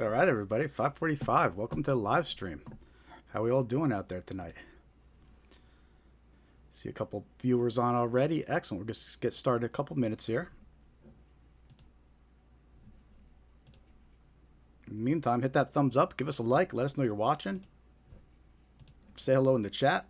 All right, everybody, 5:45. Welcome to the live stream. How we all doing out there tonight? See a couple viewers on already. Excellent. We're going to get started in a couple minutes here. In the meantime, hit that thumbs up. Give us a like. Let us know you're watching. Say hello in the chat.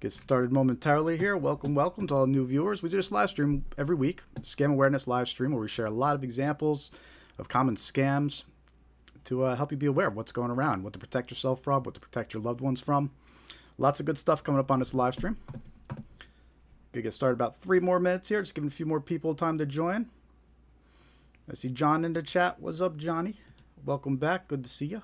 Get started momentarily here. Welcome to all new viewers. We do this live stream every week, scam awareness live stream, where we share a lot of examples of common scams to help you be aware of what's going around, what to protect yourself from, what to protect your loved ones from. Lots of good stuff coming up on this live stream. Gonna get started about 3 more minutes here, just giving a few more people time to join. I see John in the chat. What's up, Johnny? Welcome back. Good to see you.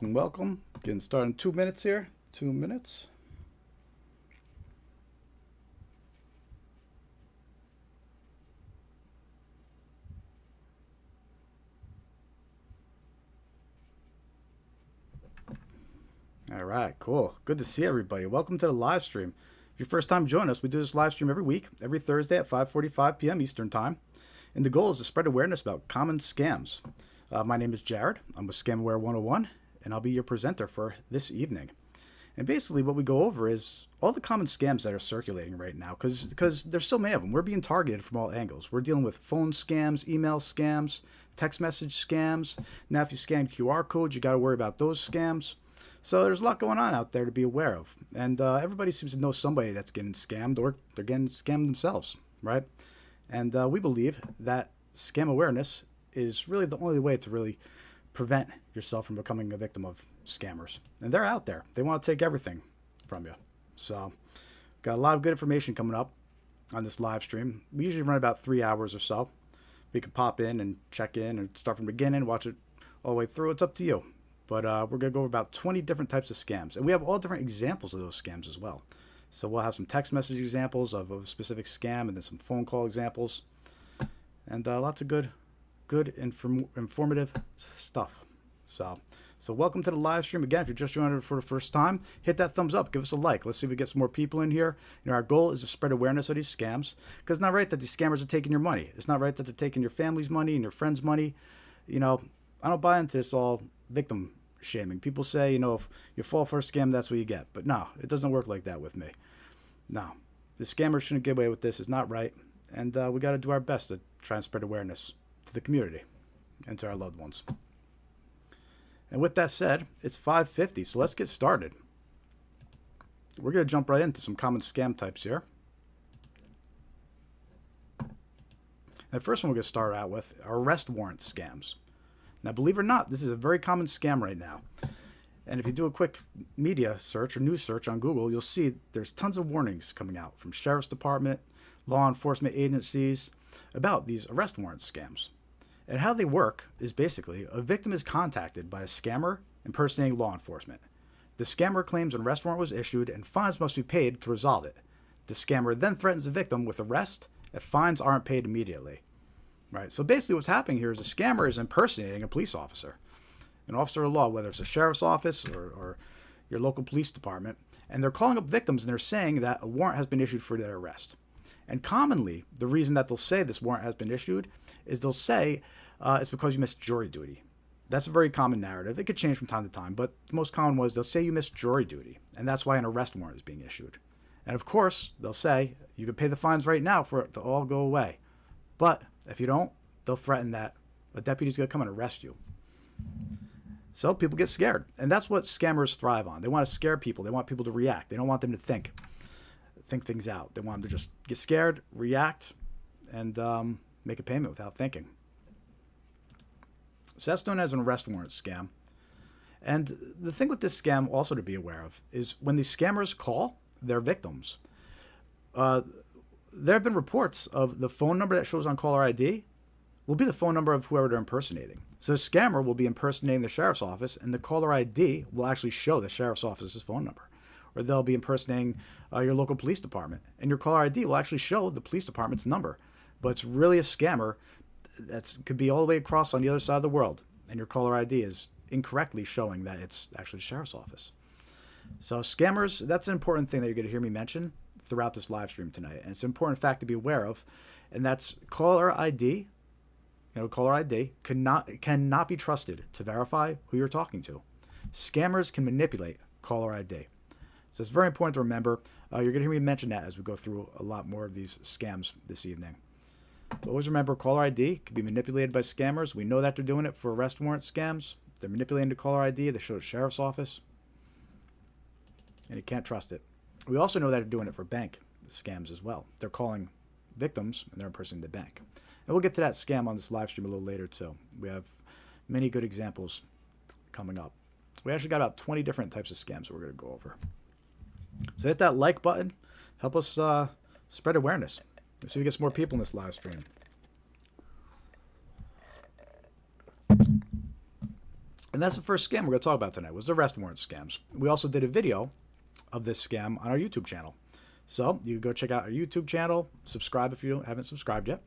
Welcome. Getting started in 2 minutes here. 2 minutes. All right, cool. Good to see everybody. Welcome to the live stream. If you're first time joining us, we do this live stream every week, every Thursday at 5:45 p.m. Eastern Time. And the goal is to spread awareness about common scams. My name is Jared. I'm with ScamAware 101, and I'll be your presenter for this evening. And basically what we go over is all the common scams that are circulating right now, because there's so many of them. We're being targeted from all angles. We're dealing with phone scams, email scams, text message scams. Now if you scan QR codes, you got to worry about those scams. So there's a lot going on out there to be aware of. And everybody seems to know somebody that's getting scammed, or they're getting scammed themselves, right? And we believe that scam awareness is really the only way to really prevent yourself from becoming a victim of scammers. And they're out there. They want to take everything from you. So got a lot of good information coming up on this live stream. We usually run about 3 hours or so. You can pop in and check in and start from the beginning, watch it all the way through. It's up to you. But we're going to go over about 20 different types of scams. And we have all different examples of those scams as well. So we'll have some text message examples of a specific scam, and then some phone call examples. And lots of good informative stuff. So welcome to the live stream. Again, if you're just joining for the first time, hit that thumbs up. Give us a like. Let's see if we get some more people in here. Our goal is to spread awareness of these scams. Because it's not right that these scammers are taking your money. It's not right that they're taking your family's money and your friends' money. I don't buy into this all victim shaming. People say, if you fall for a scam, that's what you get. But no, it doesn't work like that with me. No, the scammers shouldn't get away with this. It's not right. And we got to do our best to try and spread awareness to the community and to our loved ones. And with that said, it's 5:50, so let's get started. We're going to jump right into some common scam types here. And the first one we're going to start out with are arrest warrant scams. Now, believe it or not, this is a very common scam right now. And if you do a quick media search or news search on Google, you'll see there's tons of warnings coming out from Sheriff's Department, law enforcement agencies about these arrest warrant scams. And how they work is basically a victim is contacted by a scammer impersonating law enforcement. The scammer claims an arrest warrant was issued and fines must be paid to resolve it. The scammer then threatens the victim with arrest if fines aren't paid immediately. Right. So basically what's happening here is a scammer is impersonating a police officer, an officer of law, whether it's a sheriff's office or your local police department, and they're calling up victims and they're saying that a warrant has been issued for their arrest. And commonly, the reason that they'll say this warrant has been issued is they'll say it's because you missed jury duty. That's a very common narrative. It could change from time to time, but the most common was they'll say you missed jury duty, and that's why an arrest warrant is being issued. And of course, they'll say you can pay the fines right now for it to all go away. But if you don't, they'll threaten that a deputy's going to come and arrest you. So people get scared. And that's what scammers thrive on. They want to scare people. They want people to react. They don't want them to think things out. They want them to just get scared, react, and make a payment without thinking. So that's known as an arrest warrant scam. And the thing with this scam also to be aware of is when these scammers call their victims, there have been reports of the phone number that shows on caller ID will be the phone number of whoever they're impersonating. So a scammer will be impersonating the sheriff's office, and the caller ID will actually show the sheriff's office's phone number. Or they'll be impersonating your local police department, and your caller ID will actually show the police department's number. But it's really a scammer that could be all the way across on the other side of the world, and your caller ID is incorrectly showing that it's actually the sheriff's office. So scammers, that's an important thing that you're going to hear me mention throughout this live stream tonight. And it's an important fact to be aware of, and that's caller ID. Caller ID cannot be trusted to verify who you're talking to. Scammers can manipulate caller ID. So it's very important to remember. You're going to hear me mention that as we go through a lot more of these scams this evening. But always remember, caller ID can be manipulated by scammers. We know that they're doing it for arrest warrant scams. They're manipulating the caller ID. They show the sheriff's office. And you can't trust it. We also know that they're doing it for bank scams as well. They're calling victims and they're impersonating the bank. And we'll get to that scam on this live stream a little later too. We have many good examples coming up. We actually got about 20 different types of scams that we're going to go over. So hit that like button. Help us spread awareness. Let's see if we get some more people in this live stream. And that's the first scam we're going to talk about tonight, was the arrest warrant scams. We also did a video of this scam on our YouTube channel. So you can go check out our YouTube channel. Subscribe if you haven't subscribed yet.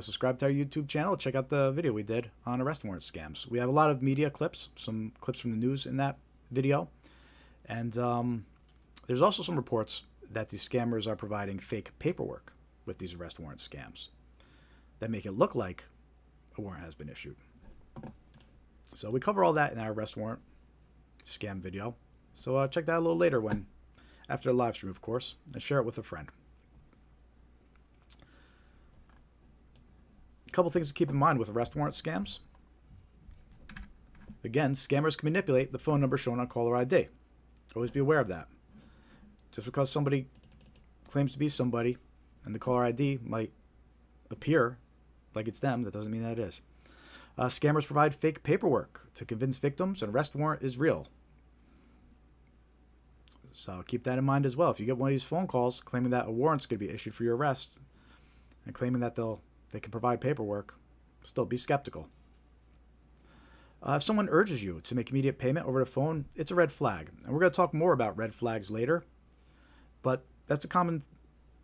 Subscribe to our YouTube channel. Check out the video we did on arrest warrant scams. We have a lot of media clips, some clips from the news in that video. And there's also some reports that these scammers are providing fake paperwork with these arrest warrant scams that make it look like a warrant has been issued. So we cover all that in our arrest warrant scam video. So check that a little later after the live stream, of course, and share it with a friend. A couple things to keep in mind with arrest warrant scams. Again, scammers can manipulate the phone number shown on caller ID. Always be aware of that. Just because somebody claims to be somebody and the caller ID might appear like it's them, that doesn't mean that it is. Scammers provide fake paperwork to convince victims an arrest warrant is real. So keep that in mind as well. If you get one of these phone calls claiming that a warrant's going to be issued for your arrest and claiming that they can provide paperwork, still be skeptical. If someone urges you to make immediate payment over the phone, it's a red flag. And we're going to talk more about red flags later. But that's a common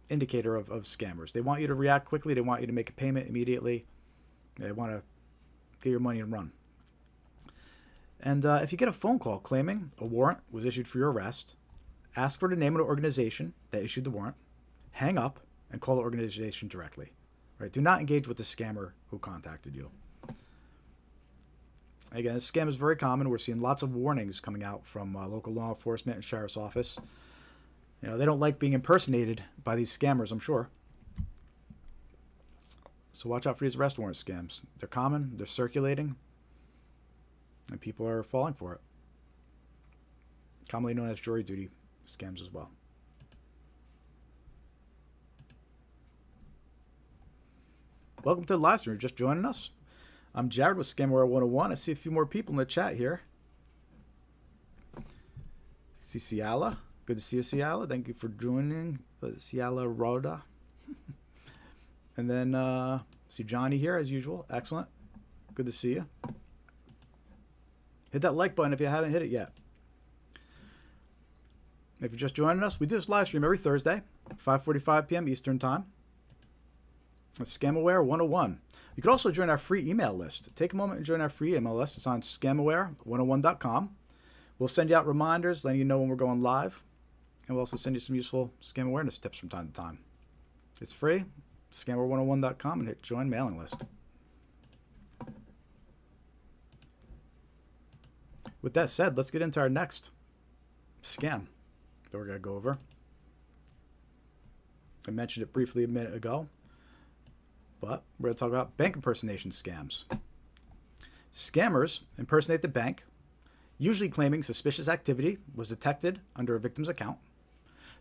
indicator of scammers. They want you to react quickly. They want you to make a payment immediately. They want to get your money and run. And if you get a phone call claiming a warrant was issued for your arrest, ask for the name of the organization that issued the warrant, hang up, and call the organization directly. Right? Do not engage with the scammer who contacted you. Again, this scam is very common. We're seeing lots of warnings coming out from local law enforcement and sheriff's office. They don't like being impersonated by these scammers, I'm sure. So watch out for these arrest warrant scams. They're common, they're circulating, and people are falling for it. Commonly known as jury duty scams as well. Welcome to the live stream. You're just joining us. I'm Jared with Scamware 101. I see a few more people in the chat here. See Ciala. Good to see you, Ciala. Thank you for joining. Ciala Roda. And then see Johnny here as usual. Excellent. Good to see you. Hit that like button if you haven't hit it yet. If you're just joining us, we do this live stream every Thursday, 5:45 p.m. Eastern Time. It's Scamaware 101. You can also join our free email list. Take a moment and join our free email list. It's on scamaware101.com. We'll send you out reminders, letting you know when we're going live. And we'll also send you some useful scam awareness tips from time to time. It's free. Scamaware101.com and hit join mailing list. With that said, let's get into our next scam that we're going to go over. I mentioned it briefly a minute ago, but we're going to talk about bank impersonation scams. Scammers impersonate the bank, usually claiming suspicious activity was detected under a victim's account.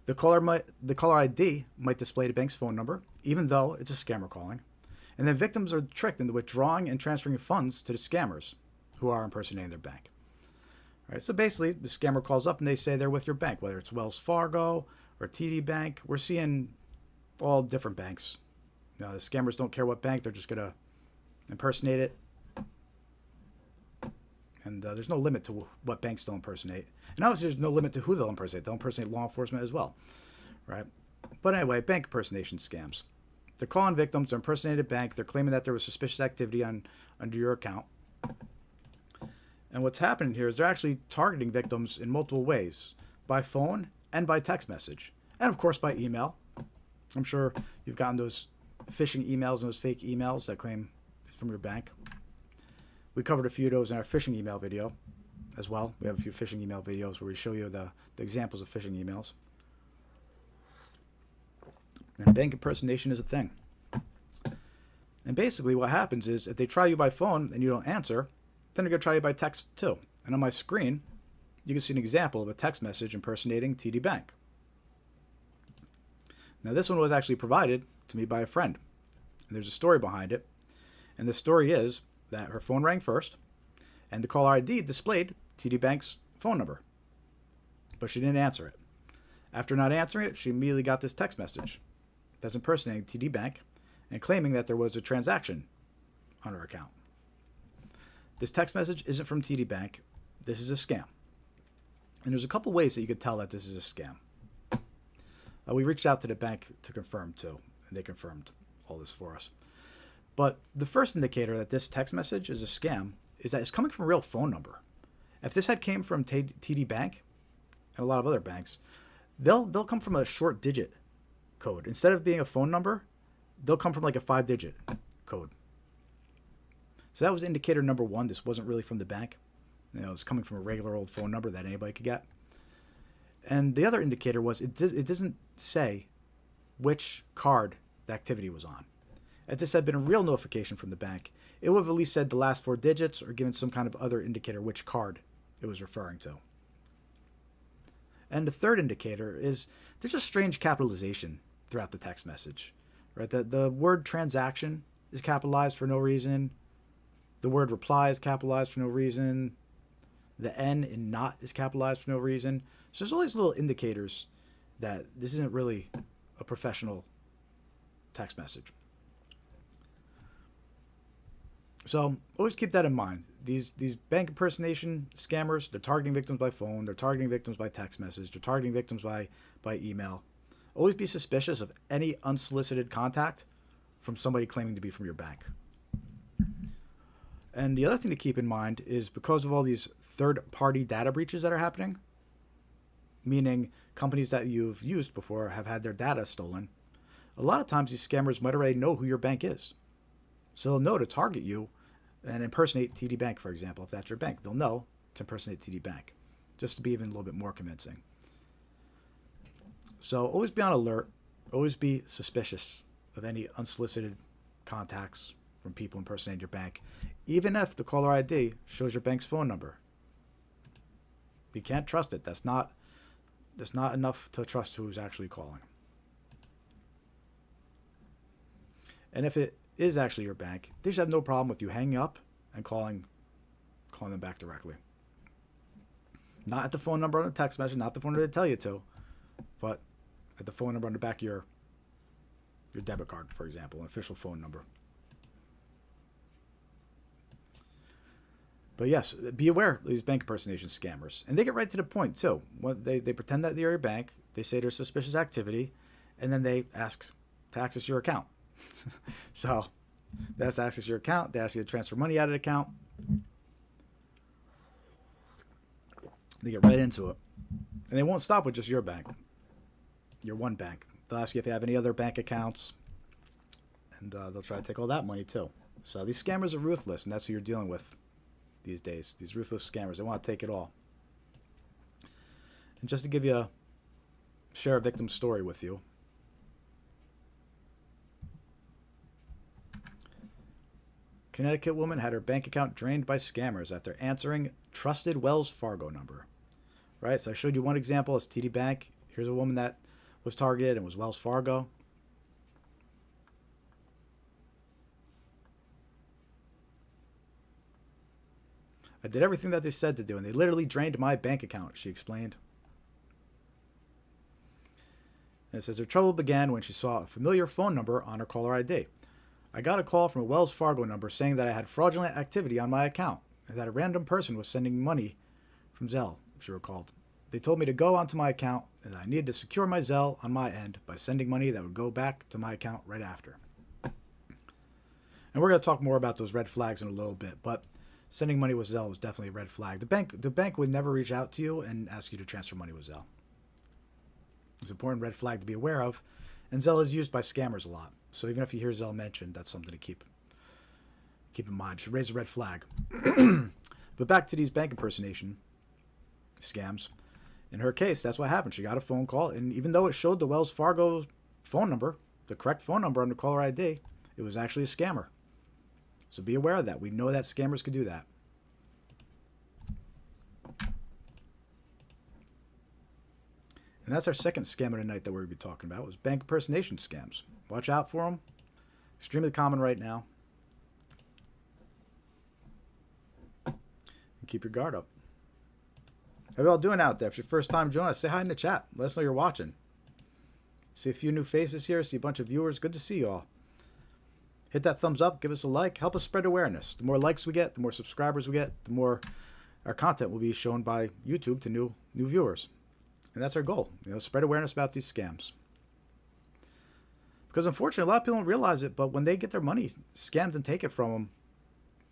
The caller ID might display the bank's phone number, even though it's a scammer calling. And then victims are tricked into withdrawing and transferring funds to the scammers who are impersonating their bank. All right, so basically, the scammer calls up and they say they're with your bank, whether it's Wells Fargo or TD Bank. We're seeing all different banks. The scammers don't care what bank, they're just going to impersonate it. And there's no limit to what banks they'll impersonate. And obviously, there's no limit to who they'll impersonate. They'll impersonate law enforcement as well, right? But anyway, bank impersonation scams. They're calling victims to impersonate a bank. They're claiming that there was suspicious activity under your account. And what's happening here is they're actually targeting victims in multiple ways, by phone and by text message. And of course, by email. I'm sure you've gotten those phishing emails and those fake emails that claim it's from your bank. We covered a few of those in our phishing email video as well. We have a few phishing email videos where we show you the examples of phishing emails. And bank impersonation is a thing. And basically what happens is if they try you by phone and you don't answer, then they're going to try you by text too. And on my screen, you can see an example of a text message impersonating TD Bank. Now this one was actually provided to me by a friend. And there's a story behind it. And the story is that her phone rang first, and the caller ID displayed TD Bank's phone number. But she didn't answer it. After not answering it, she immediately got this text message that's impersonating TD Bank and claiming that there was a transaction on her account. This text message isn't from TD Bank. This is a scam. And there's a couple ways that you could tell that this is a scam. We reached out to the bank to confirm too, and they confirmed all this for us. But the first indicator that this text message is a scam is that it's coming from a real phone number. If this had came from TD Bank and a lot of other banks, they'll come from a short digit code. Instead of being a phone number, they'll come from like a 5-digit code. So that was indicator number one. This wasn't really from the bank. It's coming from a regular old phone number that anybody could get. And the other indicator was it doesn't say which card the activity was on. If this had been a real notification from the bank, it would have at least said the last 4 digits or given some kind of other indicator which card it was referring to. And the third indicator is there's a strange capitalization throughout the text message. Right? The word transaction is capitalized for no reason. The word reply is capitalized for no reason. The N in not is capitalized for no reason. So there's all these little indicators that this isn't really a professional text message. So always keep that in mind. These bank impersonation scammers, they're targeting victims by phone, they're targeting victims by text message, they're targeting victims by email. Always be suspicious of any unsolicited contact from somebody claiming to be from your bank. And the other thing to keep in mind is because of all these third-party data breaches that are happening, meaning companies that you've used before have had their data stolen, a lot of times these scammers might already know who your bank is. So they'll know to target you and impersonate TD Bank, for example, if that's your bank. They'll know to impersonate TD Bank, just to be even a little bit more convincing. So always be on alert. Always be suspicious of any unsolicited contacts from people impersonating your bank, even if the caller ID shows your bank's phone number. You can't trust it. That's not enough to trust who's actually calling. And if it is actually your bank, they should have no problem with you hanging up and calling them back directly. Not at the phone number on the text message, not the phone number they tell you to, but at the phone number on the back of your debit card, for example, an official phone number. But yes, be aware of these bank impersonation scammers. And they get right to the point, too. They pretend that they're your bank, they say there's suspicious activity, and then they ask to access your account. So they ask to access your account, they ask you to transfer money out of the account. They get right into it. And they won't stop with just your bank, your one bank. They'll ask you if you have any other bank accounts, and they'll try to take all that money, too. So these scammers are ruthless, and that's who you're dealing with these days. These ruthless scammers, they want to take it all. And just to give you a share a victim story with you, Connecticut woman had her bank account drained by scammers after answering trusted Wells Fargo number. Right, so I showed you one example. It's TD Bank. Here's a woman that was targeted and was Wells Fargo. I did everything that they said to do, and they literally drained my bank account, she explained. And it says her trouble began when she saw a familiar phone number on her caller ID. I got a call from a Wells Fargo number saying that I had fraudulent activity on my account and that a random person was sending money from Zelle, she recalled. They told me to go onto my account and I needed to secure my Zelle on my end by sending money that would go back to my account right after. And we're going to talk more about those red flags in a little bit, but sending money with Zelle was definitely a red flag. The bank would never reach out to you and ask you to transfer money with Zelle. It's an important red flag to be aware of, and Zelle is used by scammers a lot. So even if you hear Zelle mentioned, that's something to keep in mind. Should raise a red flag. But back to these bank impersonation scams. In her case, that's what happened. She got a phone call, and even though it showed the Wells Fargo phone number, the correct phone number on the caller ID, it was actually a scammer. So be aware of that. We know that scammers could do that. And that's our second scam of the night that we're going to be talking about, was bank impersonation scams. Watch out for them. Extremely common right now. And keep your guard up. How are you all doing out there? If it's your first time joining us, say hi in the chat. Let us know you're watching. See a few new faces here. See a bunch of viewers. Good to see you all. Hit that thumbs up. Give us a like. Help us spread awareness. The more likes we get, the more subscribers we get, the more our content will be shown by YouTube to new viewers. And that's our goal. Spread awareness about these scams. Because unfortunately, a lot of people don't realize it, but when they get their money scammed and taken from them,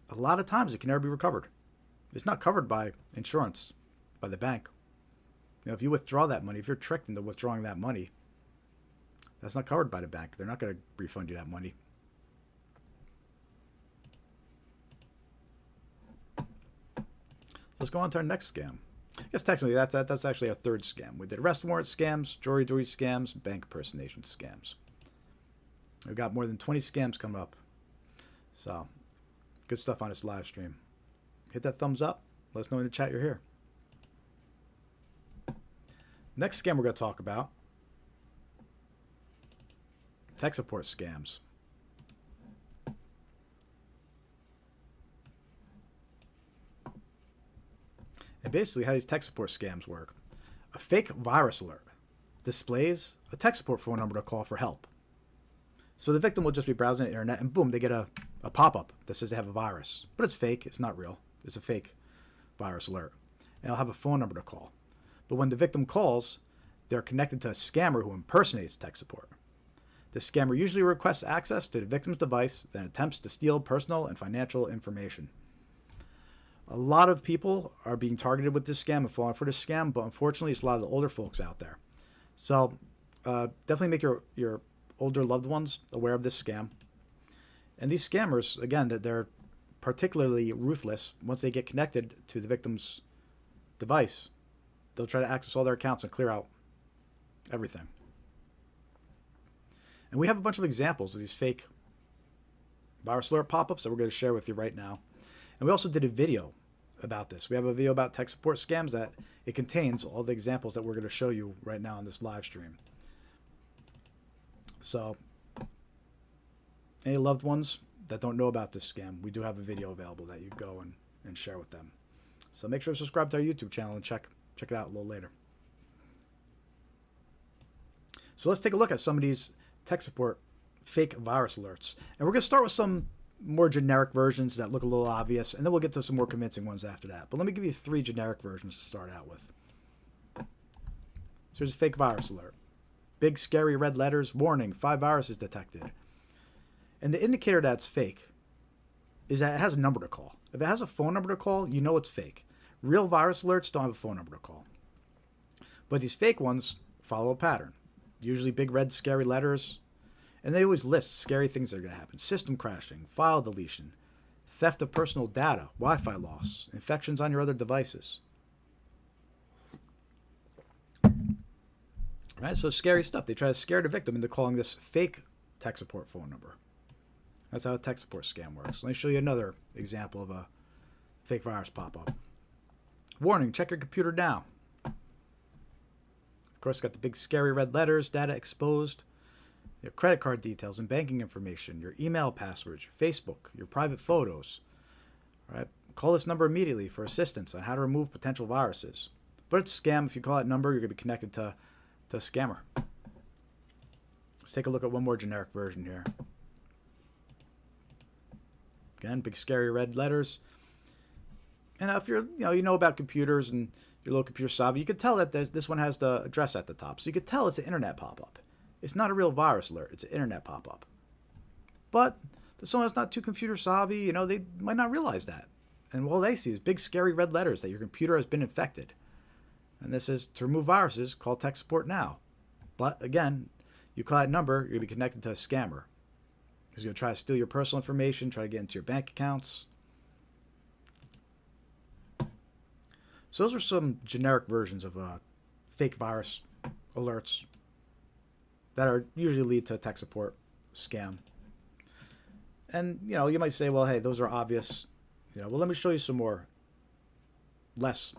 a lot of times it can never be recovered. It's not covered by insurance, by the bank. If you withdraw that money, if you're tricked into withdrawing that money, that's not covered by the bank. They're not going to refund you that money. Let's go on to our next scam. I guess technically that's actually our third scam. We did arrest warrant scams, jury duty scams, bank impersonation scams. We've got more than 20 scams coming up. So, good stuff on this live stream. Hit that thumbs up. Let us know in the chat you're here. Next scam we're going to talk about, tech support scams. And basically how these tech support scams work. A fake virus alert displays a tech support phone number to call for help. So the victim will just be browsing the internet and boom, they get a pop-up that says they have a virus. But it's fake. It's not real. It's a fake virus alert. And it'll have a phone number to call. But when the victim calls, they're connected to a scammer who impersonates tech support. The scammer usually requests access to the victim's device, then attempts to steal personal and financial information. A lot of people are being targeted with this scam and falling for this scam, but unfortunately, it's a lot of the older folks out there. So definitely make your older loved ones aware of this scam. And these scammers, again, they're particularly ruthless. Once they get connected to the victim's device, they'll try to access all their accounts and clear out everything. And we have a bunch of examples of these fake virus alert pop-ups that we're going to share with you right now. And we also did a video about this. We have a video about tech support scams that it contains all the examples that we're going to show you right now on this live stream. So, any loved ones that don't know about this scam, we do have a video available that you go and share with them. So make sure to subscribe to our YouTube channel and check it out a little later. So let's take a look at some of these tech support fake virus alerts. And we're going to start with some more generic versions that look a little obvious, and then we'll get to some more convincing ones after that. But let me give you 3 generic versions to start out with. So here's a fake virus alert. Big scary red letters, warning, 5 viruses detected. And the indicator that's fake is that it has a number to call. If it has a phone number to call, you know it's fake. Real virus alerts don't have a phone number to call. But these fake ones follow a pattern. Usually big red scary letters. And they always list scary things that are going to happen. System crashing, file deletion, theft of personal data, Wi-Fi loss, infections on your other devices. Right, so scary stuff. They try to scare the victim into calling this fake tech support phone number. That's how a tech support scam works. Let me show you another example of a fake virus pop-up. Warning, check your computer now. Of course, got the big scary red letters, data exposed, your credit card details and banking information, your email passwords, your Facebook, your private photos. All right? Call this number immediately for assistance on how to remove potential viruses. But it's a scam. If you call that number, you're going to be connected to a scammer. Let's take a look at one more generic version here. Again, big scary red letters. And if you're, you know about computers and your little computer savvy, you could tell that this one has the address at the top. So you could tell it's an internet pop-up. It's not a real virus alert. It's an internet pop-up. But to someone that's not too computer savvy, they might not realize that. And all they see is big scary red letters that your computer has been infected. And this is to remove viruses, call tech support now. But again, you call that number, you're going to be connected to a scammer. He's going to try to steal your personal information, try to get into your bank accounts. So those are some generic versions of fake virus alerts that are usually lead to a tech support scam. And, you might say, well, hey, those are obvious. Well, let me show you some more less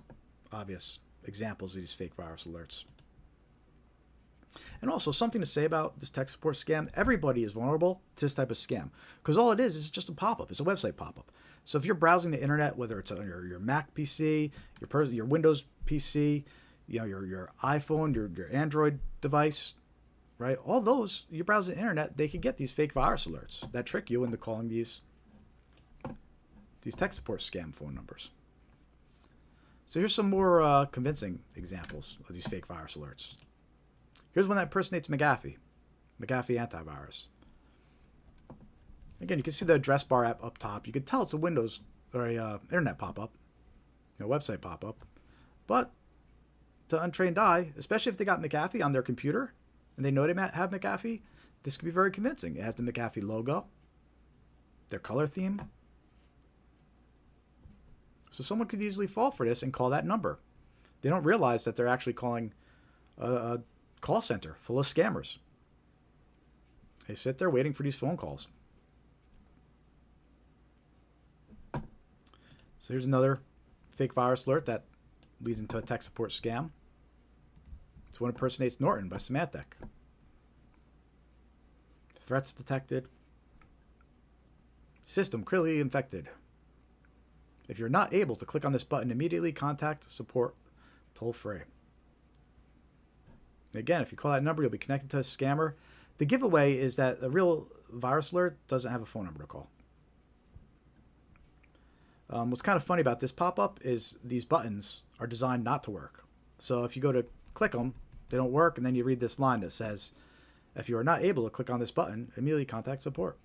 obvious examples of these fake virus alerts. And also, something to say about this tech support scam, everybody is vulnerable to this type of scam. Because all it is just a pop-up. It's a website pop-up. So if you're browsing the internet, whether it's on your Mac PC, your Windows PC, your iPhone, your Android device, right? All those, you browse the internet, they can get these fake virus alerts that trick you into calling these tech support scam phone numbers. So here's some more convincing examples of these fake virus alerts. Here's one that impersonates McAfee antivirus. Again, you can see the address bar up top. You can tell it's a Windows or a internet pop-up, a website pop-up. But to untrained eye, especially if they got McAfee on their computer and they know they have McAfee, this could be very convincing. It has the McAfee logo, their color theme. So someone could easily fall for this and call that number. They don't realize that they're actually calling a call center full of scammers. They sit there waiting for these phone calls. So here's another fake virus alert that leads into a tech support scam. This one impersonates Norton by Symantec. Threats detected. System clearly infected. If you're not able to click on this button immediately, contact support toll free. Again, if you call that number, you'll be connected to a scammer. The giveaway is that a real virus alert doesn't have a phone number to call. What's kind of funny about this pop-up is these buttons are designed not to work. So if you go to click them, they don't work, and then you read this line that says, if you are not able to click on this button, immediately contact support.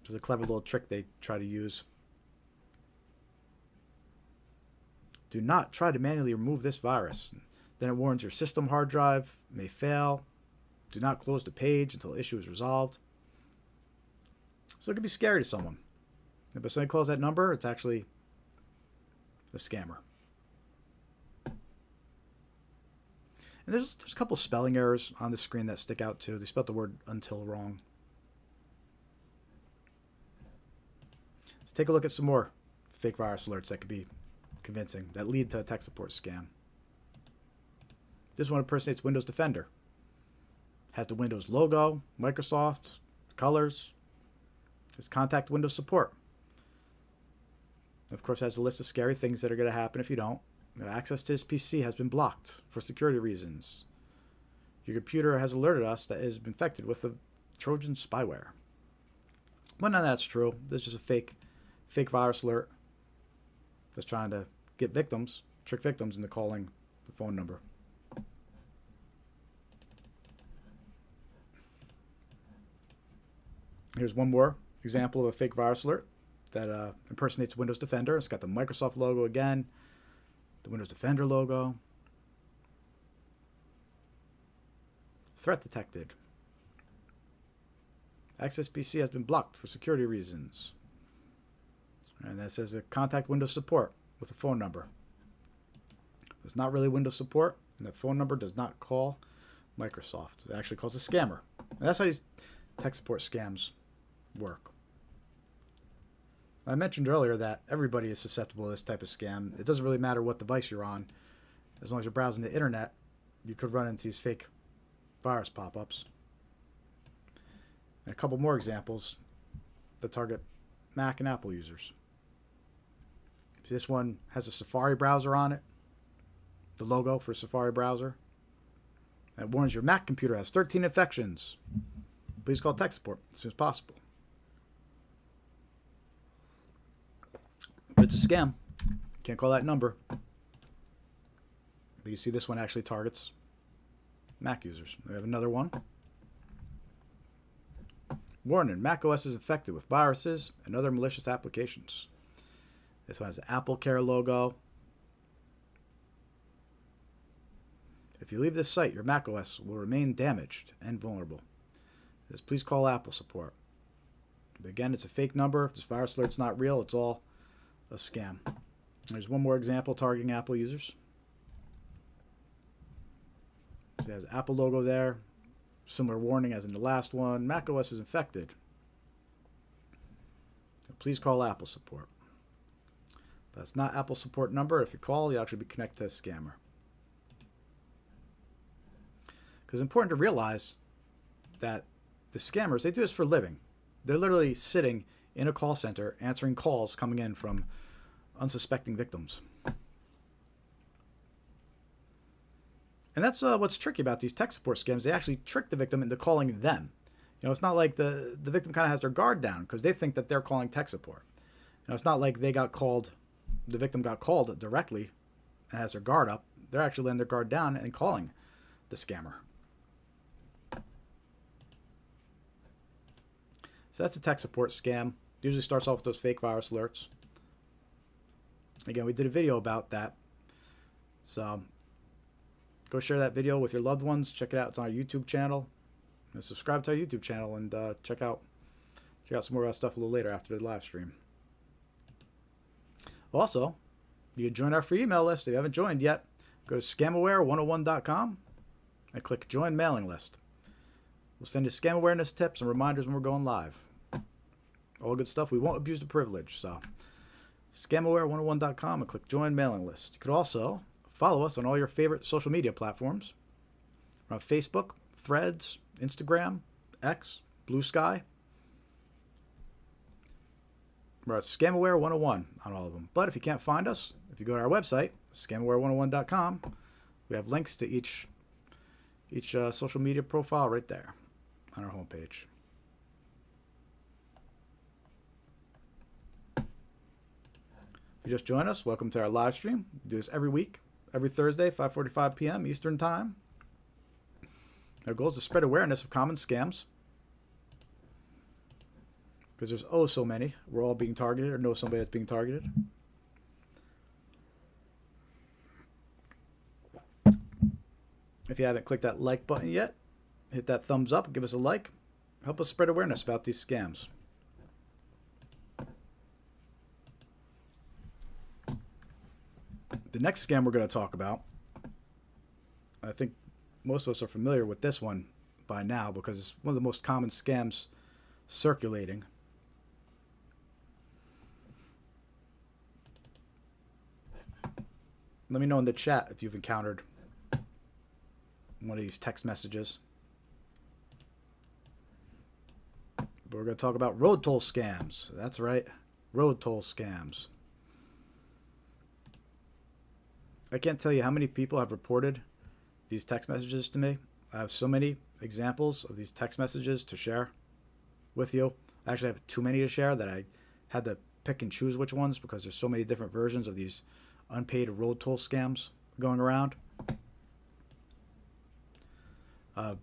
This is a clever little trick they try to use. Do not try to manually remove this virus. Then it warns your system hard drive may fail. Do not close the page until the issue is resolved. So it could be scary to someone. If somebody calls that number, it's actually a scammer. And there's a couple spelling errors on the screen that stick out too. They spelled the word until wrong. Let's take a look at some more fake virus alerts that could be convincing, that lead to a tech support scam. This one impersonates Windows Defender. Has the Windows logo, Microsoft, colors. Has contact Windows support. Of course, has a list of scary things that are going to happen if you don't. Access to this PC has been blocked for security reasons. Your computer has alerted us that it is infected with a Trojan spyware. Well, none of that's true. This is just a fake virus alert that's trying to get victims, trick victims into calling the phone number. Here's one more example of a fake virus alert that impersonates Windows Defender. It's got the Microsoft logo again, the Windows Defender logo. Threat detected. Access PC has been blocked for security reasons. And that says contact Windows support with a phone number. It's not really Windows support, and that phone number does not call Microsoft. It actually calls a scammer. And that's how these tech support scams work. I mentioned earlier that everybody is susceptible to this type of scam. It doesn't really matter what device you're on. As long as you're browsing the internet, you could run into these fake virus pop-ups. And a couple more examples that target Mac and Apple users. See, this one has a Safari browser on it, the logo for Safari browser. It warns your Mac computer has 13 infections. Please call tech support as soon as possible. But it's a scam. Can't call that number. But you see this one actually targets Mac users. We have another one. Warning, macOS is infected with viruses and other malicious applications. This one has an Apple Care logo. If you leave this site, your macOS will remain damaged and vulnerable. It says, please call Apple support. But again, it's a fake number. This virus alert's not real. It's all a scam. There's one more example targeting Apple users. So it has an Apple logo there. Similar warning as in the last one. macOS is infected. Please call Apple support. That's not Apple support number. If you call, you'll actually be connected to a scammer. Because it's important to realize that the scammers, they do this for a living. They're literally sitting in a call center answering calls coming in from unsuspecting victims. And that's what's tricky about these tech support scams. They actually trick the victim into calling them. You know, it's not like the victim kind of has their guard down because they think that they're calling tech support. You know, it's not like they got called, the victim got called directly and has their guard up. They're actually letting their guard down and calling the scammer. So that's a tech support scam. Usually starts off with those fake virus alerts. Again, we did a video about that. So go share that video with your loved ones. Check it out. It's on our YouTube channel. And subscribe to our YouTube channel and check out some more of our stuff a little later after the live stream. Also, you can join our free email list if you haven't joined yet. Go to scamaware101.com and click Join Mailing List. We'll send you scam awareness tips and reminders when we're going live. All good stuff. We won't abuse the privilege. So, scamaware101.com and click Join Mailing List. You could also follow us on all your favorite social media platforms. We're on Facebook, Threads, Instagram, X, Blue Sky. We're at scamaware101 on all of them. But if you can't find us, if you go to our website, scamaware101.com, we have links to each social media profile right there on our homepage. If you just joined us, welcome to our live stream. We do this every week, every Thursday, 5:45 p.m. Eastern Time. Our goal is to spread awareness of common scams, because there's oh so many. We're all being targeted or know somebody that's being targeted. If you haven't clicked that like button yet, hit that thumbs up, give us a like. Help us spread awareness about these scams. The next scam we're going to talk about, I think most of us are familiar with this one by now because it's one of the most common scams circulating. Let me know in the chat if you've encountered one of these text messages. But we're going to talk about road toll scams. That's right, road toll scams. I can't tell you how many people have reported these text messages to me. I have so many examples of these text messages to share with you. I actually have too many to share that I had to pick and choose which ones because there's so many different versions of these unpaid road toll scams going around.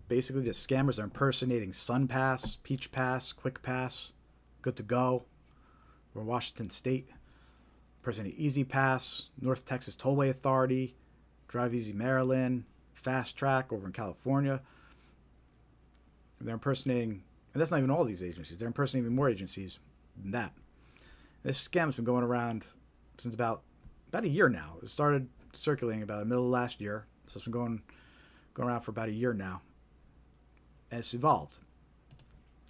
Basically, the scammers are impersonating SunPass, Peach Pass, Quick Pass, Good to Go. We're in Washington State. Impersonating Easy Pass, North Texas Tollway Authority, Drive Easy Maryland, Fast Track over in California. And they're impersonating, and that's not even all these agencies. They're impersonating even more agencies than that. This scam's been going around since about a year now. It started circulating about the middle of last year, so it's been going around for about a year now. And it's evolved.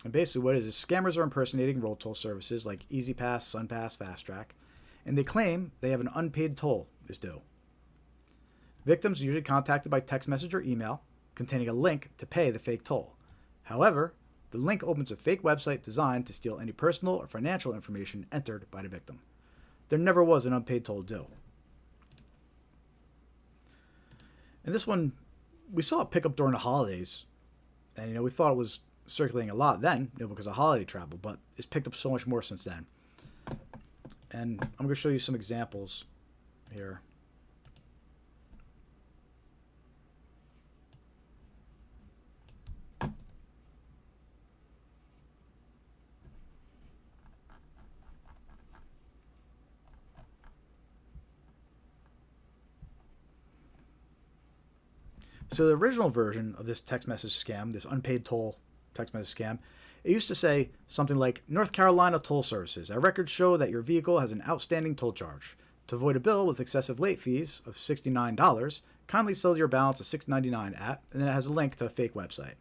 And basically what it is scammers are impersonating road toll services like EasyPass, SunPass, FastTrack, and they claim they have an unpaid toll is due. Victims are usually contacted by text message or email containing a link to pay the fake toll. However, the link opens a fake website designed to steal any personal or financial information entered by the victim. There never was an unpaid toll due. And this one, we saw it pick up during the holidays. And, we thought it was circulating a lot then, because of holiday travel, but it's picked up so much more since then. And I'm going to show you some examples here. So the original version of this text message scam, this unpaid toll text message scam, it used to say something like, North Carolina Toll Services. Our records show that your vehicle has an outstanding toll charge. To avoid a bill with excessive late fees of $69, kindly sell your balance of $6.99 at, and then it has a link to a fake website.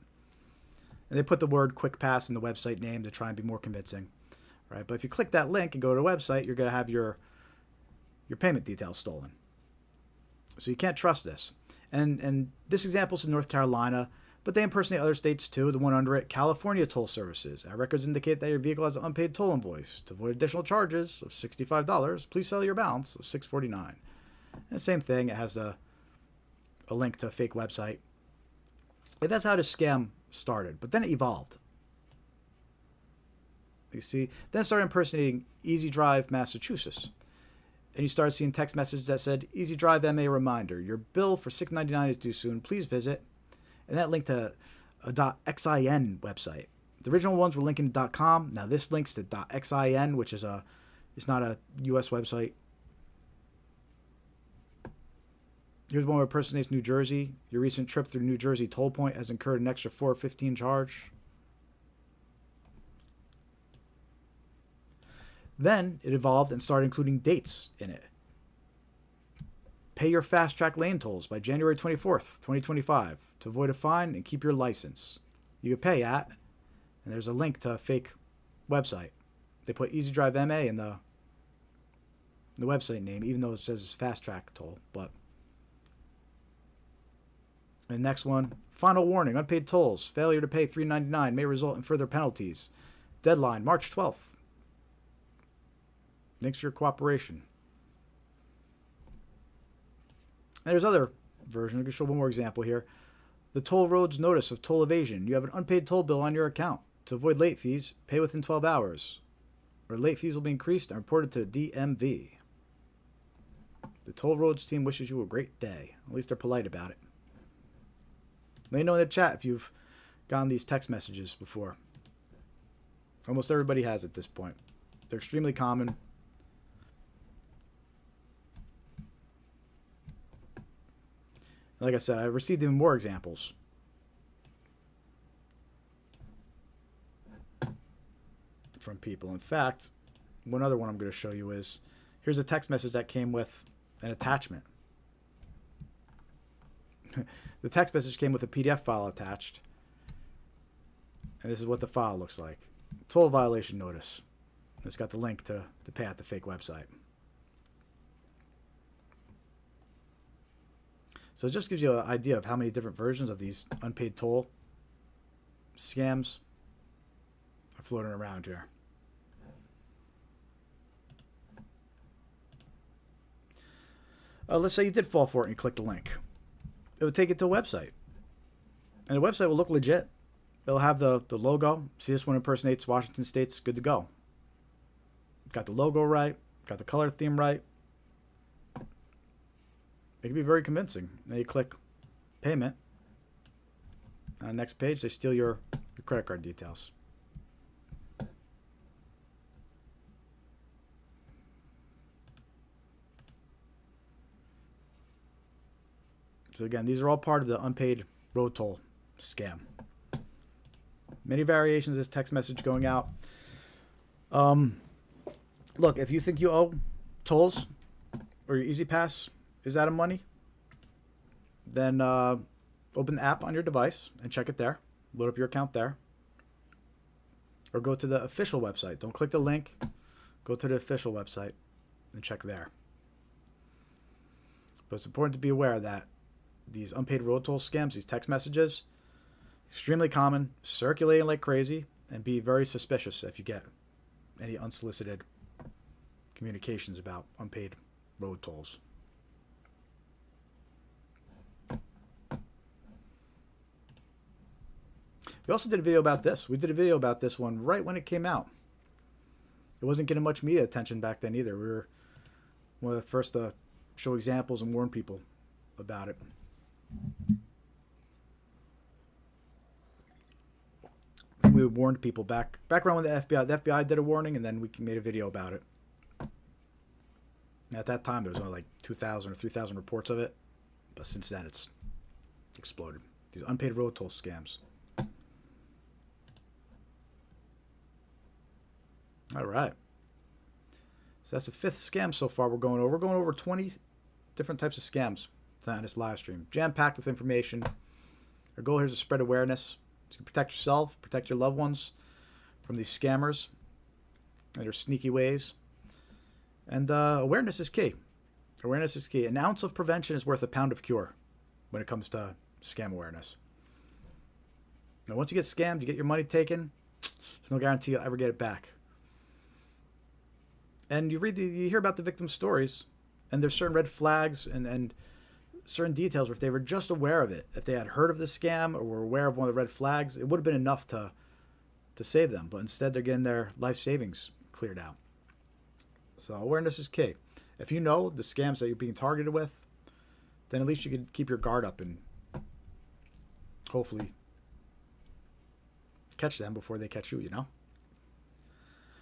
And they put the word Quick Pass in the website name to try and be more convincing. Right? But if you click that link and go to the website, you're going to have your payment details stolen. So you can't trust this. And this example is in North Carolina, but they impersonate other states too. The one under it, California Toll Services. Our records indicate that your vehicle has an unpaid toll invoice. To avoid additional charges of $65, please sell your balance of $6.49. And same thing, it has a link to a fake website. And that's how this scam started, but then it evolved. You see, then it started impersonating Easy Drive, Massachusetts. And you started seeing text messages that said, Easy Drive MA reminder, your bill for $6.99 is due soon, please visit. And that linked to a .xin website. The original ones were linking to .com. Now this links to .xin, which is it's not a US website. Here's one where impersonates New Jersey. Your recent trip through New Jersey toll point has incurred an extra $4.15 charge. Then it evolved and started including dates in it. Pay your fast track lane tolls by January 24th, 2025 to avoid a fine and keep your license. You can pay at, and there's a link to a fake website. They put Easy Drive MA in the website name, even though it says it's fast track toll. But and the next one, final warning, unpaid tolls. Failure to pay $3.99 may result in further penalties. Deadline, March 12th. Thanks for your cooperation. And there's other versions. I'm going to show one more example here. The toll roads notice of toll evasion. You have an unpaid toll bill on your account. To avoid late fees, pay within 12 hours. Or late fees will be increased and reported to DMV. The toll roads team wishes you a great day. At least they're polite about it. Let me know in the chat if you've gotten these text messages before. Almost everybody has at this point. They're extremely common. Like I said, I received even more examples. From people. In fact, one other one I'm going to show you is, here's a text message that came with an attachment. The text message came with a PDF file attached. And this is what the file looks like. Toll violation notice. It's got the link to pay at the fake website. So it just gives you an idea of how many different versions of these unpaid toll scams are floating around here. Let's say you did fall for it and you click the link. It would take it to a website. And the website will look legit. It'll have the logo. See, this one impersonates Washington State's good to go. Got the logo right. Got the color theme right. It can be very convincing. Then you click payment. On the next page, they steal your credit card details. So again, these are all part of the unpaid road toll scam. Many variations of this text message going out. Look, if you think you owe tolls or your Easy Pass is out of money, then open the app on your device and check it there. Load up your account there. or go to the official website. Don't click the link. Go to the official website and check there. But it's important to be aware that these unpaid road toll scams, these text messages, extremely common, circulating like crazy, and be very suspicious if you get any unsolicited communications about unpaid road tolls. We also did a video about this. We did a video about this one right when it came out. It wasn't getting much media attention back then either. We were one of the first to show examples and warn people about it. We warned people back around when the FBI did a warning, and then we made a video about it. At that time, there was only like 2,000 or 3,000 reports of it, but since then it's exploded. These unpaid road toll scams. All right. So that's the 5th scam so far we're going over. We're going over 20 different types of scams on this live stream. Jam-packed with information. Our goal here is to spread awareness. To protect yourself, protect your loved ones from these scammers and their sneaky ways. And awareness is key. Awareness is key. An ounce of prevention is worth a pound of cure when it comes to scam awareness. Now, once you get scammed, you get your money taken, there's no guarantee you'll ever get it back. And you hear about the victim stories, and there's certain red flags and certain details where if they were just aware of it, if they had heard of the scam or were aware of one of the red flags, it would have been enough to save them. But instead, they're getting their life savings cleared out. So awareness is key. If you know the scams that you're being targeted with, then at least you can keep your guard up and hopefully catch them before they catch you, you know?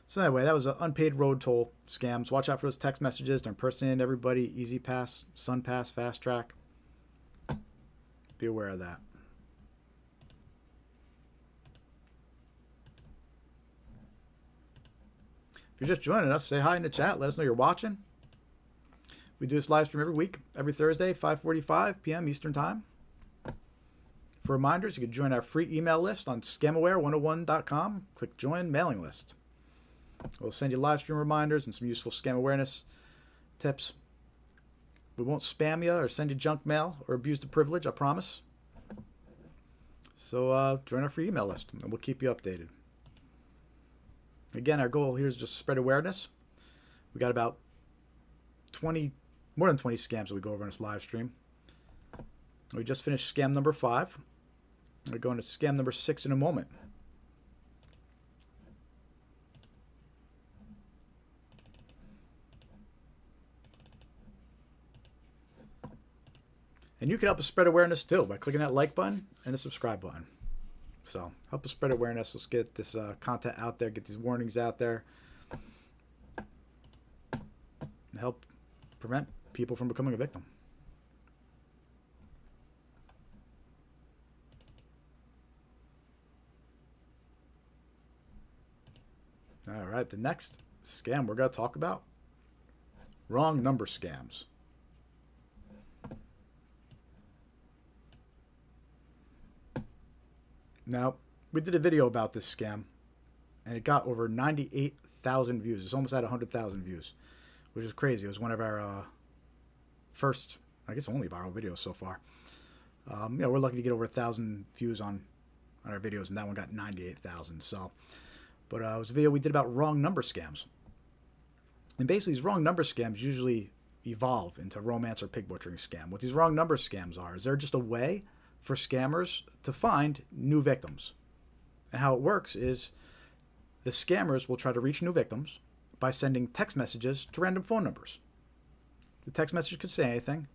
So anyway, that was unpaid road toll scams. Watch out for those text messages. They're impersonating everybody. Easy Pass, Sun Pass, Fast Track. Be aware of that. If you're just joining us, say hi in the chat. Let us know you're watching. We do this live stream every week, every Thursday, 5:45 p.m. Eastern Time. For reminders, you can join our free email list on scamaware101.com. Click Join Mailing List. We'll send you live stream reminders and some useful scam awareness tips. We won't spam you or send you junk mail or abuse the privilege, I promise. So join our free email list and we'll keep you updated. Again, our goal here is just to spread awareness. We got about more than 20 scams that we go over in this live stream. We just finished scam number 5. We're going to scam number 6 in a moment. And you can help us spread awareness too by clicking that like button and the subscribe button. So help us spread awareness. Let's get this content out there, get these warnings out there, and help prevent people from becoming a victim. All right, the next scam we're going to talk about, wrong number scams. Now, we did a video about this scam, and it got over 98,000 views. It's almost at 100,000 views, which is crazy. It was one of our first, I guess, only viral videos so far. We're lucky to get over 1,000 views on our videos, and that one got 98,000. So, but it was a video we did about wrong number scams. And basically, these wrong number scams usually evolve into romance or pig butchering scam. What these wrong number scams are is they're just a way for scammers to find new victims. And how it works is the scammers will try to reach new victims by sending text messages to random phone numbers. The text message could say anything.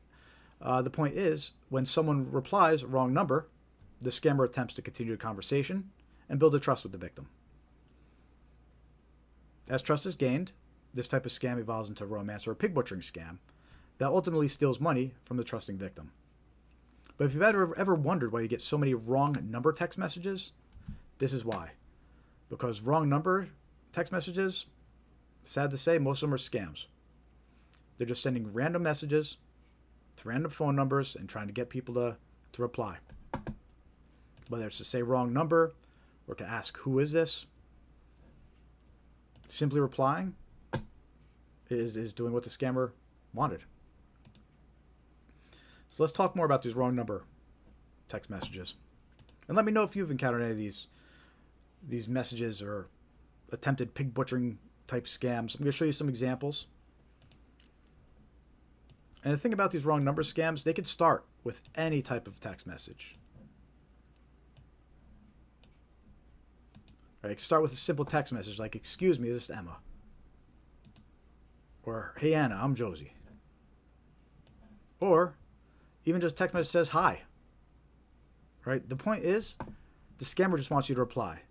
The point is, when someone replies wrong number, the scammer attempts to continue the conversation and build a trust with the victim. As trust is gained, this type of scam evolves into a romance or a pig butchering scam that ultimately steals money from the trusting victim. But if you've ever wondered why you get so many wrong number text messages, this is why. Because wrong number text messages, sad to say, most of them are scams. They're just sending random messages to random phone numbers and trying to get people to reply. Whether it's to say wrong number or to ask, who is this? simply replying is doing what the scammer wanted. So let's talk more about these wrong number text messages. And let me know if you've encountered any of these messages or attempted pig butchering type scams. I'm going to show you some examples. And the thing about these wrong number scams, they could start with any type of text message. Right, start with a simple text message like, "Excuse me, this is Emma." Or, "Hey Anna, I'm Josie." Or even just text message says hi. Right? The point is, the scammer just wants you to reply.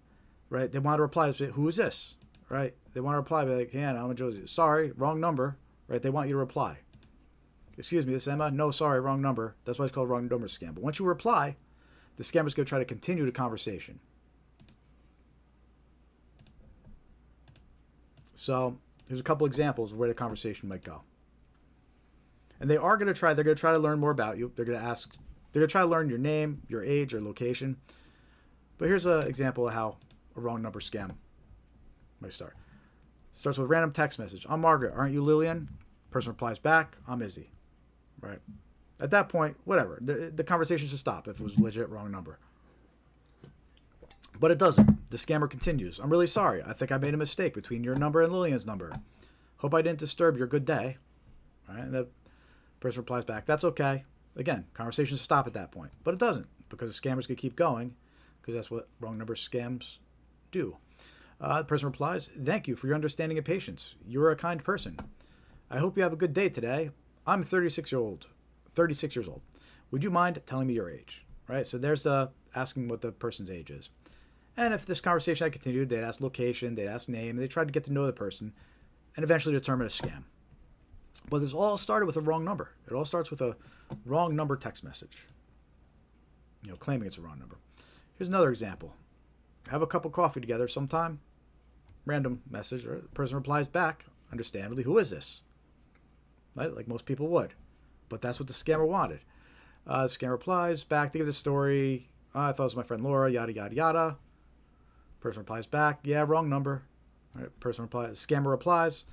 Right? They want to reply, "Who is this?" Right? They want to reply by like, "Hey Anna, I'm Josie." "Sorry, wrong number." Right? They want you to reply. "Excuse me, this is Emma." "No, sorry, wrong number." That's why it's called wrong number scam. But once you reply, the scammer's going to try to continue the conversation. So here's a couple examples of where the conversation might go. And they're going to try to learn more about you. They're going to try to learn your name, your age, your location. But here's an example of how a wrong number scam might start. Starts with random text message. "I'm Margaret. Aren't you Lillian?" Person replies back, "I'm Izzy." Right? At that point, whatever. The conversation should stop if it was legit wrong number. But it doesn't. The scammer continues. "I'm really sorry. I think I made a mistake between your number and Lillian's number. Hope I didn't disturb your good day." Right? And the person replies back, "That's okay." Again, conversations stop at that point. But it doesn't, because the scammers could keep going, because that's what wrong number scams do. The person replies, "Thank you for your understanding and patience. You're a kind person. I hope you have a good day today. I'm 36 years old. Would you mind telling me your age?" Right? So there's the asking what the person's age is. And if this conversation had continued, they'd ask location, they'd ask name, and they tried to get to know the person and eventually determine a scam. But this all started with a wrong number. It all starts with a wrong number text message. Claiming it's a wrong number. Here's another example. "Have a cup of coffee together sometime." Random message. Right? The person replies back, understandably, "Who is this?" Right? Like most people would. But that's what the scammer wanted. The scammer replies back, they give the story. "I thought it was my friend Laura, yada, yada, yada." Person replies back, "Yeah, wrong number." Right? Scammer replies.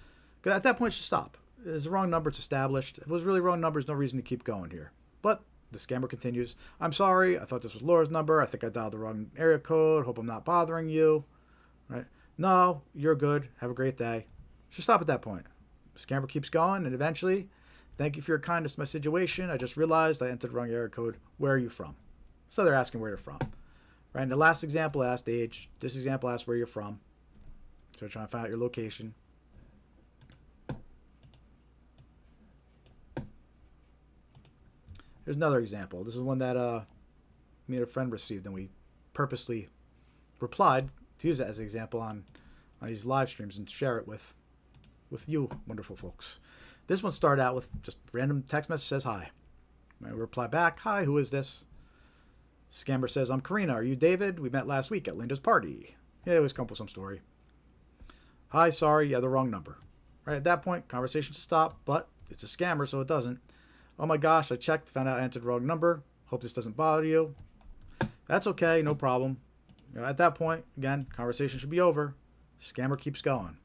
At that point, it should stop. It's a wrong number. It's established. If it was really wrong number, there's no reason to keep going here. But the scammer continues. "I'm sorry. I thought this was Laura's number. I think I dialed the wrong area code. Hope I'm not bothering you." Right? "No, you're good. Have a great day." Should stop at that point. The scammer keeps going, and eventually, "Thank you for your kindness to my situation. I just realized I entered the wrong area code. Where are you from?" So they're asking where they're from. Right? And the last example asked age. This example asked where you're from. So they're trying to find out your location. Here's another example. This is one that me and a friend received, and we purposely replied to use it as an example on these live streams and share it with you wonderful folks. This one started out with just random text message says hi. I reply back, "Hi, who is this?" Scammer says, "I'm Karina. Are you David? We met last week at Linda's party." Yeah, it always come up with some story. "Hi, sorry, yeah, the wrong number." Right at that point, conversation should stop, but it's a scammer, so it doesn't. "Oh my gosh, I checked, found out I entered the wrong number. Hope this doesn't bother you." "That's okay, no problem." At that point, again, conversation should be over. Scammer keeps going.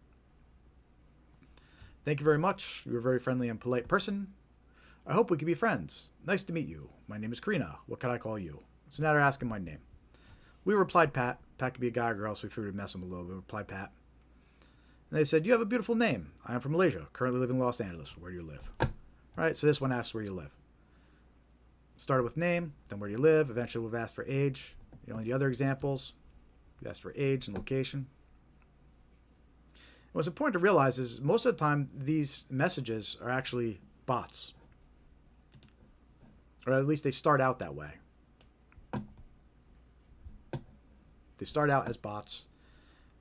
"Thank you very much. You're a very friendly and polite person. I hope we can be friends. Nice to meet you. My name is Karina. What can I call you?" So now they're asking my name. We replied Pat. Pat could be a guy or girl, so we figured we'd mess them a little bit. We replied Pat. And they said, "You have a beautiful name. I am from Malaysia. Currently living in Los Angeles. Where do you live?" Right, so this one asks where you live. Started with name, then where do you live. Eventually we've asked for age. The other examples, we asked for age and location. What's important to realize is most of the time these messages are actually bots. Or at least they start out that way. They start out as bots,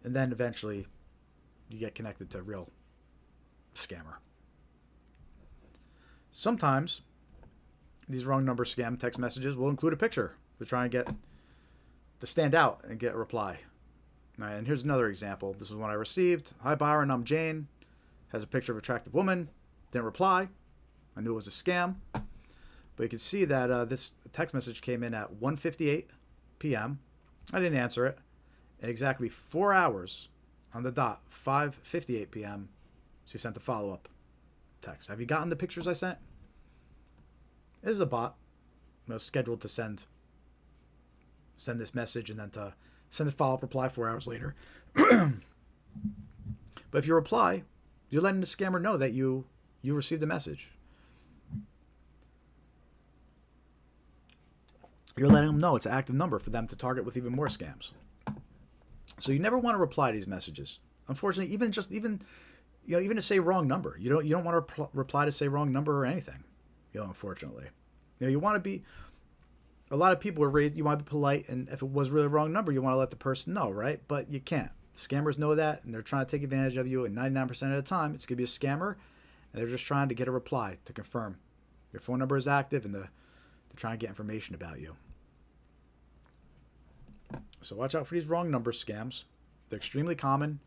and then eventually you get connected to a real scammer. Sometimes these wrong number scam text messages will include a picture to try and get to stand out and get a reply. All right, and here's another example. This is one I received. "Hi Byron, I'm Jane." Has a picture of an attractive woman. Didn't reply. I knew it was a scam. But you can see that this text message came in at 1:58 p.m. I didn't answer it. In exactly 4 hours, on the dot, 5:58 p.m., she sent a follow-up text. Have you gotten the pictures I sent? It is a bot, scheduled to send this message and then to send a follow-up reply 4 hours later. But if you reply, you're letting the scammer know that you received the message. You're letting them know it's an active number for them to target with even more scams. So you never want to reply to these messages. Unfortunately, even to say wrong number, you don't want to reply to say wrong number or anything. Unfortunately, you want to be. A lot of people are raised. You want to be polite, and if it was really a wrong number, you want to let the person know, right? But you can't. Scammers know that, and they're trying to take advantage of you. And 99% of the time, it's going to be a scammer, and they're just trying to get a reply to confirm your phone number is active, and they're trying to get information about you. So watch out for these wrong number scams. They're extremely common.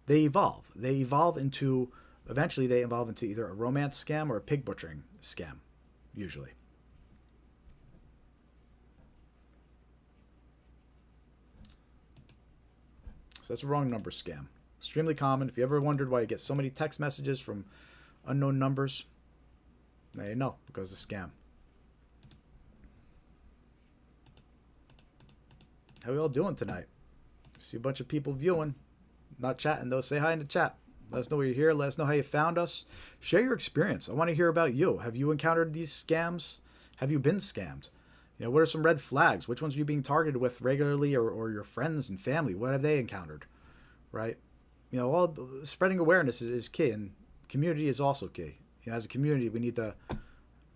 They evolve. Eventually they evolve into either a romance scam or a pig butchering scam, usually. So that's a wrong number scam. Extremely common. If you ever wondered why you get so many text messages from unknown numbers, now you know, because it's a scam. How we all doing tonight? See a bunch of people viewing, not chatting though. Say hi in the chat. Let us know you're here. Let us know how you found us. Share your experience. I want to hear about you. Have you encountered these scams? Have you been scammed? What are some red flags? Which ones are you being targeted with regularly, or your friends and family? What have they encountered? Right? All spreading awareness is key, and community is also key. As a community, we need to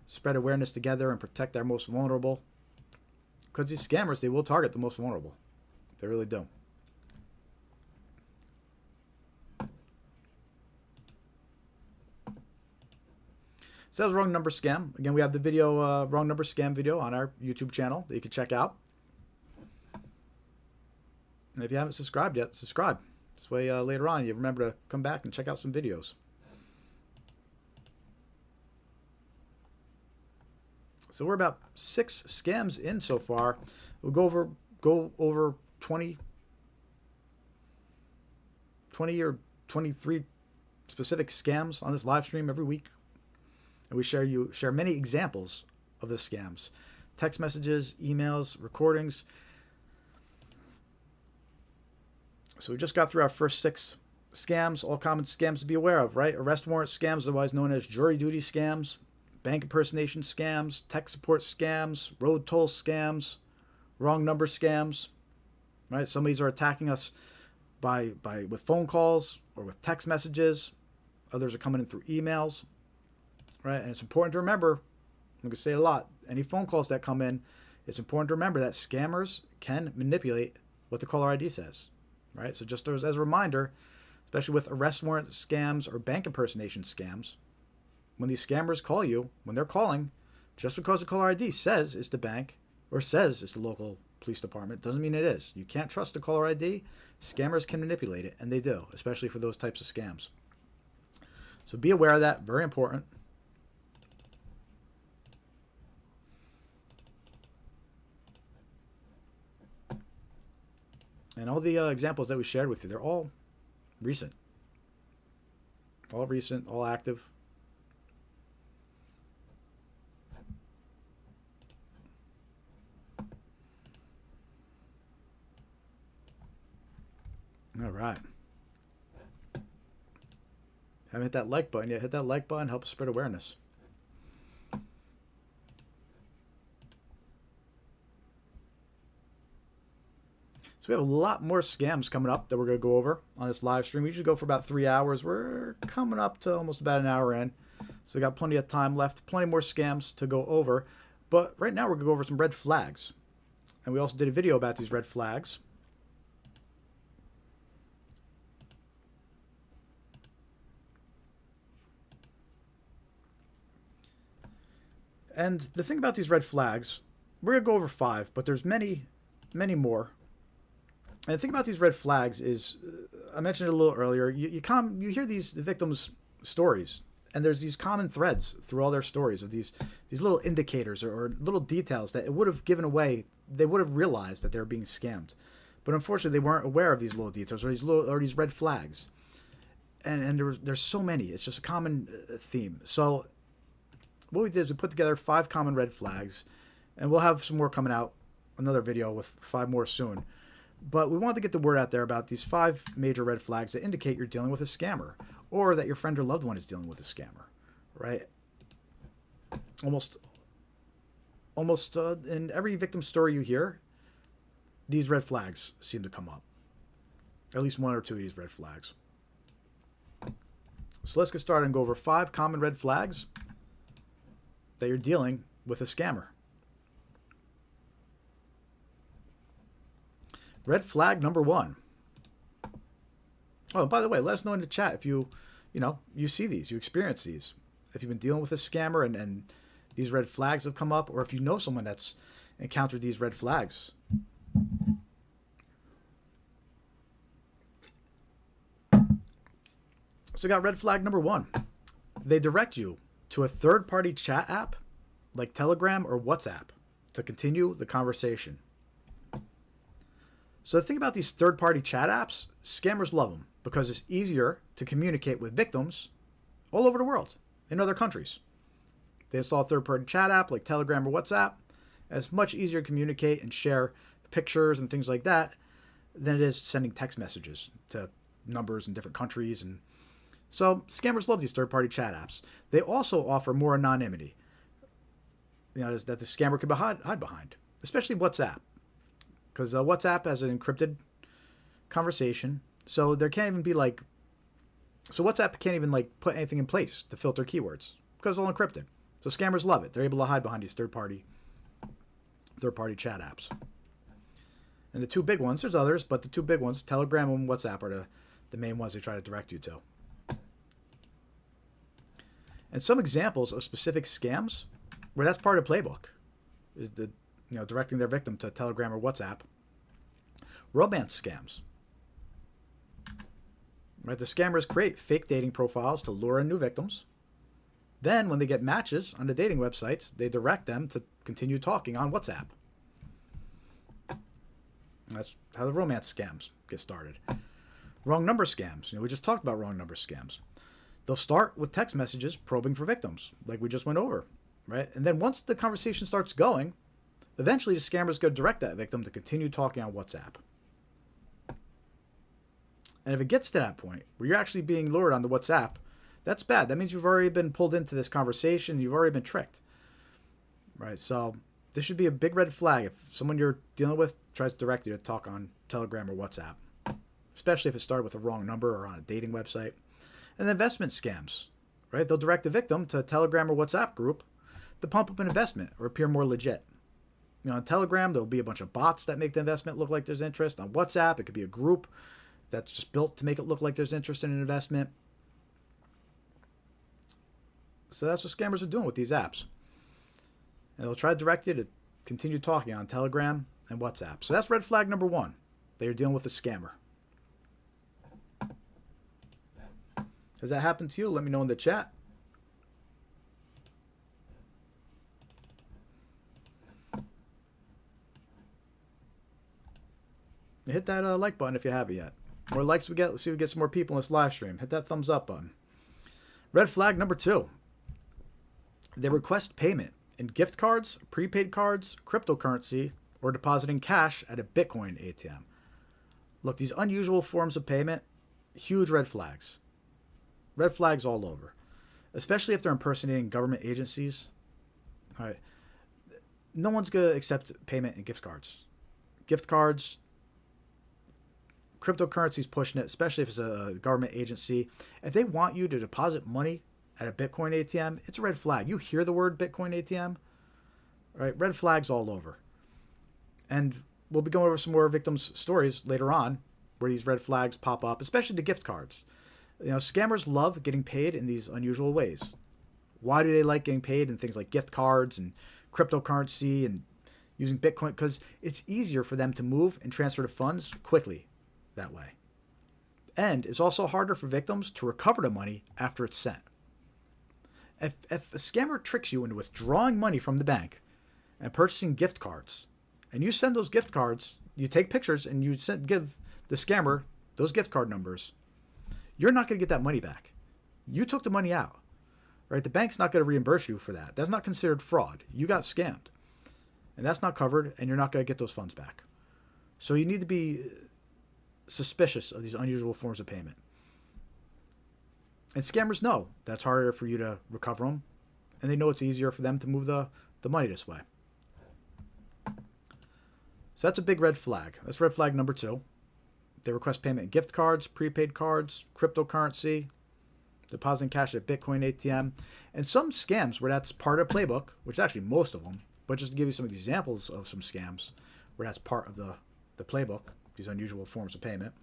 spread awareness together and protect our most vulnerable. Because these scammers, they will target the most vulnerable. They really do. So that was wrong number scam. Again, we have the video, wrong number scam video on our YouTube channel that you can check out. And if you haven't subscribed yet, subscribe. This way later on, you remember to come back and check out some videos. So we're about 6 scams in so far. We'll go over 20 or 23 specific scams on this live stream every week. And we share many examples of the scams. Text messages, emails, recordings. So we just got through our first 6 scams, all common scams to be aware of, right? Arrest warrant scams, otherwise known as jury duty with impersonation scams, tech support scams, road toll scams, wrong number scams, right? Some of these are attacking us with phone calls or with text messages. Others are coming in through emails, right? And it's important to remember, I'm going to say it a lot, any phone calls that come in, it's important to remember that scammers can manipulate what the caller ID says, right? So just as a reminder, especially with arrest warrant scams or bank impersonation scams, when these scammers call you, when they're calling, just because the caller ID says it's the bank or says it's the local police department, doesn't mean it is. You can't trust the caller ID. Scammers can manipulate it, and they do, especially for those types of scams. So be aware of that. Very important. And all the examples that we shared with you, they're all recent. All recent, all active. All right. Haven't hit that like button yet. Hit that like button. Help spread awareness. So we have a lot more scams coming up that we're going to go over on this live stream. We usually go for about 3 hours. We're coming up to almost about an hour in. So we got plenty of time left. Plenty more scams to go over. But right now we're going to go over some red flags. And we also did a video about these red flags. And the thing about these red flags, we're going to go over 5, but there's many, many more. And the thing about these red flags is, I mentioned it a little earlier, you hear these victims' stories, and there's these common threads through all their stories of these little indicators or little details that it would have given away, they would have realized that they were being scammed. But unfortunately, they weren't aware of these little details or these red flags. And there's so many. It's just a common theme. So what we did is we put together 5 common red flags, and we'll have some more coming out, another video with 5 more soon. But we wanted to get the word out there about these 5 major red flags that indicate you're dealing with a scammer, or that your friend or loved one is dealing with a scammer, right? Almost in every victim story you hear, these red flags seem to come up. At least 1 or 2 of these red flags. So let's get started and go over 5 common red flags that you're dealing with a scammer. Red flag number 1. Oh, by the way, let us know in the chat if you see these, you experience these. If you've been dealing with a scammer and these red flags have come up, or if you know someone that's encountered these red flags. So we got red flag number 1. They direct you to a third-party chat app like Telegram or WhatsApp to continue the conversation. So the thing about these third-party chat apps, scammers love them because it's easier to communicate with victims all over the world, in other countries. They install a third-party chat app like Telegram or WhatsApp, and it's much easier to communicate and share pictures and things like that than it is sending text messages to numbers in different countries. And so scammers love these third-party chat apps. They also offer more anonymity, that the scammer can hide behind, especially WhatsApp, because WhatsApp has an encrypted conversation, so there can't even be WhatsApp can't even put anything in place to filter keywords because it's all encrypted. So scammers love it. They're able to hide behind these third-party chat apps. And the 2 big ones, there's others, but the 2 big ones, Telegram and WhatsApp, are the main ones they try to direct you to. And some examples of specific scams where that's part of the playbook is directing their victim to Telegram or WhatsApp. Romance scams. Right, the scammers create fake dating profiles to lure in new victims. Then, when they get matches on the dating websites, they direct them to continue talking on WhatsApp. That's how the romance scams get started. Wrong number scams. We just talked about wrong number scams. They'll start with text messages probing for victims, like we just went over, right? And then once the conversation starts going, eventually the scammers go direct that victim to continue talking on WhatsApp. And if it gets to that point where you're actually being lured onto WhatsApp, that's bad. That means you've already been pulled into this conversation. You've already been tricked, right? So this should be a big red flag if someone you're dealing with tries to direct you to talk on Telegram or WhatsApp, especially if it started with a wrong number or on a dating website. And investment scams, right? They'll direct the victim to a Telegram or WhatsApp group to pump up an investment or appear more legit. On Telegram, there'll be a bunch of bots that make the investment look like there's interest. On WhatsApp, it could be a group that's just built to make it look like there's interest in an investment. So that's what scammers are doing with these apps. And they'll try to direct you to continue talking on Telegram and WhatsApp. So that's red flag number 1. That you're dealing with a scammer. Has that happened to you? Let me know in the chat. Hit that like button if you haven't yet. More likes we get, let's see if we get some more people in this live stream. Hit that thumbs up button. Red flag number 2. They request payment in gift cards, prepaid cards, cryptocurrency, or depositing cash at a Bitcoin ATM. Look, these unusual forms of payment, huge red flags. Red flags all over, especially if they're impersonating government agencies. All right. No one's going to accept payment in gift cards. Gift cards, cryptocurrency's pushing it, especially if it's a government agency. If they want you to deposit money at a Bitcoin ATM, it's a red flag. You hear the word Bitcoin ATM, right? Red flags all over. And we'll be going over some more victims' stories later on where these red flags pop up, especially the gift cards. Scammers love getting paid in these unusual ways. Why do they like getting paid in things like gift cards and cryptocurrency and using Bitcoin? Because it's easier for them to move and transfer the funds quickly that way. And it's also harder for victims to recover the money after it's sent. If a scammer tricks you into withdrawing money from the bank and purchasing gift cards, and you send those gift cards you take pictures and you give the scammer those gift card numbers, you're not going to get that money back. You took the money out, right? The bank's not going to reimburse you for that. That's not considered fraud. You got scammed, and that's not covered, and you're not going to get those funds back. So you need to be suspicious of these unusual forms of payment. And scammers know that's harder for you to recover them, and they know it's easier for them to move the money this way. So that's a big red flag. That's red flag number 2. They request payment in gift cards, prepaid cards, cryptocurrency, depositing cash at Bitcoin ATM, and some scams where that's part of the playbook, which is actually most of them, but just to give you some examples of some scams where that's part of the playbook, these unusual forms of payment.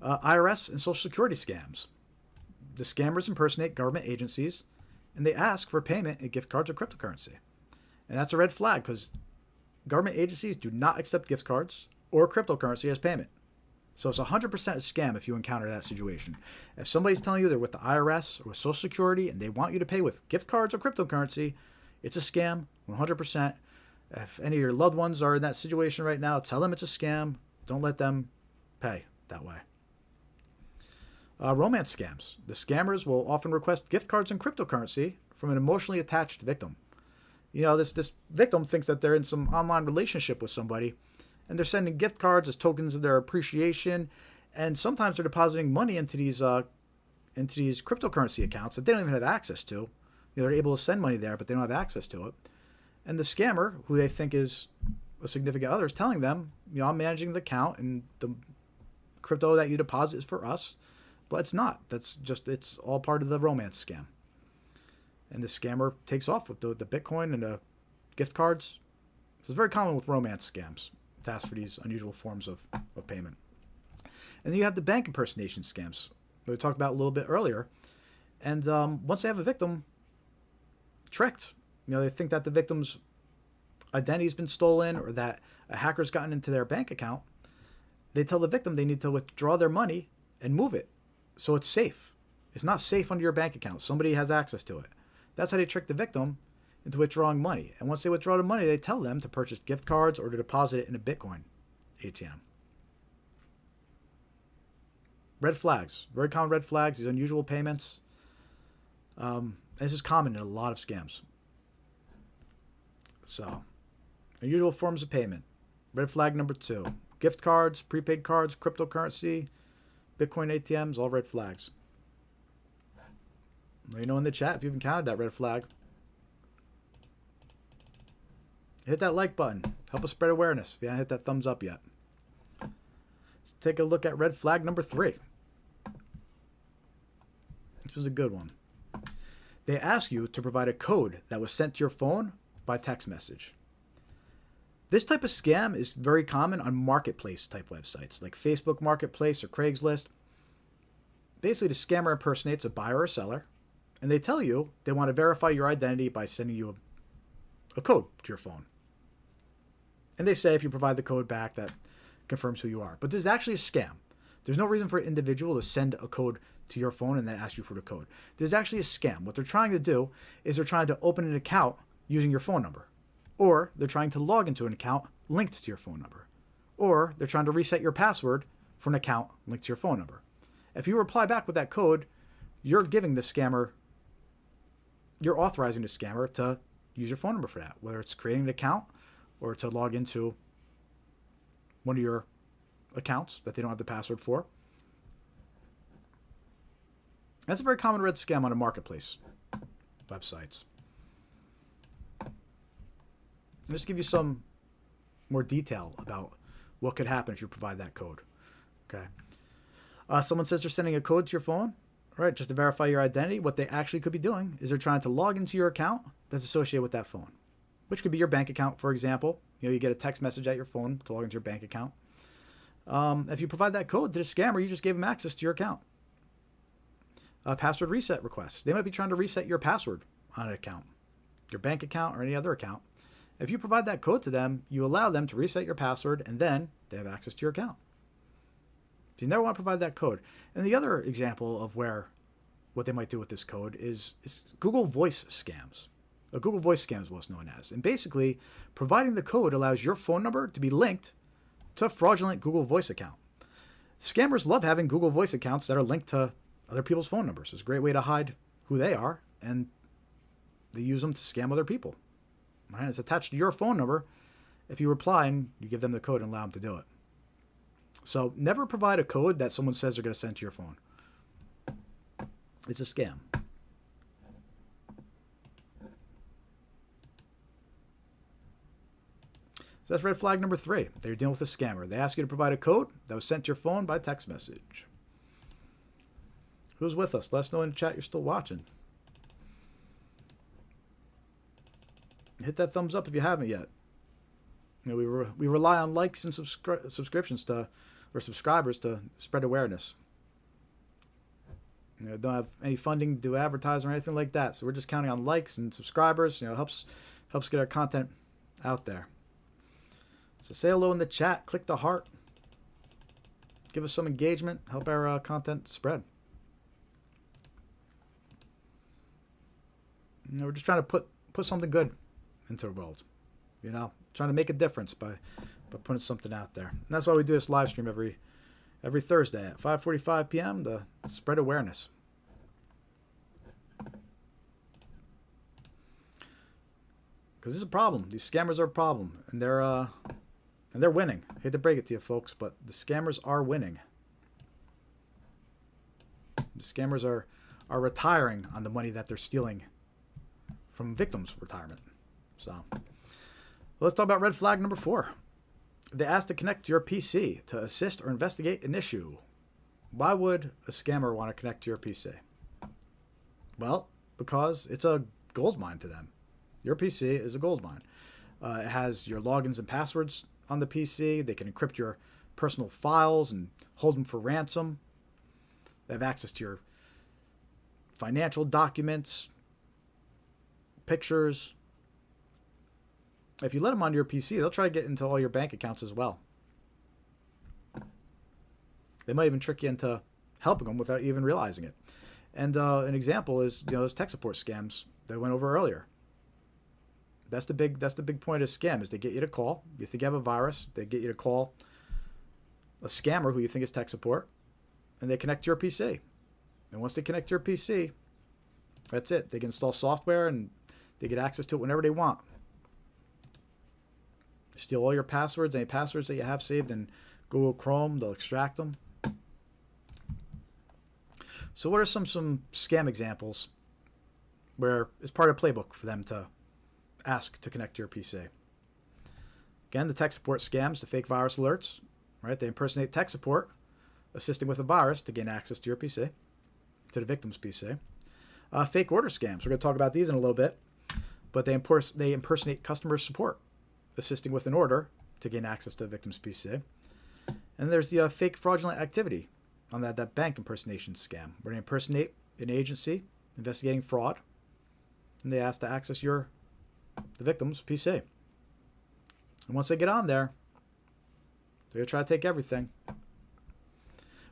IRS and Social Security scams. The scammers impersonate government agencies, and they ask for payment in gift cards or cryptocurrency. And that's a red flag because government agencies do not accept gift cards or cryptocurrency as payment. So it's 100% a scam if you encounter that situation. If somebody's telling you they're with the IRS or with Social Security and they want you to pay with gift cards or cryptocurrency, it's a scam, 100%. If any of your loved ones are in that situation right now, tell them it's a scam. Don't let them pay that way. Romance scams. The scammers will often request gift cards and cryptocurrency from an emotionally attached victim. You know, this victim thinks that they're in some online relationship with somebody, and they're sending gift cards as tokens of their appreciation, and sometimes they're depositing money into these cryptocurrency accounts that they don't even have access to. You know, they're able to send money there, but they don't have access to it. And the scammer, who they think is a significant other, is telling them, you know, I'm managing the account, and the crypto that you deposit is for us. But it's not. It's all part of the romance scam. And the scammer takes off with the Bitcoin and the gift cards. So it's very common with romance scams to ask for these unusual forms of payment. And then you have the bank impersonation scams that we talked about a little bit earlier. And once they have a victim tricked, you know, they think that the victim's identity has been stolen or that a hacker's gotten into their bank account, they tell the victim they need to withdraw their money and move it. So it's safe. It's not safe under your bank account. Somebody has access to it. That's how they trick the victim into withdrawing money. And once they withdraw the money, they tell them to purchase gift cards or to deposit it in a Bitcoin ATM. Red flags. Very common red flags. These unusual payments. This is common in a lot of scams. So, unusual forms of payment. Red flag number 2. Gift cards, prepaid cards, cryptocurrency, Bitcoin ATMs, all red flags. Let me know in the chat if you've encountered that red flag. Hit that like button. Help us spread awareness if you haven't hit that thumbs up yet. Let's take a look at red flag number 3. This was a good one. They ask you to provide a code that was sent to your phone by text message. This type of scam is very common on marketplace type websites like Facebook Marketplace or Craigslist. Basically, the scammer impersonates a buyer or seller, and they tell you they want to verify your identity by sending you a code to your phone. And they say if you provide the code back, that confirms who you are. But this is actually a scam. There's no reason for an individual to send a code to your phone and then ask you for the code. This is actually a scam. What they're trying to do is they're trying to open an account using your phone number. Or they're trying to log into an account linked to your phone number. Or they're trying to reset your password for an account linked to your phone number. If you reply back with that code, you're giving the scammer, you're authorizing the scammer to use your phone number for that, whether it's creating an account or to log into one of your accounts that they don't have the password for. That's a very common red scam on a marketplace websites. And just give you some more detail about what could happen if you provide that code. Okay. Someone says they're sending a code to your phone, right, just to verify your identity. What they actually could be doing is they're trying to log into your account that's associated with that phone, which could be your bank account, for example. You know, you get a text message at your phone to log into your bank account. If you provide that code to the scammer, you just gave them access to your account. Password reset requests. They might be trying to reset your password on an account, your bank account or any other account. If you provide that code to them, you allow them to reset your password, and then they have access to your account. So you never want to provide that code. And the other example of what they might do with this code is Google Voice scams. A Google Voice scam is what's known as. And basically, providing the code allows your phone number to be linked to a fraudulent Google Voice account. Scammers love having Google Voice accounts that are linked to other people's phone numbers. It's a great way to hide who they are, and they use them to scam other people. Right? It's attached to your phone number. If you reply and you give them the code and allow them to do it. So never provide a code that someone says they're going to send to your phone. It's a scam. So that's red flag number 3. They're dealing with a scammer. They ask you to provide a code that was sent to your phone by text message. Who's with us? Let us know in the chat you're still watching. Hit that thumbs up if you haven't yet. You know, we rely on likes and subscriptions or subscribers to spread awareness. You know, don't have any funding to do advertising or anything like that. So we're just counting on likes and subscribers. You know, helps get our content out there. So say hello in the chat. Click the heart. Give us some engagement. Help our content spread. You know, we're just trying to put something good into the world. You know, trying to make a difference by putting something out there. And that's why we do this live stream every Thursday at 5:45 p.m. to spread awareness. Because this is a problem. These scammers are a problem, and they're winning. I hate to break it to you, folks, but the scammers are winning. The scammers are retiring on the money that they're stealing from victims' retirement. So let's talk about red flag number 4. They ask to connect to your PC to assist or investigate an issue. Why would a scammer want to connect to your PC? Well, because it's a gold mine to them. Your PC is a gold mine. It has your logins and passwords on the PC. They can encrypt your personal files and hold them for ransom. They have access to your financial documents, pictures. If you let them onto your PC, they'll try to get into all your bank accounts as well. They might even trick you into helping them without even realizing it. And an example is, you know, those tech support scams that I went over earlier. That's the big point of scam, is they get you to call. You think you have a virus, they get you to call a scammer who you think is tech support, and they connect to your PC. And once they connect to your PC, that's it. They can install software and they get access to it whenever they want. Steal all your passwords, any passwords that you have saved in Google Chrome, they'll extract them. So what are some scam examples where it's part of the playbook for them to ask to connect to your PC? Again, the tech support scams, the fake virus alerts, right? They impersonate tech support, assisting with a virus to gain access to your PC, to the victim's PC. Fake order scams. We're going to talk about these in a little bit, but they impersonate customer support, assisting with an order to gain access to the victim's PC. And there's the fake fraudulent activity on that bank impersonation scam, where they impersonate an agency investigating fraud, and they ask to access the victim's PC. And once they get on there, they're going to try to take everything.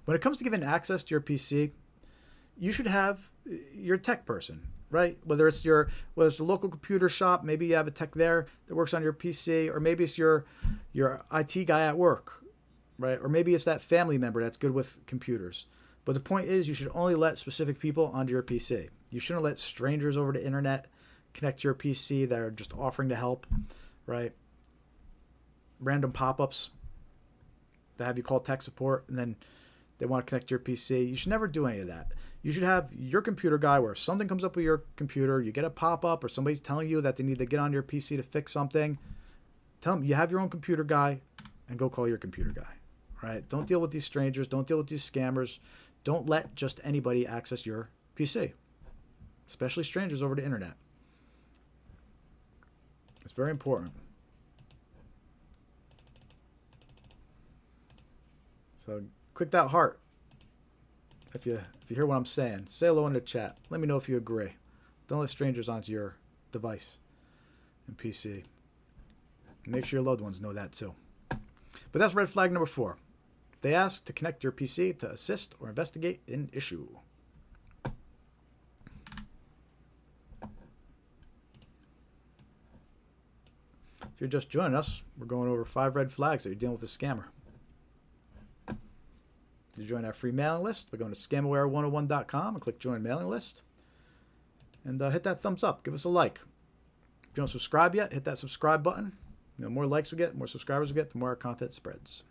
When it comes to giving access to your PC, you should have your tech person, right? Whether it's a local computer shop, maybe you have a tech there that works on your PC, or maybe it's your IT guy at work, right? Or maybe it's that family member that's good with computers. But the point is, you should only let specific people onto your PC. You shouldn't let strangers over the internet connect to your PC that are just offering to help, right? Random pop-ups that have you call tech support, and then they want to connect to your PC. You should never do any of that. You should have your computer guy, where if something comes up with your computer, you get a pop-up, or somebody's telling you that they need to get on your PC to fix something, tell them you have your own computer guy and go call your computer guy, right? Don't deal with these strangers. Don't deal with these scammers. Don't let just anybody access your PC, especially strangers over the internet. It's very important. So click that heart if you hear what I'm saying. Say hello in the chat. Let me know if you agree. Don't let strangers onto your device and PC. Make sure your loved ones know that too. But that's red flag number 4. They ask to connect your PC to assist or investigate an issue. If you're just joining us, we're going over 5 red flags that you're dealing with a scammer. You join our free mailing list by going to scamaware101.com and click join mailing list. And hit that thumbs up. Give us a like. If you don't subscribe yet, hit that subscribe button. The more likes we get, the more subscribers we get, the more our content spreads.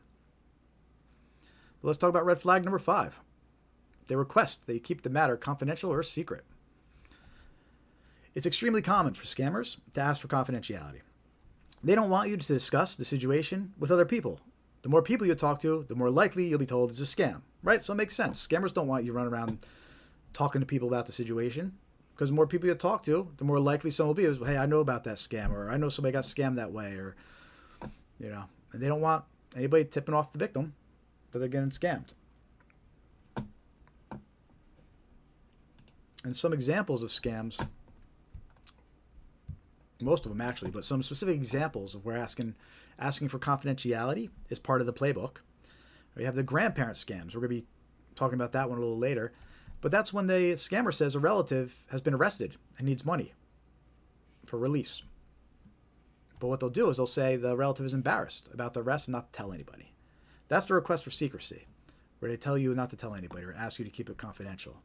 But let's talk about red flag number 5. They request that you keep the matter confidential or secret. It's extremely common for scammers to ask for confidentiality. They don't want you to discuss the situation with other people. The more people you talk to, the more likely you'll be told it's a scam, right? So it makes sense. Scammers don't want you running around talking to people about the situation, because the more people you talk to, the more likely someone will be, hey, I know about that scam, or I know somebody got scammed that way, or, and they don't want anybody tipping off the victim that they're getting scammed. And some examples of scams, most of them actually, but some specific examples of where asking for confidentiality is part of the playbook. We have the grandparent scams. We're going to be talking about that one a little later. But that's when the scammer says a relative has been arrested and needs money for release. But what they'll do is they'll say the relative is embarrassed about the arrest and not to tell anybody. That's the request for secrecy, where they tell you not to tell anybody or ask you to keep it confidential.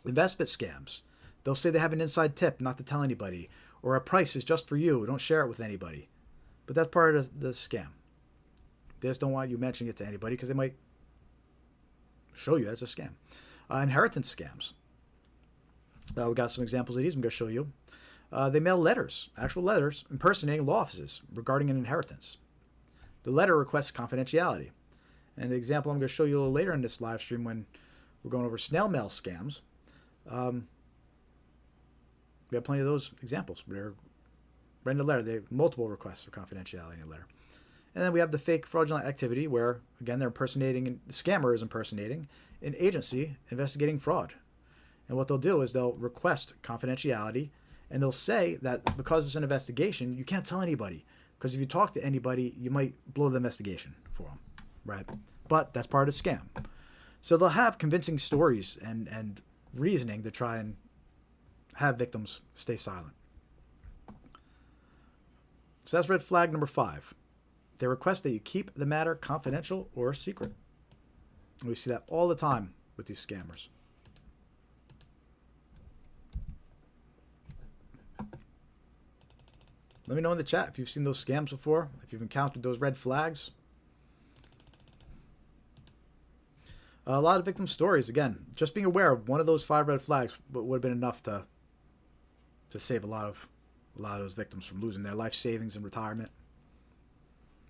Investment scams. They'll say they have an inside tip not to tell anybody, or a price is just for you, don't share it with anybody. But that's part of the scam. They just don't want you mentioning it to anybody because they might show you that's a scam. Inheritance scams. We got some examples of these I'm going to show you. They mail letters, actual letters, impersonating law offices regarding an inheritance. The letter requests confidentiality. And the example I'm going to show you a little later in this live stream when we're going over snail mail scams. We have plenty of those examples. They're writing a letter. They have multiple requests for confidentiality in a letter. And then we have the fake fraudulent activity where, again, the scammer is impersonating an agency investigating fraud. And what they'll do is they'll request confidentiality, and they'll say that because it's an investigation, you can't tell anybody. Because if you talk to anybody, you might blow the investigation for them, right? But that's part of the scam. So they'll have convincing stories and reasoning to try and have victims stay silent. So that's red flag number 5. They request that you keep the matter confidential or secret. And we see that all the time with these scammers. Let me know in the chat if you've seen those scams before, if you've encountered those red flags. A lot of victim stories, again, just being aware of one of those 5 red flags would have been enough to save a lot of those victims from losing their life savings and retirement.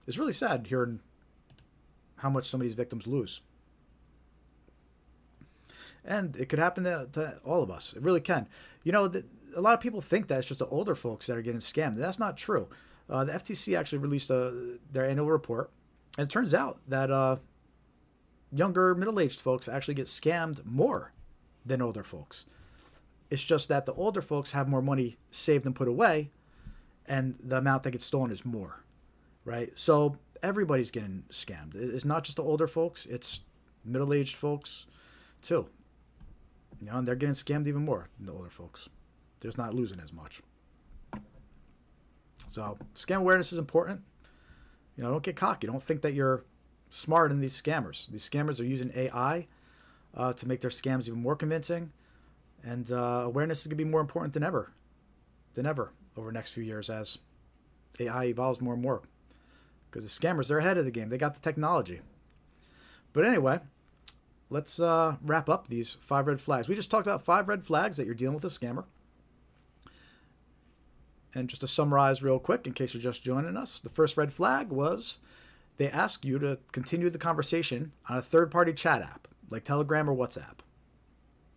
It's really sad hearing how much some of these victims lose. And it could happen to all of us. It really can. A lot of people think that it's just the older folks that are getting scammed. That's not true. The FTC actually released their annual report, and it turns out that younger, middle-aged folks actually get scammed more than older folks. It's just that the older folks have more money saved and put away, and the amount that gets stolen is more, right? So everybody's getting scammed. It's not just the older folks. It's middle-aged folks, too. And they're getting scammed even more than the older folks. They're just not losing as much. So scam awareness is important. Don't get cocky. Don't think that you're smarter than these scammers. These scammers are using AI to make their scams even more convincing. And awareness is going to be more important than ever over the next few years as AI evolves more and more. Because the scammers, they're ahead of the game. They got the technology. But anyway, let's wrap up these 5 red flags. We just talked about 5 red flags that you're dealing with a scammer. And just to summarize real quick, in case you're just joining us, the first red flag was they ask you to continue the conversation on a third-party chat app, like Telegram or WhatsApp.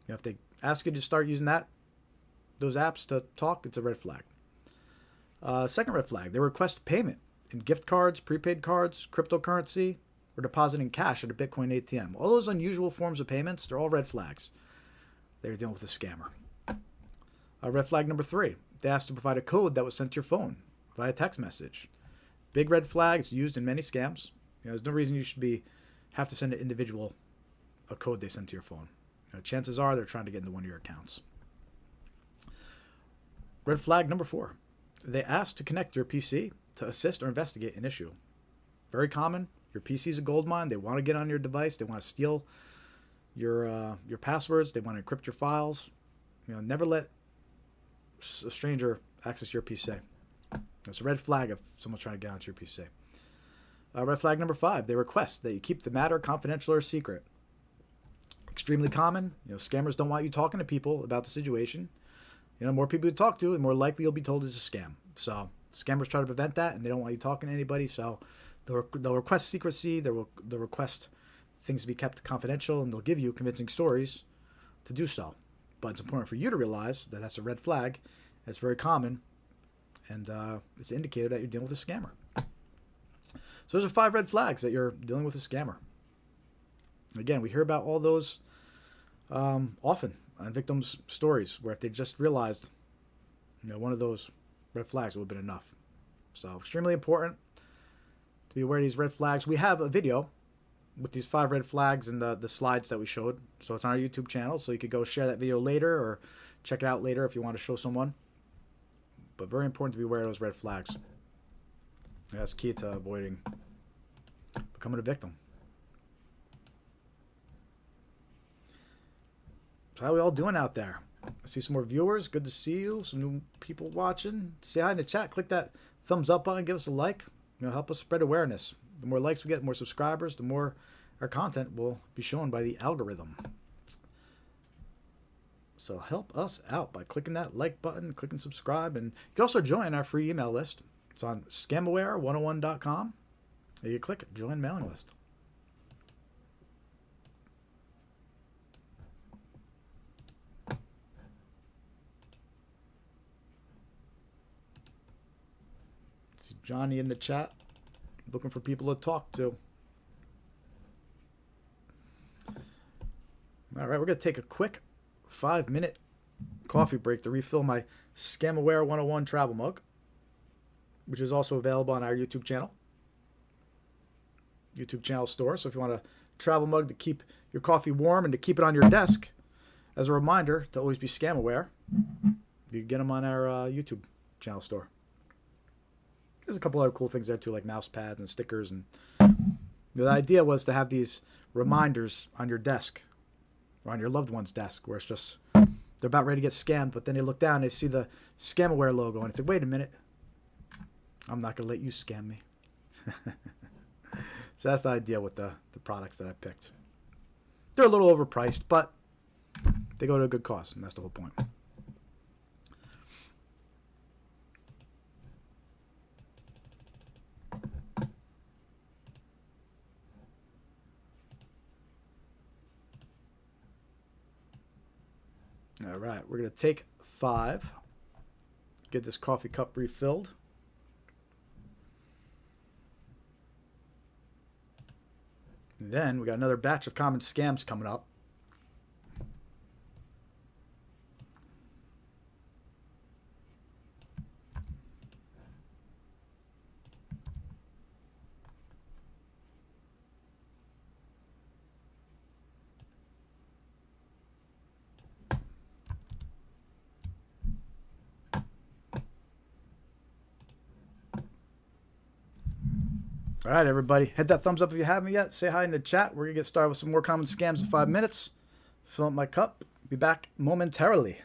If they ask you to start using those apps to talk, it's a red flag. Second red flag, they request payment in gift cards, prepaid cards, cryptocurrency, or depositing cash at a Bitcoin ATM. All those unusual forms of payments, they're all red flags. They're dealing with a scammer. Red flag number 3, they asked to provide a code that was sent to your phone via text message. Big red flag. It's used in many scams. There's no reason you should have to send an individual a code they send to your phone. Chances are they're trying to get into one of your accounts. Red flag number 4. They ask to connect your PC to assist or investigate an issue. Very common. Your PC is a gold mine. They want to get on your device. They want to steal your passwords. They want to encrypt your files. Never let a stranger access your PC. It's a red flag if someone's trying to get onto your PC. Red flag number 5, they request that you keep the matter confidential or secret. Extremely common. Scammers don't want you talking to people about the situation. More people you talk to, the more likely you'll be told it's a scam. So scammers try to prevent that, and they don't want you talking to anybody. So they'll request secrecy. They'll request things to be kept confidential, and they'll give you convincing stories to do so. But it's important for you to realize that that's a red flag. It's very common, and it's an indicator that you're dealing with a scammer. So those are 5 red flags that you're dealing with a scammer. Again, we hear about all those often on victims' stories, where if they just realized, one of those red flags would have been enough. So extremely important to be aware of these red flags. We have a video with these 5 red flags and the slides that we showed. So it's on our YouTube channel, so you could go share that video later or check it out later if you want to show someone. But very important to be aware of those red flags. That's key to avoiding becoming a victim. So how are we all doing out there? I see some more viewers. Good to see you. Some new people watching. Say hi in the chat. Click that thumbs up button. Give us a like. Help us spread awareness. The more likes we get, the more subscribers, the more our content will be shown by the algorithm. So help us out by clicking that like button, clicking subscribe, and you can also join our free email list. It's on scamaware101.com. You click join mailing list. See Johnny in the chat, looking for people to talk to. All right, we're going to take a quick 5-minute coffee break to refill my Scamaware 101 travel mug, which is also available on our YouTube channel store. So if you want a travel mug to keep your coffee warm and to keep it on your desk, as a reminder to always be scam aware, you can get them on our YouTube channel store. There's a couple other cool things there too, like mouse pads and stickers. And the idea was to have these reminders on your desk or on your loved one's desk, where it's just they're about ready to get scammed, but then they look down and they see the Scamaware logo and they think, wait a minute, I'm not going to let you scam me. So that's the idea with the products that I picked. They're a little overpriced, but they go to a good cause, and that's the whole point. All right, we're going to take 5, get this coffee cup refilled. Then we got another batch of common scams coming up. All right, everybody. Hit that thumbs up if you haven't yet. Say hi in the chat. We're going to get started with some more common scams in 5 minutes. Fill up my cup. Be back momentarily.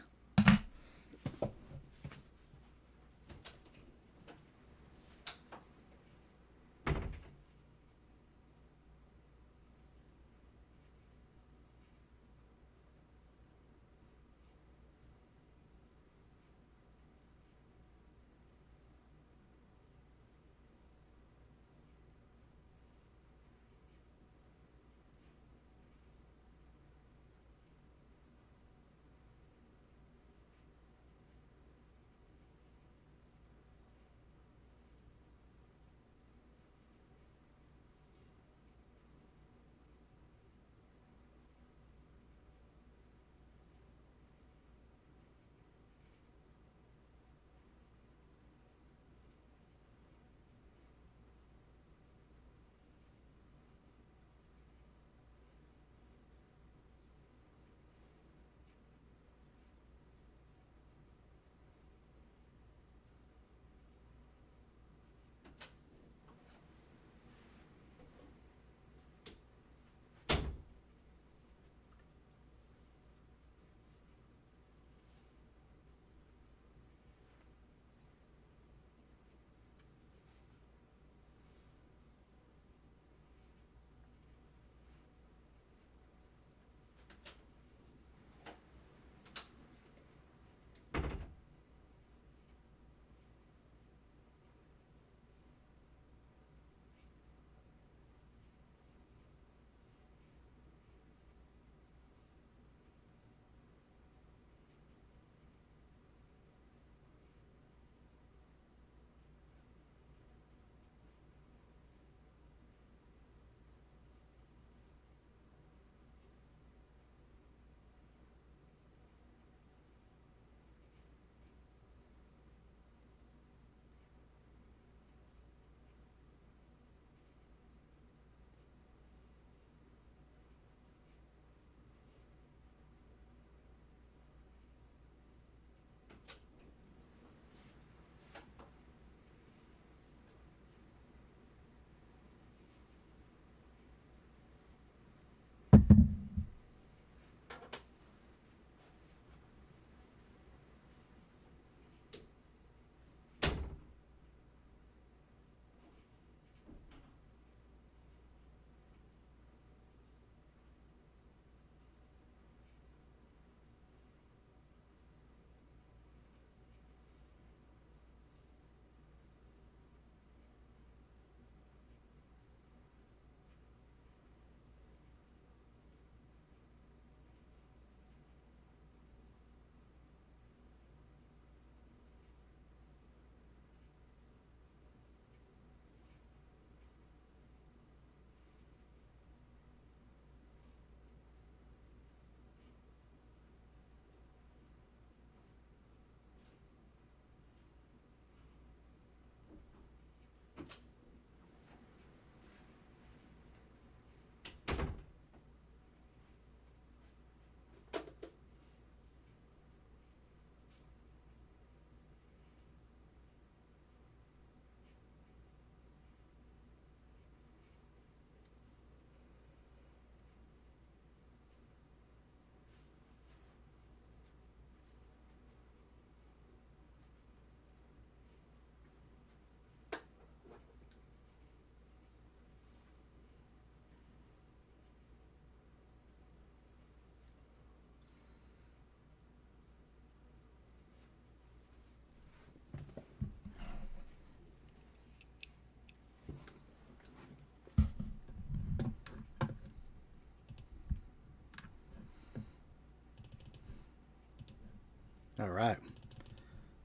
All right.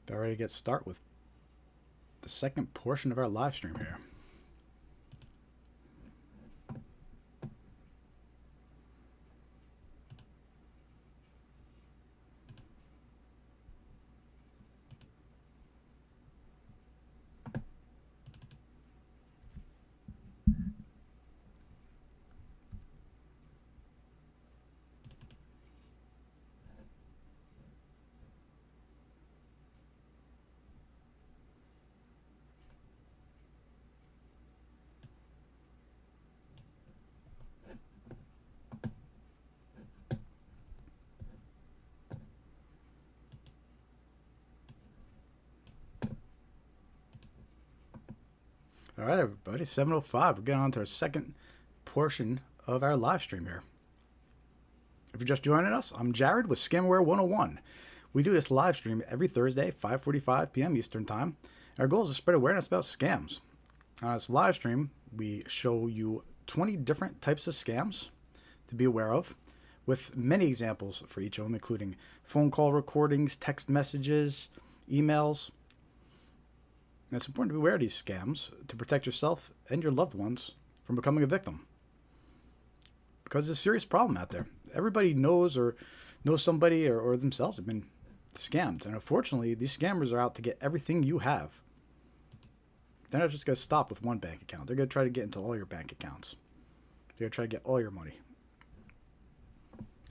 About ready to get started with the second portion of our live stream here. All right, everybody, 7:05. We're getting on to our second portion of our live stream here. If you're just joining us, I'm Jared with Scamware 101. We do this live stream every Thursday, 5:45 p.m. Eastern Time. Our goal is to spread awareness about scams. On this live stream, we show you 20 different types of scams to be aware of, with many examples for each of them, including phone call recordings, text messages, emails. And it's important to be aware of these scams to protect yourself and your loved ones from becoming a victim. Because it's a serious problem out there. Everybody knows or knows somebody or themselves have been scammed. And unfortunately, these scammers are out to get everything you have. They're not just going to stop with one bank account. They're going to try to get into all your bank accounts. They're going to try to get all your money.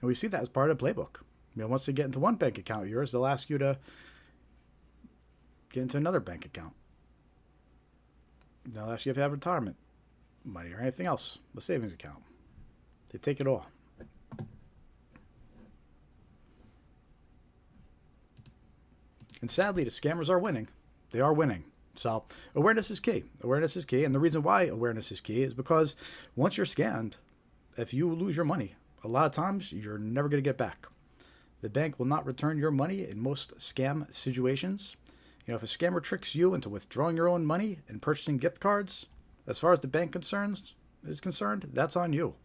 And we see that as part of the playbook. Once they get into one bank account of yours, they'll ask you to get into another bank account. They'll ask you if you have retirement money or anything else, a savings account. They take it all. And sadly, the scammers are winning. They are winning. So awareness is key. Awareness is key. And the reason why awareness is key is because once you're scammed, if you lose your money, a lot of times you're never going to get back. The bank will not return your money in most scam situations. If a scammer tricks you into withdrawing your own money and purchasing gift cards, as far as the bank is concerned, that's on you.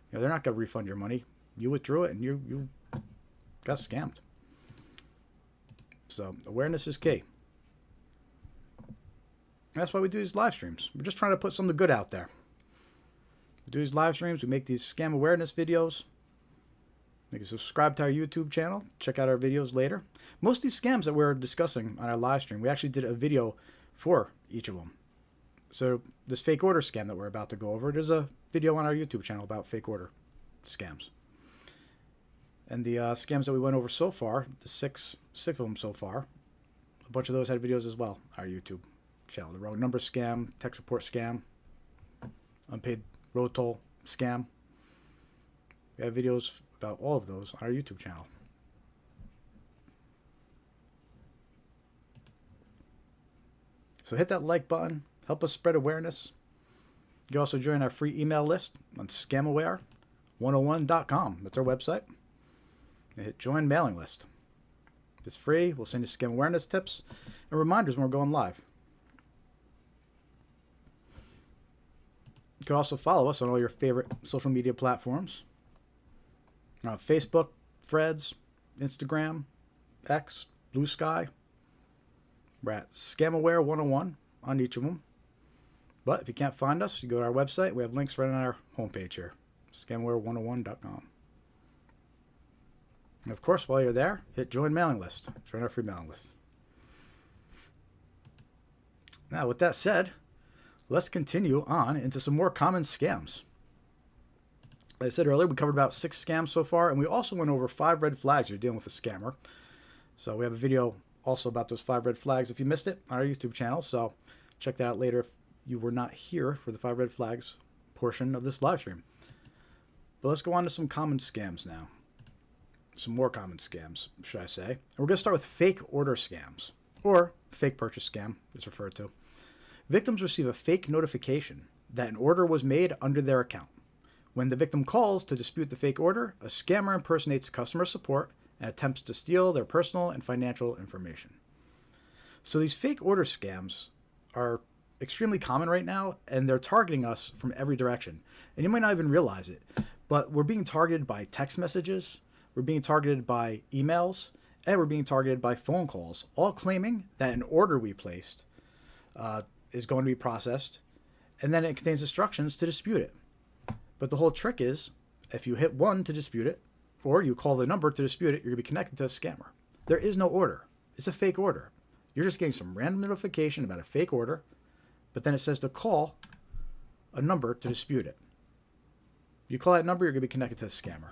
They're not going to refund your money. You withdrew it and you got scammed. So awareness is key. And that's why we do these live streams. We're just trying to put something good out there. We do these live streams. We make these scam awareness videos. You can subscribe to our YouTube channel. Check out our videos later. Most of these scams that we're discussing on our live stream, we actually did a video for each of them. So this fake order scam that we're about to go over, there's a video on our YouTube channel about fake order scams. And the scams that we went over so far, the six of them so far, a bunch of those had videos as well on our YouTube channel. The wrong number scam, tech support scam, unpaid road toll scam. We have videos about all of those on our YouTube channel. So hit that like button. Help us spread awareness. You can also join our free email list on scamaware101.com. That's our website. And hit join mailing list. It's free. We'll send you scam awareness tips and reminders when we're going live. You can also follow us on all your favorite social media platforms. Facebook, Threads, Instagram, X, Blue Sky. We're at Scamaware 101 on each of them. But if you can't find us, you go to our website. We have links right on our homepage here, scamaware101.com. And of course, while you're there, hit join mailing list. Join our free mailing list. Now, with that said, let's continue on into some more common scams. Like I said earlier, we covered about 6 scams so far, and we also went over 5 red flags you're dealing with a scammer. So we have a video also about those 5 red flags if you missed it on our YouTube channel. So check that out later if you were not here for the 5 red flags portion of this live stream. But let's go on to some common scams now. Some more common scams, should I say. And we're going to start with fake order scams, or fake purchase scam, is referred to. Victims receive a fake notification that an order was made under their account. When the victim calls to dispute the fake order, a scammer impersonates customer support and attempts to steal their personal and financial information. So these fake order scams are extremely common right now, and they're targeting us from every direction. And you might not even realize it, but we're being targeted by text messages, we're being targeted by emails, and we're being targeted by phone calls, all claiming that an order we placed is going to be processed, and then it contains instructions to dispute it. But the whole trick is, if you hit 1 to dispute it, or you call the number to dispute it, you're going to be connected to a scammer. There is no order. It's a fake order. You're just getting some random notification about a fake order, but then it says to call a number to dispute it. You call that number, you're going to be connected to a scammer.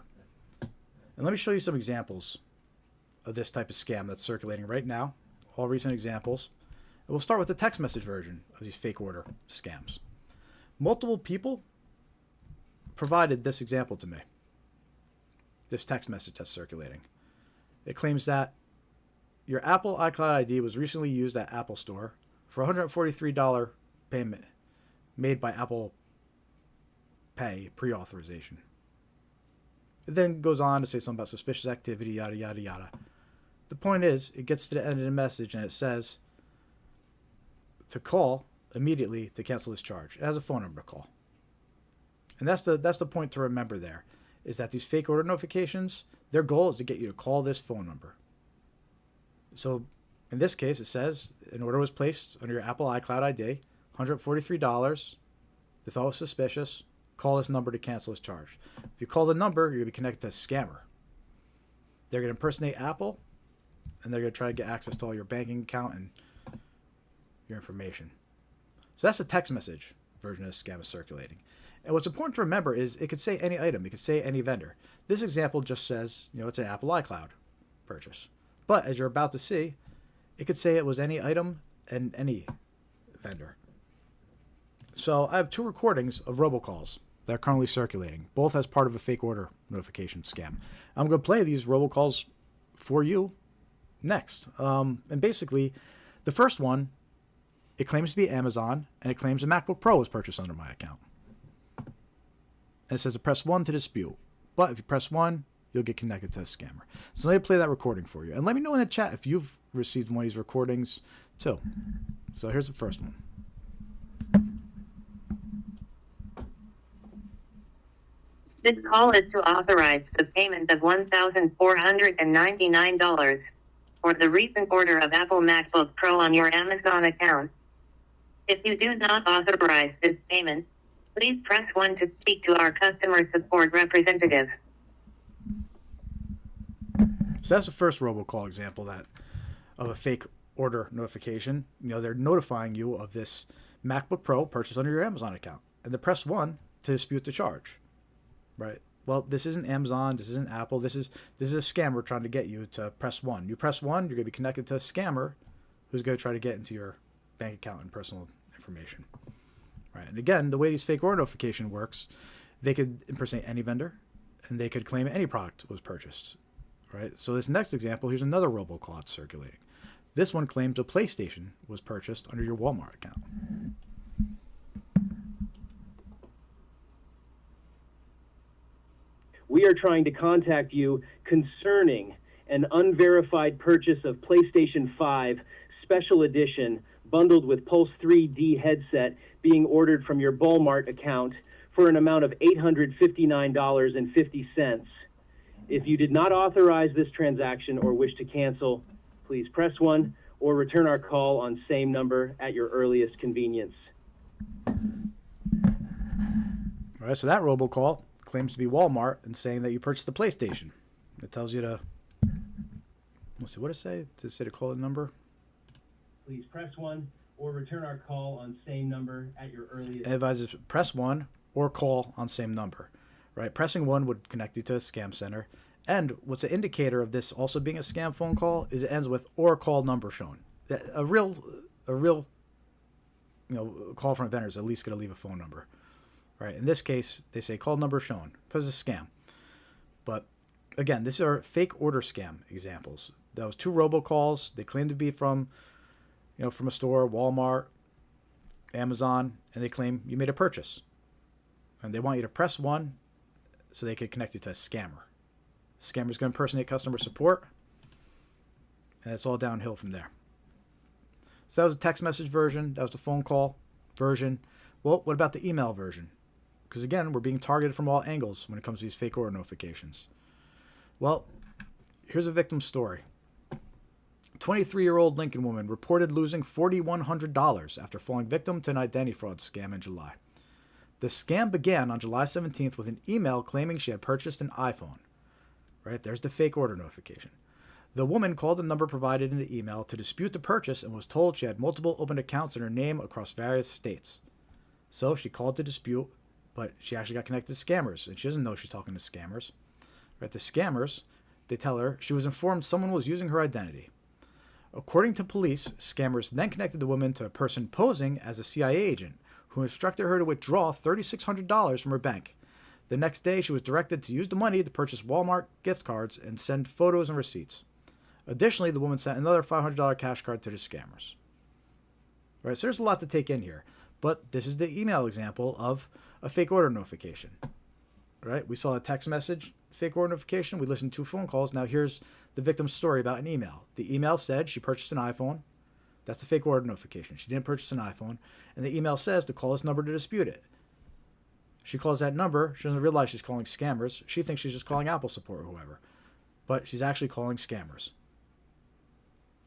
And let me show you some examples of this type of scam that's circulating right now, all recent examples. And we'll start with the text message version of these fake order scams. Multiple people provided this example to me, this text message that's circulating. It claims that your Apple iCloud ID was recently used at Apple Store for a $143 payment made by Apple Pay pre-authorization. It then goes on to say something about suspicious activity, yada, yada, yada. The point is, it gets to the end of the message and it says to call immediately to cancel this charge. It has a phone number to call. And that's the point to remember there, is that these fake order notifications, their goal is to get you to call this phone number. So in this case, it says an order was placed under your Apple iCloud ID, $143. They thought it was suspicious. Call this number to cancel this charge. If you call the number, you're going to be connected to a scammer. They're going to impersonate Apple, and they're going to try to get access to all your banking account and your information. So that's the text message version of the scam is circulating. And what's important to remember is it could say any item. It could say any vendor. This example just says, it's an Apple iCloud purchase. But as you're about to see, it could say it was any item and any vendor. So I have 2 recordings of robocalls that are currently circulating, both as part of a fake order notification scam. I'm going to play these robocalls for you next. And basically, the first one, it claims to be Amazon, and it claims a MacBook Pro was purchased under my account. And it says to press 1 to dispute. But if you press 1, you'll get connected to a scammer. So let me play that recording for you. And let me know in the chat if you've received one of these recordings too. So here's the first one. This call is to authorize the payment of $1,499 for the recent order of Apple MacBook Pro on your Amazon account. If you do not authorize this payment, please press 1 to speak to our customer support representative. So that's the first robocall example of a fake order notification. They're notifying you of this MacBook Pro purchased under your Amazon account. And to press 1 to dispute the charge. Right. Well, this isn't Amazon. This isn't Apple. This is a scammer trying to get you to press 1. You press 1, you're going to be connected to a scammer who's going to try to get into your bank account and personal information. Right. And again, the way these fake order notification works, they could impersonate any vendor, and they could claim any product was purchased. Right. So this next example, here's another robocall that's circulating. This one claims a PlayStation was purchased under your Walmart account. We are trying to contact you concerning an unverified purchase of PlayStation 5 Special Edition bundled with Pulse 3D headset being ordered from your Walmart account for an amount of $859.50. If you did not authorize this transaction or wish to cancel, please press 1 or return our call on same number at your earliest convenience. All right, so that robocall claims to be Walmart and saying that you purchased a PlayStation. It tells you to, let's see, what does it say? Does it say to call the number? Please press 1 or return our call on same number at your earliest. It advises press 1 or call on same number. Right? Pressing 1 would connect you to a scam center. And what's an indicator of this also being a scam phone call is it ends with or call number shown. A real call from a vendor is at least going to leave a phone number. Right. In this case, they say call number shown because it's a scam. But again, these are fake order scam examples. That was 2 robocalls. They claim to be from a store, Walmart, Amazon, and they claim you made a purchase. And they want you to press 1 so they could connect you to a scammer. Scammer's going to impersonate customer support, and it's all downhill from there. So that was the text message version. That was the phone call version. Well, what about the email version? Because again, we're being targeted from all angles when it comes to these fake order notifications. Well, here's a victim story. 23-year-old Lincoln woman reported losing $4,100 after falling victim to an identity fraud scam in July. The scam began on July 17th with an email claiming she had purchased an iPhone. Right, there's the fake order notification. The woman called the number provided in the email to dispute the purchase and was told she had multiple open accounts in her name across various states. So she called to dispute, but she actually got connected to scammers, and she doesn't know she's talking to scammers. Right, the scammers, they tell her she was informed someone was using her identity. According to police, scammers then connected the woman to a person posing as a CIA agent who instructed her to withdraw $3,600 from her bank. The next day, she was directed to use the money to purchase Walmart gift cards and send photos and receipts. Additionally, the woman sent another $500 cash card to the scammers. All right, so there's a lot to take in here, but this is the email example of a fake order notification. All right, we saw a text message, fake order notification. We listened to phone calls. Now here's the victim's story about an email. The email said she purchased an iPhone. That's a fake order notification. She didn't purchase an iPhone. And the email says to call this number to dispute it. She calls that number. She doesn't realize she's calling scammers. She thinks she's just calling Apple support or whoever. But she's actually calling scammers.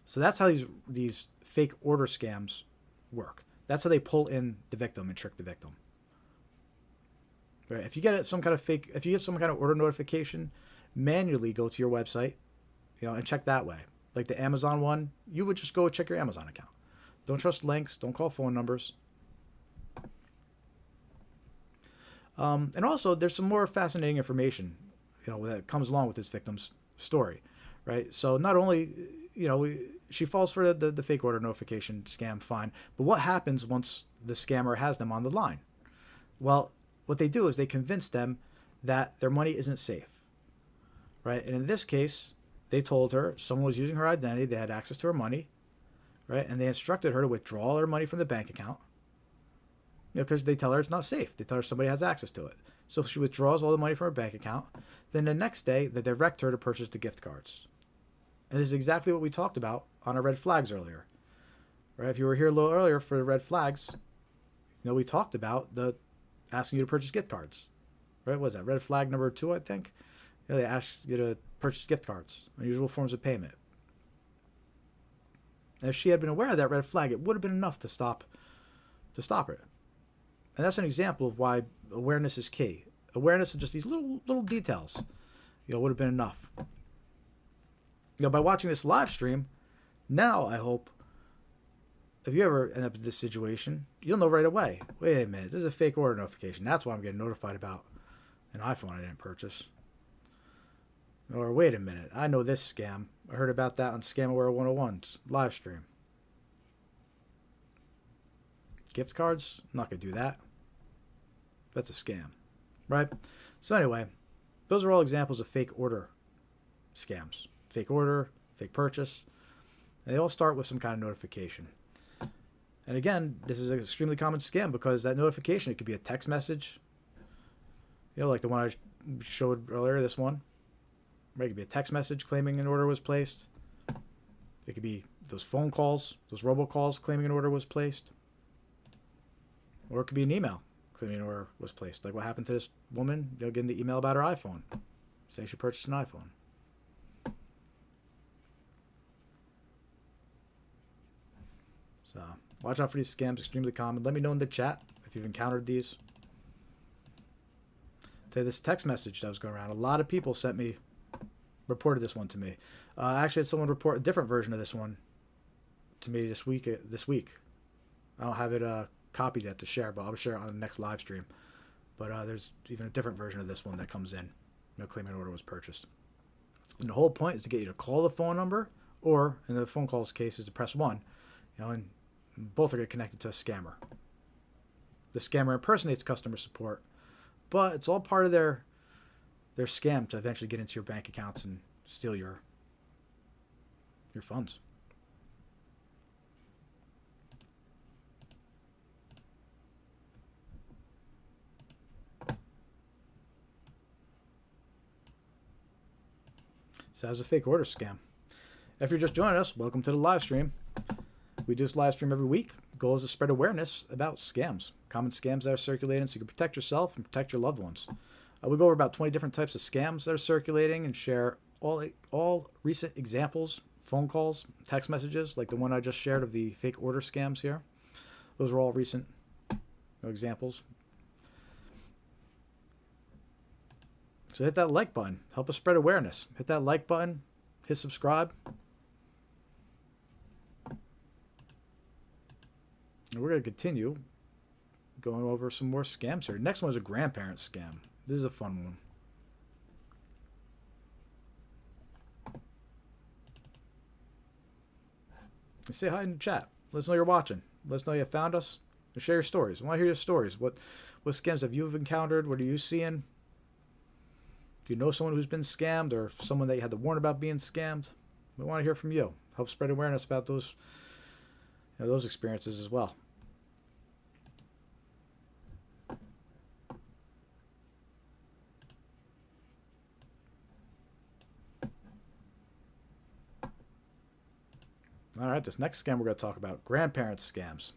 So that's how these fake order scams work. That's how they pull in the victim and trick the victim. Right? If you get some kind of order notification, manually go to your website, and check that way. Like the Amazon one, you would just go check your Amazon account. Don't trust links. Don't call phone numbers. And also, there's some more fascinating information, that comes along with this victim's story, right? So not only, she falls for the fake order notification scam, fine. But what happens once the scammer has them on the line? Well, what they do is they convince them that their money isn't safe, right? And in this case, they told her someone was using her identity. They had access to her money, right? And they instructed her to withdraw all her money from the bank account, because they tell her it's not safe. They tell her somebody has access to it. So she withdraws all the money from her bank account. Then the next day, they direct her to purchase the gift cards. And this is exactly what we talked about on our red flags earlier, right? If you were here a little earlier for the red flags, we talked about the asking you to purchase gift cards, right? What was that? Red flag number 2, I think. They asked you to purchase gift cards, unusual forms of payment. And if she had been aware of that red flag, it would have been enough to stop her. And that's an example of why awareness is key. Awareness of just these little details, would have been enough. By watching this live stream, now I hope, if you ever end up in this situation, you'll know right away. Wait a minute, this is a fake order notification. That's why I'm getting notified about an iPhone I didn't purchase. Or wait a minute, I know this scam. I heard about that on Scamaware 101's live stream. Gift cards? I'm not going to do that. That's a scam, right? So anyway, those are all examples of fake order scams. Fake order, fake purchase. And they all start with some kind of notification. And again, this is an extremely common scam because that notification, it could be a text message. Like the one I showed earlier, this one. Right? It could be a text message claiming an order was placed. It could be those phone calls, those robocalls claiming an order was placed. Or it could be an email claiming an order was placed. Like what happened to this woman, getting the email about her iPhone, saying she purchased an iPhone. So watch out for these scams, extremely common. Let me know in the chat if you've encountered these. To this text message that was going around, a lot of people reported this one to me. Actually, had someone report a different version of this one to me this week. I don't have it copied yet to share, but I'll share it on the next live stream. But there's even a different version of this one that comes in, claiming an order was purchased. And the whole point is to get you to call the phone number, or in the phone call's case, is to press 1. And both are going to get connected to a scammer. The scammer impersonates customer support, but it's all part of their scam to eventually get into your bank accounts and steal your funds. So that's a fake order scam. If you're just joining us, welcome to the live stream. We do this live stream every week. The goal is to spread awareness about scams, common scams that are circulating, so you can protect yourself and protect your loved ones. We go over about 20 different types of scams that are circulating and share all recent examples phone calls, text messages, like the one I just shared of the fake order scams here. Those are all recent examples. So hit that like button. Help us spread awareness. Hit that like button. Hit subscribe. And we're going to continue going over some more scams here. Next one is a grandparent scam. This is a fun one. Say hi in the chat. Let us know you're watching. Let us know you found us. And share your stories. I want to hear your stories. What scams have you encountered? What are you seeing? Do you know someone who's been scammed or someone that you had to warn about being scammed? We want to hear from you. Help spread awareness about those, those experiences as well. All right, this next scam we're going to talk about, grandparent scams.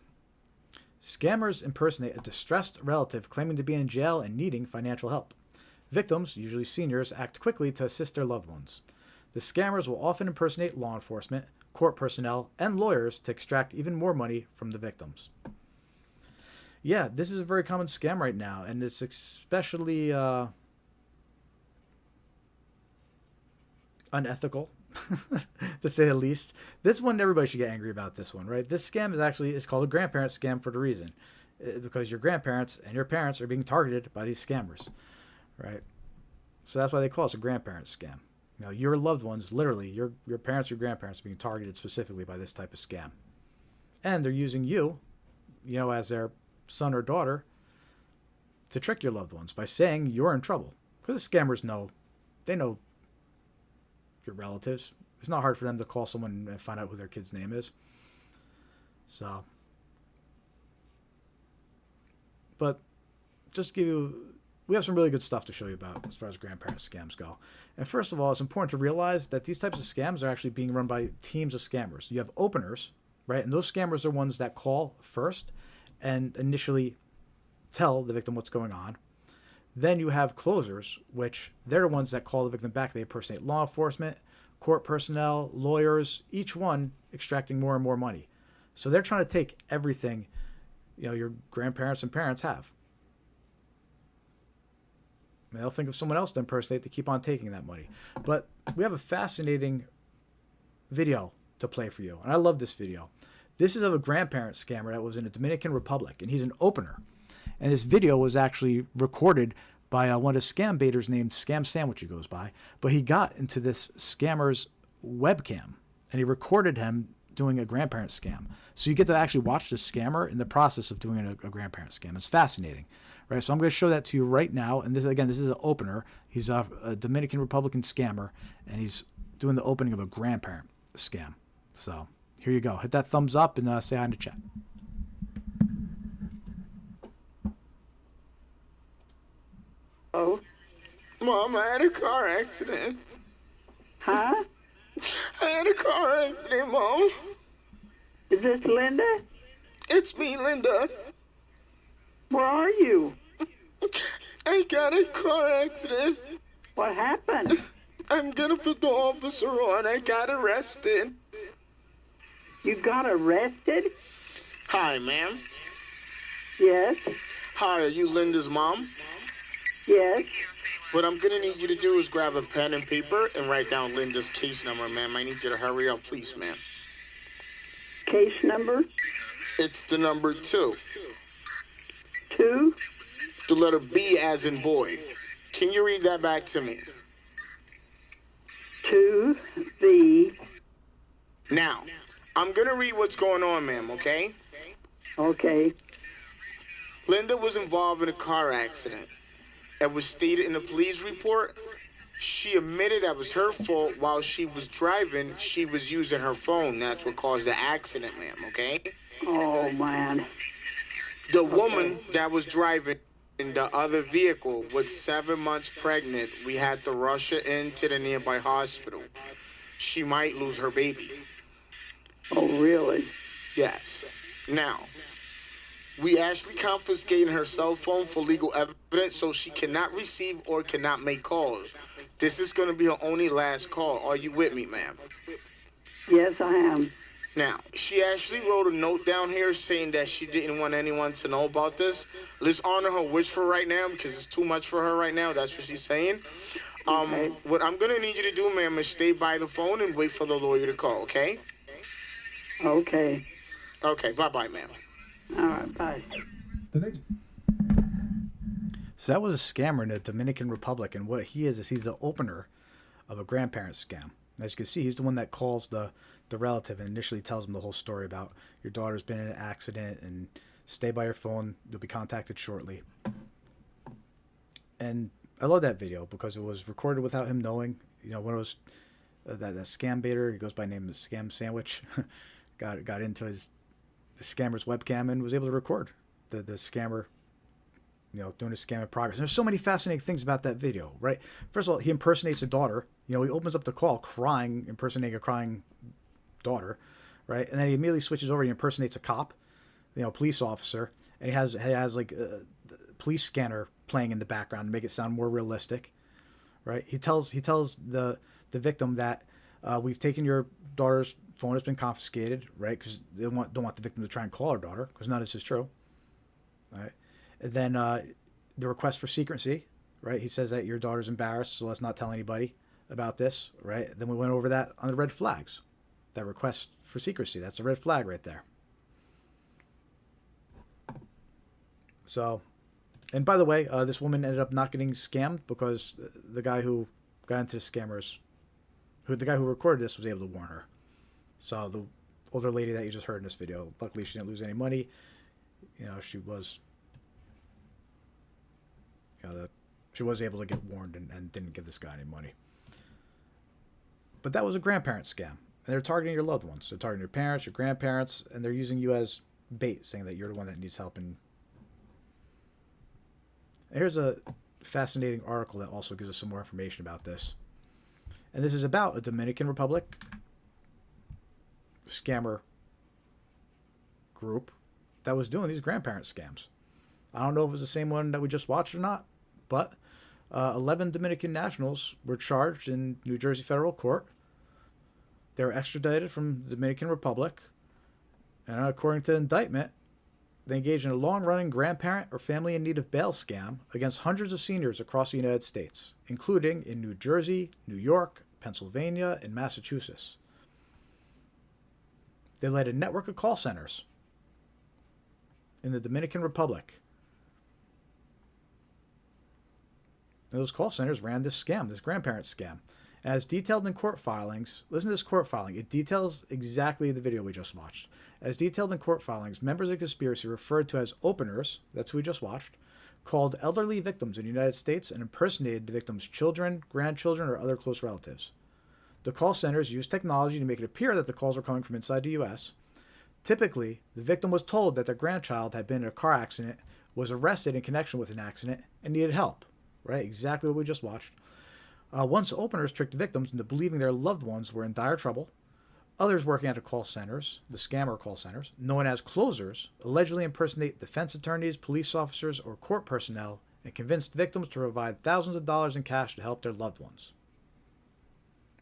Scammers impersonate a distressed relative claiming to be in jail and needing financial help. Victims, usually seniors, act quickly to assist their loved ones. The scammers will often impersonate law enforcement, court personnel, and lawyers to extract even more money from the victims. Yeah, this is a very common scam right now, and it's especially unethical, to say the least. This one, everybody should get angry about this one, right? This scam is called a grandparent scam for the reason. Because your grandparents and your parents are being targeted by these scammers, right? So that's why they call us a grandparent scam. You know, your loved ones, literally, your parents or grandparents are being targeted specifically by this type of scam. And they're using you, as their son or daughter to trick your loved ones by saying you're in trouble. Because the scammers know your relatives. It's not hard for them to call someone and find out who their kid's name is. So, but just to give you, we have some really good stuff to show you about as far as grandparent scams go. And first of all, it's important to realize that these types of scams are actually being run by teams of scammers. You have openers, right? And those scammers are ones that call first and initially tell the victim what's going on. Then you have closers, which they're the ones that call the victim back. They impersonate law enforcement, court personnel, lawyers, each one extracting more and more money. So they're trying to take everything, your grandparents and parents have. And they'll think of someone else to impersonate to keep on taking that money. But we have a fascinating video to play for you. And I love this video. This is of a grandparent scammer that was in the Dominican Republic, and he's an opener. And this video was actually recorded by one of the scam baiters named Scam Sandwich, he goes by. But he got into this scammer's webcam, and he recorded him doing a grandparent scam. So you get to actually watch the scammer in the process of doing a grandparent scam. It's fascinating, right? So I'm going to show that to you right now. And this is an opener. He's a Dominican Republican scammer, and he's doing the opening of a grandparent scam. So here you go. Hit that thumbs up and say hi in the chat. Oh, Mom, I had a car accident. Huh? I had a car accident, Mom. Is this Linda? It's me, Linda. Where are you? I got a car accident. What happened? I'm gonna put the officer on. I got arrested. You got arrested? Hi, ma'am. Yes. Hi, are you Linda's mom? Yes. What I'm gonna need you to do is grab a pen and paper and write down Linda's case number, ma'am. I need you to hurry up, please, ma'am. Case number? It's the number 2. 2? The letter B as in boy. Can you read that back to me? 2, B. Now, I'm gonna read what's going on, ma'am, okay? Okay. Linda was involved in a car accident. It was stated in the police report. She admitted that was her fault. While she was driving, she was using her phone. That's what caused the accident, ma'am, okay? Oh, man. The woman that was driving in the other vehicle was 7 months pregnant. We had to rush her into the nearby hospital. She might lose her baby. Oh, really? Yes. Now, we actually confiscated her cell phone for legal evidence, so she cannot receive or cannot make calls. This is going to be her only last call. Are you with me, ma'am? Yes, I am. Now, she actually wrote a note down here saying that she didn't want anyone to know about this. Let's honor her wish for right now because it's too much for her right now. That's what she's saying. Okay. What I'm going to need you to do, ma'am, is stay by the phone and wait for the lawyer to call, okay? Okay. Okay, bye-bye, ma'am. All right, bye. So that was a scammer in the Dominican Republic, and what he is he's the opener of a grandparent scam. As you can see, he's the one that calls the relative and initially tells him the whole story about your daughter's been in an accident and stay by your phone, you'll be contacted shortly. And I love that video because it was recorded without him knowing. You know, one of those that scam baiter, he goes by name of Scam Sandwich, got into the scammer's webcam and was able to record the scammer, you know, doing his scam in progress. And there's so many fascinating things about that video, right? First of all, he impersonates a daughter. You know, he opens up the call crying, impersonating a crying daughter, right? And then he immediately switches over. He impersonates a cop, you know, police officer, and he has like a police scanner playing in the background to make it sound more realistic, right? He tells the victim that we've taken your daughter's phone, has been confiscated, right? Because they don't want the victim to try and call her daughter because none of this is true, right? And then the request for secrecy, right? He says that your daughter's embarrassed, so let's not tell anybody about this, right? Then we went over that on the red flags. That request for secrecy, that's a red flag right there. So, and by the way, this woman ended up not getting scammed because the guy who got into the scammers, the guy who recorded this was able to warn her. So the older lady that you just heard in this video, luckily she didn't lose any money. You know, she was able to get warned and didn't give this guy any money. But that was a grandparent scam. And they're targeting your loved ones. They're targeting your parents, your grandparents, and they're using you as bait, saying that you're the one that needs help. And here's a fascinating article that also gives us some more information about this. And this is about a Dominican Republic scammer group that was doing these grandparent scams. I don't know if it was the same one that we just watched or not, but 11 Dominican nationals were charged in New Jersey federal court. They were extradited from the Dominican Republic, and according to the indictment, they engaged in a long-running grandparent or family in need of bail scam against hundreds of seniors across the United States, including in New Jersey, New York, Pennsylvania, and Massachusetts. They led a network of call centers in the Dominican Republic. And those call centers ran this scam, this grandparent scam. As detailed in court filings, listen to this court filing. It details exactly the video we just watched. As detailed in court filings, members of the conspiracy referred to as openers, that's who we just watched, called elderly victims in the United States and impersonated the victims' children, grandchildren, or other close relatives. The call centers used technology to make it appear that the calls were coming from inside the U.S. Typically, the victim was told that their grandchild had been in a car accident, was arrested in connection with an accident, and needed help. Right? Exactly what we just watched. Once openers tricked victims into believing their loved ones were in dire trouble, others working at the call centers, the scammer call centers, known as closers, allegedly impersonate defense attorneys, police officers, or court personnel and convinced victims to provide thousands of dollars in cash to help their loved ones.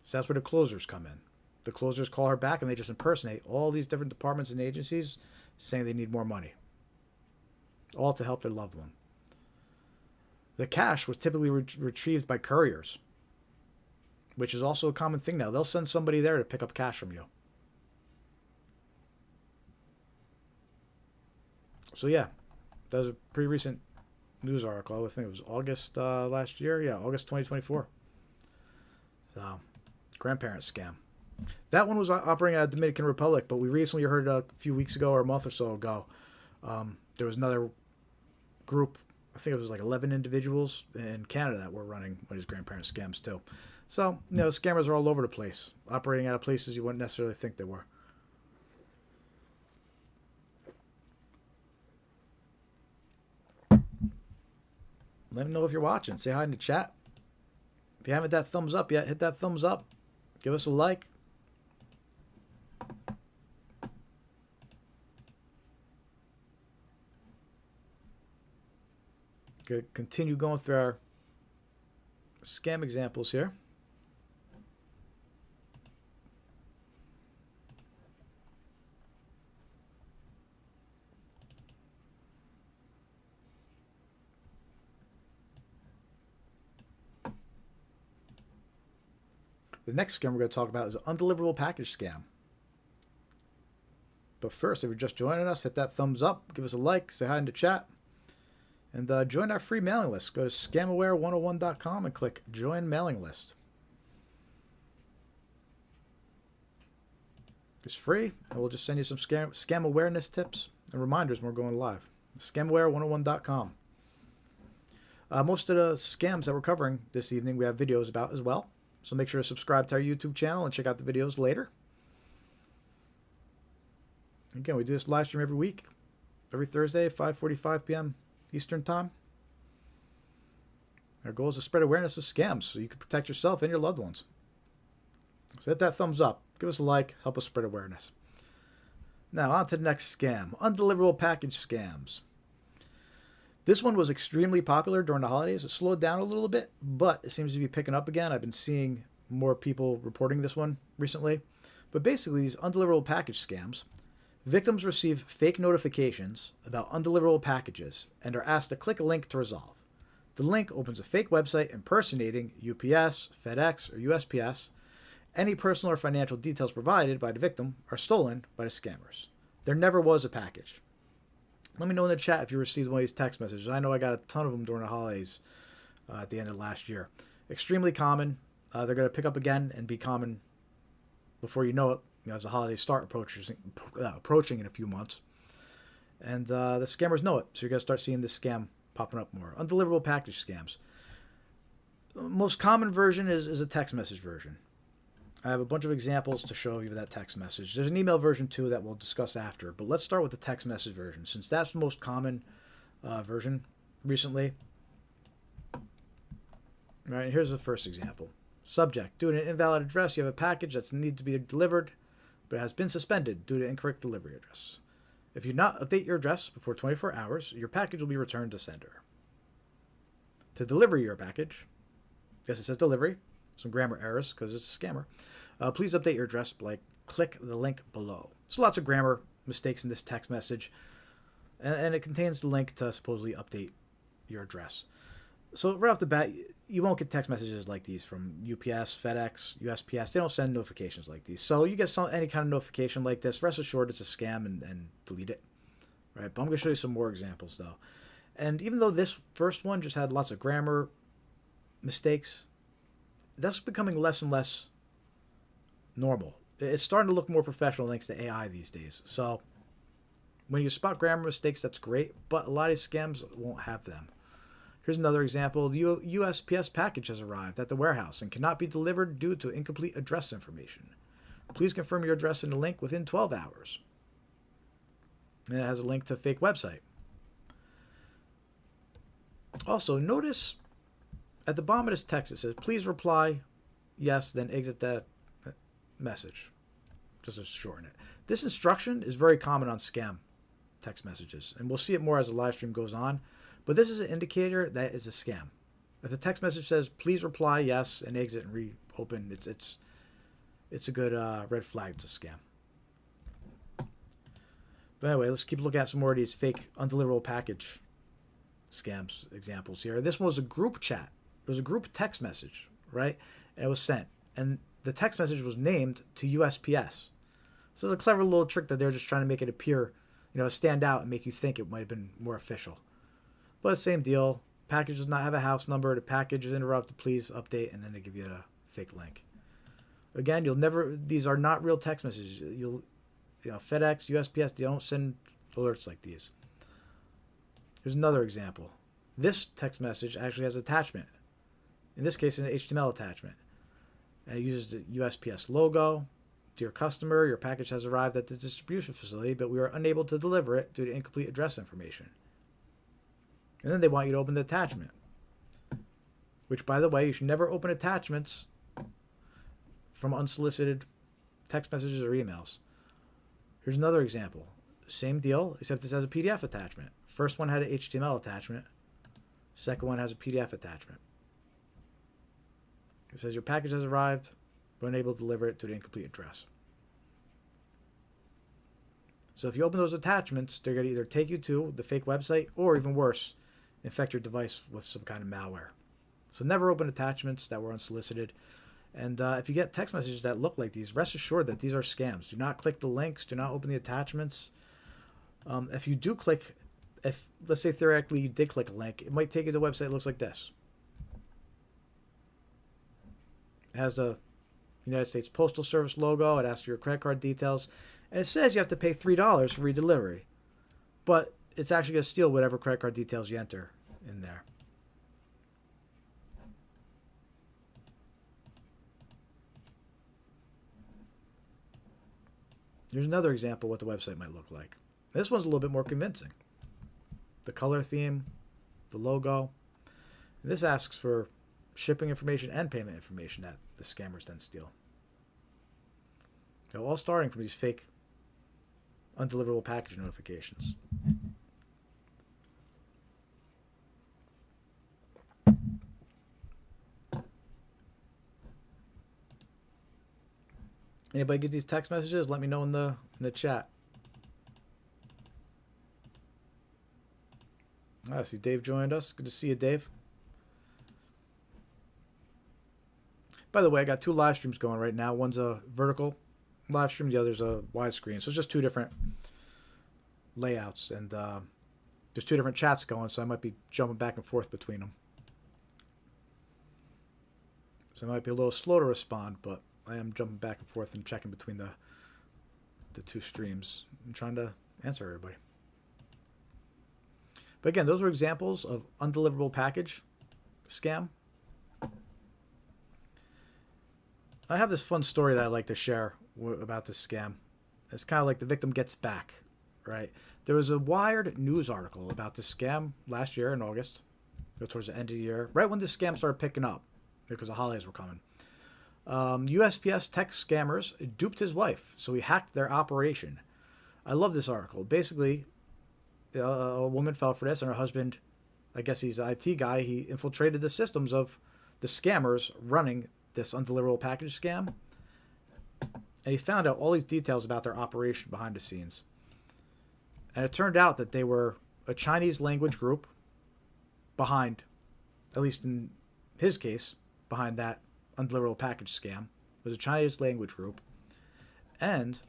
So that's where the closers come in. The closers call her back and they just impersonate all these different departments and agencies saying they need more money. All to help their loved one. The cash was typically retrieved by couriers, which is also a common thing now. They'll send somebody there to pick up cash from you. So yeah, that was a pretty recent news article. I think it was August last year. Yeah, August 2024. So, grandparent scam. That one was operating out of Dominican Republic, but we recently heard a few weeks ago or a month or so ago, there was another group, I think it was like 11 individuals in Canada that were running one of these grandparent scams too. So, you know, scammers are all over the place, operating out of places you wouldn't necessarily think they were. Let me know if you're watching. Say hi in the chat. If you haven't hit that thumbs up yet, hit that thumbs up. Give us a like. Good. Continue going through our scam examples here. The next scam we're going to talk about is an undeliverable package scam. But first, if you're just joining us, hit that thumbs up, give us a like, say hi in the chat, and join our free mailing list. Go to scamaware101.com and click Join Mailing List. It's free, and we'll just send you some scam awareness tips and reminders when we're going live. Scamaware101.com. Most of the scams that we're covering this evening, we have videos about as well. So make sure to subscribe to our YouTube channel and check out the videos later. Again, we do this live stream every week, every Thursday, 5:45 p.m. Eastern Time. Our goal is to spread awareness of scams so you can protect yourself and your loved ones. So hit that thumbs up, give us a like, help us spread awareness. Now, on to the next scam, undeliverable package scams. This one was extremely popular during the holidays. It slowed down a little bit, but it seems to be picking up again. I've been seeing more people reporting this one recently. But basically, these undeliverable package scams, victims receive fake notifications about undeliverable packages and are asked to click a link to resolve. The link opens a fake website impersonating UPS, FedEx, or USPS. Any personal or financial details provided by the victim are stolen by the scammers. There never was a package. Let me know in the chat if you received one of these text messages. I know I got a ton of them during the holidays at the end of last year. Extremely common. They're going to pick up again and be common before you know it, as the holidays start approaching in a few months. And the scammers know it, so you're going to start seeing this scam popping up more. Undeliverable package scams. The most common version is a text message version. I have a bunch of examples to show you that text message. There's an email version too that we'll discuss after, but let's start with the text message version since that's the most common version recently. All right, here's the first example. Subject: due to an invalid address, you have a package that needs to be delivered, but it has been suspended due to incorrect delivery address. If you not update your address before 24 hours, your package will be returned to sender. To deliver your package, yes, it says delivery. Some grammar errors because it's a scammer. Please update your address by click the link below. So lots of grammar mistakes in this text message, and it contains the link to supposedly update your address. So right off the bat, you won't get text messages like these from UPS, FedEx, USPS. They don't send notifications like these. So you get any kind of notification like this, rest assured it's a scam and delete it. Right? But I'm going to show you some more examples though. And even though this first one just had lots of grammar mistakes, that's becoming less and less normal. It's starting to look more professional thanks to AI these days. So when you spot grammar mistakes, that's great, but a lot of scams won't have them. Here's another example. The USPS package has arrived at the warehouse and cannot be delivered due to incomplete address information. Please confirm your address in the link within 12 hours. And it has a link to a fake website. Also, notice at the bottom of this text, it says, please reply yes, then exit that message. Just to shorten it. This instruction is very common on scam text messages, and we'll see it more as the live stream goes on. But this is an indicator that it's a scam. If the text message says, please reply yes, and exit and reopen, it's a good red flag. It's a scam. But anyway, let's keep looking at some more of these fake undeliverable package scams examples here. This one was a group chat. It was a group text message, right? And it was sent. And the text message was named to USPS. So it's a clever little trick that they're just trying to make it appear, stand out and make you think it might have been more official. But same deal. Package does not have a house number. The package is interrupted. Please update. And then they give you a fake link. Again, these are not real text messages. FedEx, USPS, they don't send alerts like these. Here's another example. This text message actually has an attachment. In this case, an HTML attachment. And it uses the USPS logo. Dear customer, your package has arrived at the distribution facility, but we are unable to deliver it due to incomplete address information. And then they want you to open the attachment. Which, by the way, you should never open attachments from unsolicited text messages or emails. Here's another example. Same deal, except this has a PDF attachment. First one had an HTML attachment. Second one has a PDF attachment. It says your package has arrived, but unable to deliver it to the incomplete address. So if you open those attachments, they're going to either take you to the fake website or, even worse, infect your device with some kind of malware. So never open attachments that were unsolicited. And if you get text messages that look like these, rest assured that these are scams. Do not click the links. Do not open the attachments. If you do click, if let's say theoretically you did click a link, it might take you to a website that looks like this. It has the United States Postal Service logo. It asks for your credit card details. And it says you have to pay $3 for redelivery. But it's actually going to steal whatever credit card details you enter in there. Here's another example of what the website might look like. This one's a little bit more convincing. The color theme, the logo. And this asks for shipping information and payment information that the scammers then steal. They're all starting from these fake undeliverable package notifications. Anybody get these text messages? Let me know in the chat. I see Dave joined us. Good to see you, Dave. By the way, I got 2 live streams going right now. One's a vertical live stream, the other's a widescreen. So it's just 2 different layouts, and there's 2 different chats going, so I might be jumping back and forth between them. So I might be a little slow to respond, but I am jumping back and forth and checking between the 2 streams and trying to answer everybody. But again, those are examples of undeliverable package scam. I have this fun story that I like to share about this scam. It's kind of like the victim gets back, right? There was a Wired news article about this scam last year in August, towards the end of the year, right when this scam started picking up because the holidays were coming. USPS tech scammers duped his wife, so he hacked their operation. I love this article. Basically, a woman fell for this, and her husband, I guess he's an IT guy, he infiltrated the systems of the scammers running this undeliverable package scam, and he found out all these details about their operation behind the scenes. And it turned out that they were a Chinese language group behind, at least in his case, behind that undeliverable package scam. It was a Chinese language group, and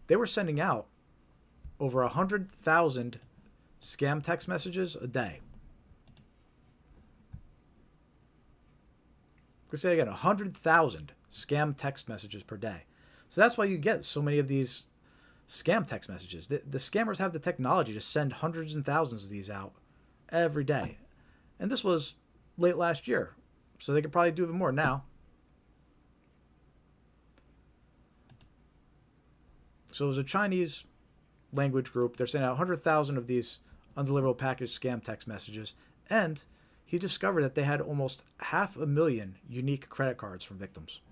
they were sending out over 100,000 scam text messages a day. Let's say again, 100,000 scam text messages per day. So that's why you get so many of these scam text messages. The scammers have the technology to send hundreds and thousands of these out every day. And this was late last year, so they could probably do even more now. So it was a Chinese language group. They're sending out 100,000 of these undeliverable package scam text messages, and he discovered that they had almost 500,000 unique credit cards from victims.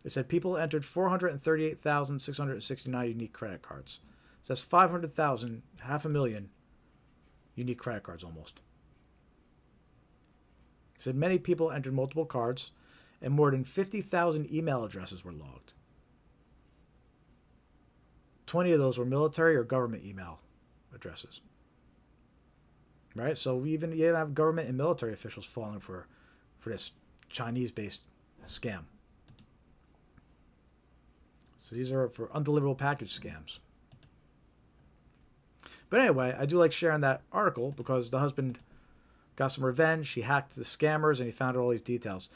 It said people entered 438,669 unique credit cards. So that's 500,000, 500,000 unique credit cards almost. It said many people entered multiple cards, and more than 50,000 email addresses were logged. 20 of those were military or government email addresses. Right? So you even have government and military officials falling for this Chinese-based scam. So these are for undeliverable package scams. But anyway, I do like sharing that article because the husband got some revenge. He hacked the scammers and he found out all these details.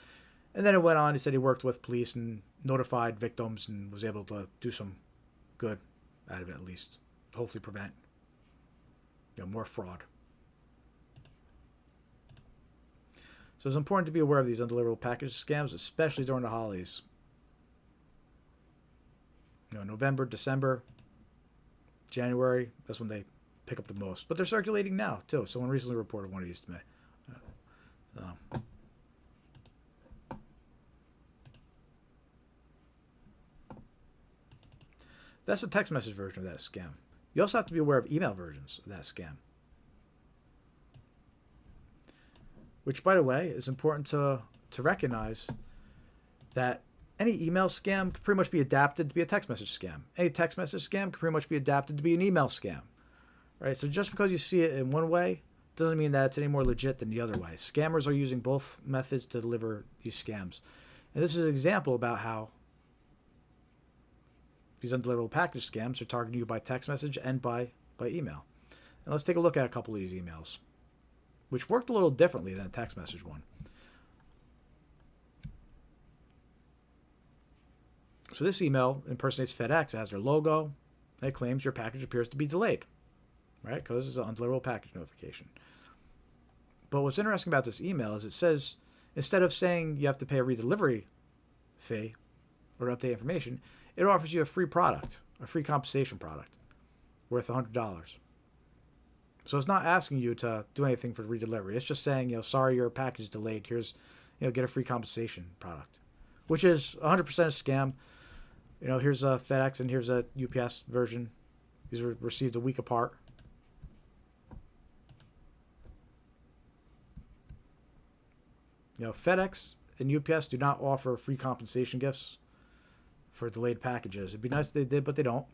And then it went on. He said he worked with police and notified victims and was able to do some good out of it, at least. Hopefully prevent more fraud. So it's important to be aware of these undeliverable package scams, especially during the holidays. November, December, January, that's when they pick up the most. But they're circulating now, too. Someone recently reported one of these to me. That's the text message version of that scam. You also have to be aware of email versions of that scam. Which, by the way, is important to recognize that any email scam could pretty much be adapted to be a text message scam. Any text message scam could pretty much be adapted to be an email scam. Right? So just because you see it in one way doesn't mean that it's any more legit than the other way. Scammers are using both methods to deliver these scams. And this is an example about how these undeliverable package scams are targeting you by text message and by email. And let's take a look at a couple of these emails, which worked a little differently than a text message one. So this email impersonates FedEx. It has their logo. It claims your package appears to be delayed, right? Because it's an undeliverable package notification. But what's interesting about this email is it says, instead of saying you have to pay a redelivery fee or update information, it offers you a free product, a free compensation product worth $100. So it's not asking you to do anything for the redelivery. It's just saying, sorry, your package is delayed. Here's, get a free compensation product, which is 100% a scam. Here's a FedEx and here's a UPS version. These were received a week apart. FedEx and UPS do not offer free compensation gifts for delayed packages. It'd be nice if they did, but they don't.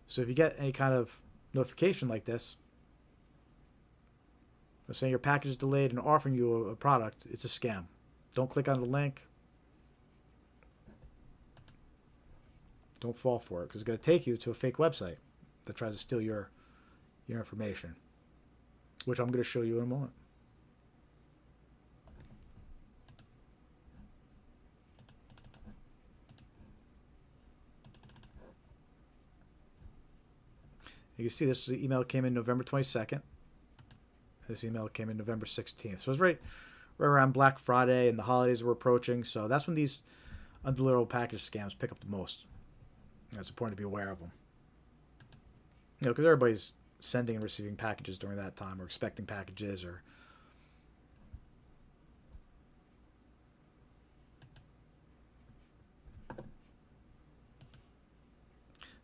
So if you get any kind of notification like this, saying your package is delayed and offering you a product, it's a scam. Don't click on the link. Don't fall for it, because it's going to take you to a fake website that tries to steal your information, which I'm going to show you in a moment. You can see this email came in November 22nd. This email came in November 16th. So it was right around Black Friday and the holidays were approaching. So that's when these undeliverable package scams pick up the most. And it's important to be aware of them. Because everybody's sending and receiving packages during that time, or expecting packages, or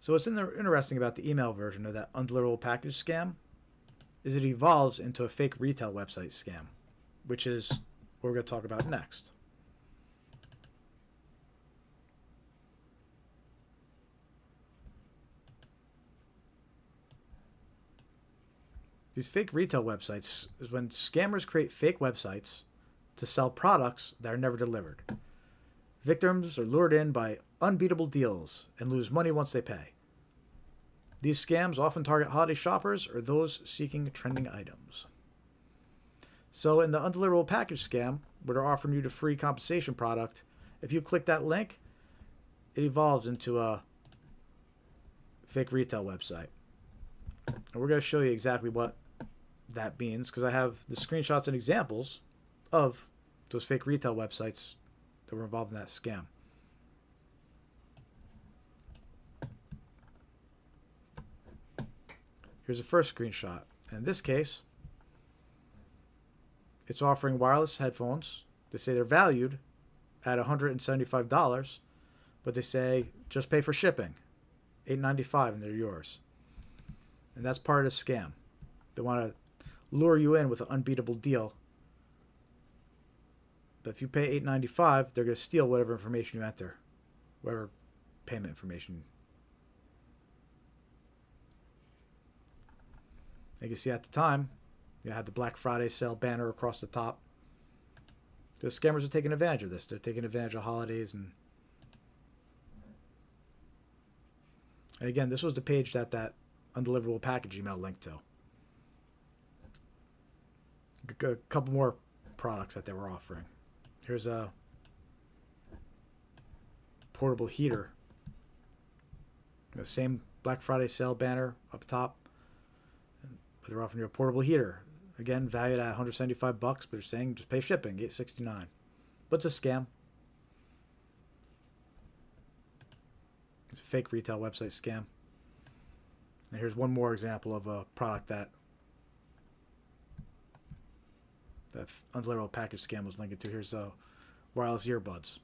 so what's interesting about the email version of that undeliverable package scam is it evolves into a fake retail website scam, which is what we're going to talk about next. These fake retail websites is when scammers create fake websites to sell products that are never delivered. Victims are lured in by unbeatable deals and lose money once they pay. These scams often target holiday shoppers or those seeking trending items. So in the undeliverable package scam, where they're offering you the free compensation product, if you click that link, it evolves into a fake retail website. And we're going to show you exactly what that means, because I have the screenshots and examples of those fake retail websites that were involved in that scam. Here's the first screenshot. In this case, it's offering wireless headphones. They say they're valued at $175, but they say just pay for shipping, $8.95, and they're yours. And that's part of the scam. They want to lure you in with an unbeatable deal. But if you pay $8.95, they're going to steal whatever information you enter, whatever payment information. You can see at the time, you had the Black Friday sale banner across the top. The scammers are taking advantage of this. They're taking advantage of holidays. And again, this was the page that undeliverable package email linked to. A couple more products that they were offering. Here's a portable heater. The same Black Friday sale banner up top. But they're offering you a portable heater. Again, valued at $175, but they're saying just pay shipping, $8.69. But it's a scam. It's a fake retail website scam. And here's one more example of a product that undeliverable package scam was linked to. Here's wireless earbuds,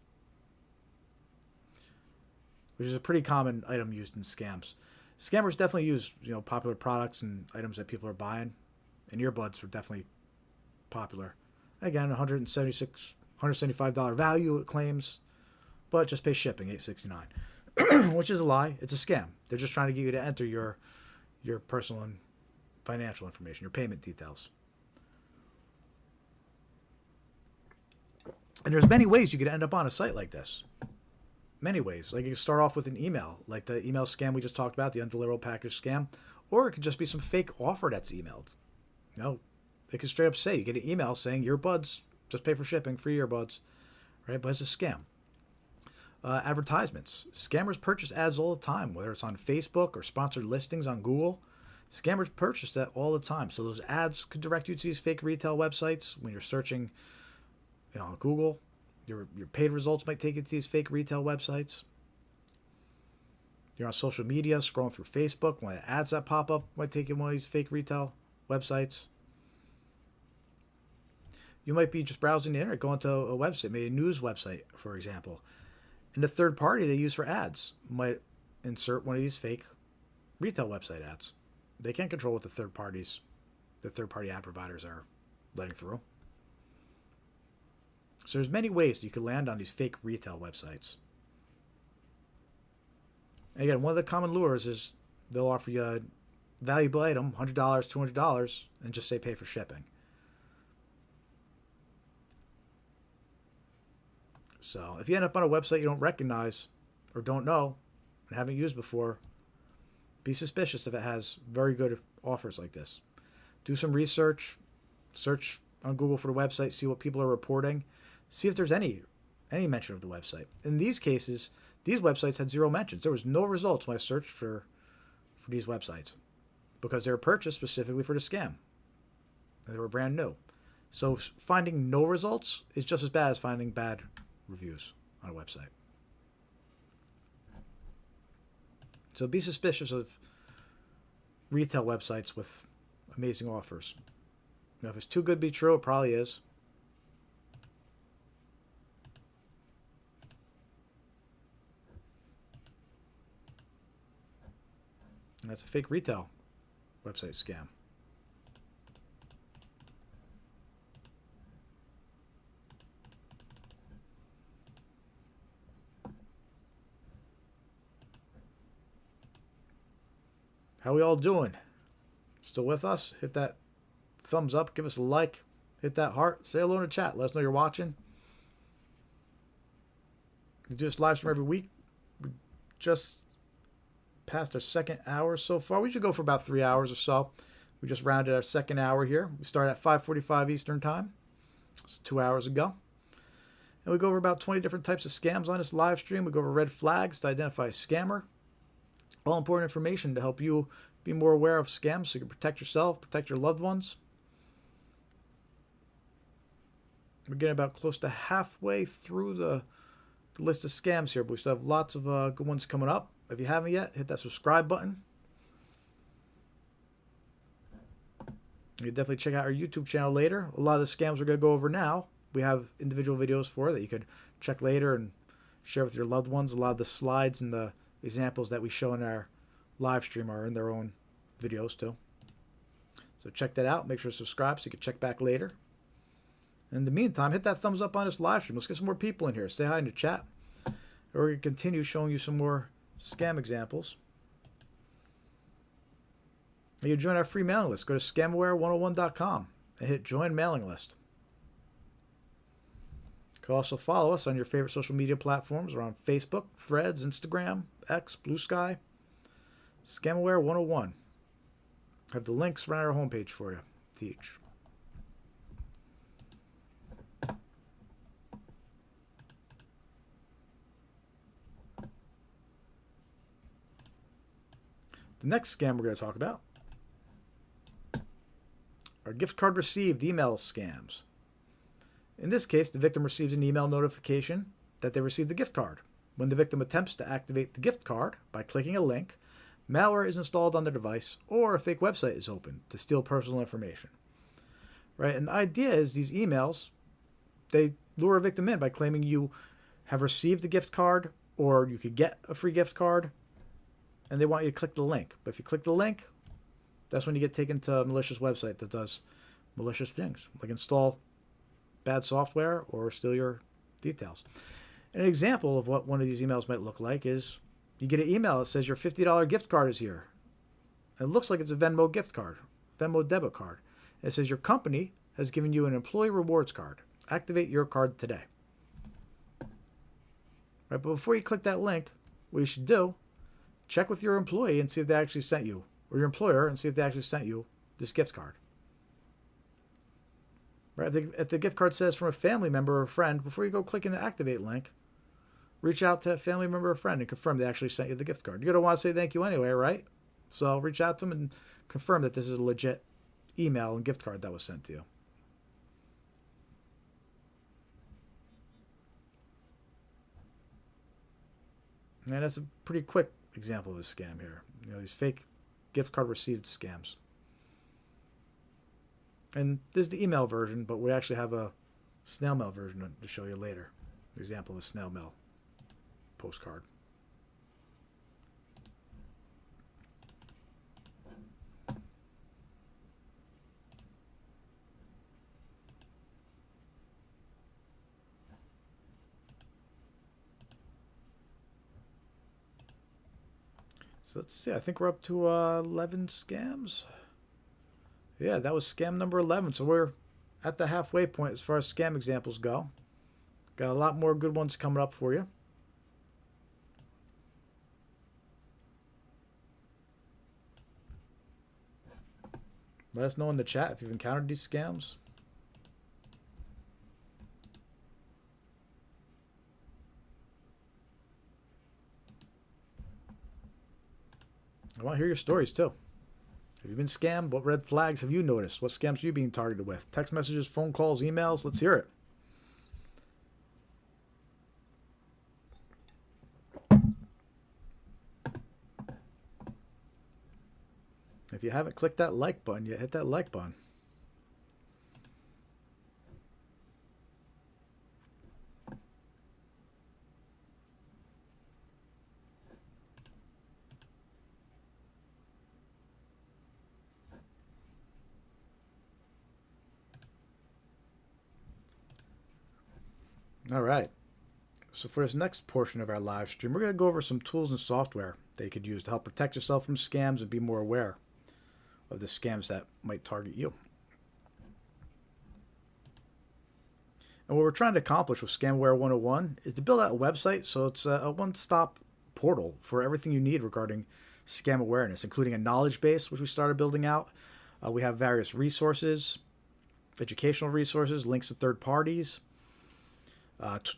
which is a pretty common item used in scams. Scammers definitely use popular products and items that people are buying, and earbuds were definitely popular. Again, $175 value it claims, but just pay shipping, $8.69, which is a lie. It's a scam. They're just trying to get you to enter your personal and financial information, your payment details. And there's many ways you could end up on a site like this. Many ways. Like you can start off with an email, like the email scam we just talked about, the undeliverable package scam, or it could just be some fake offer that's emailed. You know, they could straight up say, you get an email saying earbuds, just pay for shipping, free earbuds, right? But it's a scam. Advertisements. Scammers purchase ads all the time, whether it's on Facebook or sponsored listings on Google. Scammers purchase that all the time. So those ads could direct you to these fake retail websites when you're searching, on Google. Your paid results might take you to these fake retail websites. You're on social media, scrolling through Facebook. One of the ads that pop up might take you to one of these fake retail websites. You might be just browsing the internet, going to a website, maybe a news website, for example. And the third party they use for ads might insert one of these fake retail website ads. They can't control what the third party ad providers are letting through. So there's many ways you could land on these fake retail websites. And again, one of the common lures is they'll offer you a valuable item, $100, $200, and just say pay for shipping. So if you end up on a website you don't recognize or don't know and haven't used before, be suspicious if it has very good offers like this. Do some research, search on Google for the website, see what people are reporting, see if there's any mention of the website. In these cases, these websites had zero mentions. There was no results when I searched for these websites because they were purchased specifically for the scam. And they were brand new. So finding no results is just as bad as finding bad reviews on a website. So be suspicious of retail websites with amazing offers. Now, if it's too good to be true, it probably is. And that's a fake retail website scam. How we all doing? Still with us? Hit that thumbs up, give us a like, hit that heart, say hello in the chat, let us know you're watching. We do this live stream every week. We just passed our second hour so far. We should go for about 3 hours or so. We just rounded our second hour here. We started at 5:45 Eastern time. It's 2 hours ago. And we go over about 20 different types of scams on this live stream. We go over red flags to identify a scammer. All important information to help you be more aware of scams so you can protect yourself, protect your loved ones. We're getting about close to halfway through the list of scams here, but we still have lots of good ones coming up. If you haven't yet, hit that subscribe button. You can definitely check out our YouTube channel later. A lot of the scams we're going to go over now, we have individual videos for that you could check later and share with your loved ones. A lot of the slides and the examples that we show in our live stream are in their own videos too. So check that out. Make sure to subscribe so you can check back later. In the meantime, hit that thumbs up on this live stream. Let's get some more people in here. Say hi in the chat. Or we can continue showing you some more scam examples. You join our free mailing list. Go to scamaware101.com and hit join mailing list. You can also follow us on your favorite social media platforms. We're on Facebook, Threads, Instagram, X, Blue Sky. Scamaware 101. I have the links right on our homepage for you to each. The next scam we're going to talk about are gift card received email scams. In this case, the victim receives an email notification that they received a gift card. When the victim attempts to activate the gift card by clicking a link, malware is installed on their device or a fake website is opened to steal personal information. Right? And the idea is these emails, they lure a victim in by claiming you have received a gift card or you could get a free gift card, and they want you to click the link. But if you click the link, that's when you get taken to a malicious website that does malicious things, like install bad software or steal your details. An example of what one of these emails might look like is you get an email that says your $50 gift card is here. And it looks like it's a Venmo gift card, Venmo debit card. It says your company has given you an employee rewards card. Activate your card today. right? But before you click that link, what you should do, check with your employee and see if they actually sent you, or your employer, and see if they actually sent you this gift card. Right? If the gift card says from a family member or a friend, before you go clicking the activate link, reach out to that family member or friend and confirm they actually sent you the gift card. You're going to want to say thank you anyway, right? So reach out to them and confirm that this is a legit email and gift card that was sent to you. And that's a pretty quick example of a scam here. You know, these fake gift card received scams. And this is the email version, but we actually have a snail mail version to show you later. Example of a snail mail postcard. So let's see, I think we're up to 11 scams. Yeah, that was scam number 11. So we're at the halfway point as far as scam examples go. Got a lot more good ones coming up for you. Let us know in the chat if you've encountered these scams. I want to hear your stories too. Have you been scammed? What red flags have you noticed? What scams are you being targeted with? Text messages, phone calls, emails? Let's hear it. If you haven't clicked that like button yet, hit that like button. All right. So for this next portion of our live stream, we're going to go over some tools and software that you could use to help protect yourself from scams and be more aware of the scams that might target you. And what we're trying to accomplish with Scamware 101 is to build out a website so it's a one-stop portal for everything you need regarding scam awareness, including a knowledge base, which we started building out. We have various resources, educational resources, links to third parties,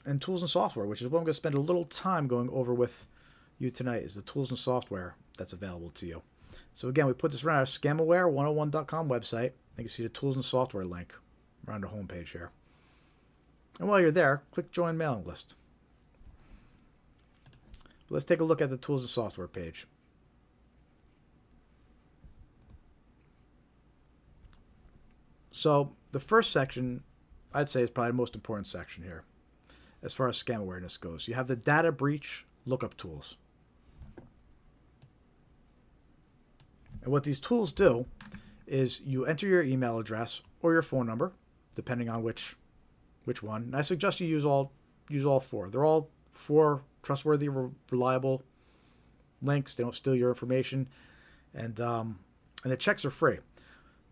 and tools and software, which is what I'm going to spend a little time going over with you tonight, is the tools and software that's available to you. So again, we put this around our scamaware101.com website. You can see the tools and software link around the homepage here. And while you're there, click join mailing list. Let's take a look at the tools and software page. So the first section, I'd say, is probably the most important section here as far as scam awareness goes. You have the data breach lookup tools. And what these tools do is you enter your email address or your phone number, depending on which one. And I suggest you use all four. They're all four trustworthy, reliable links. They don't steal your information, and the checks are free.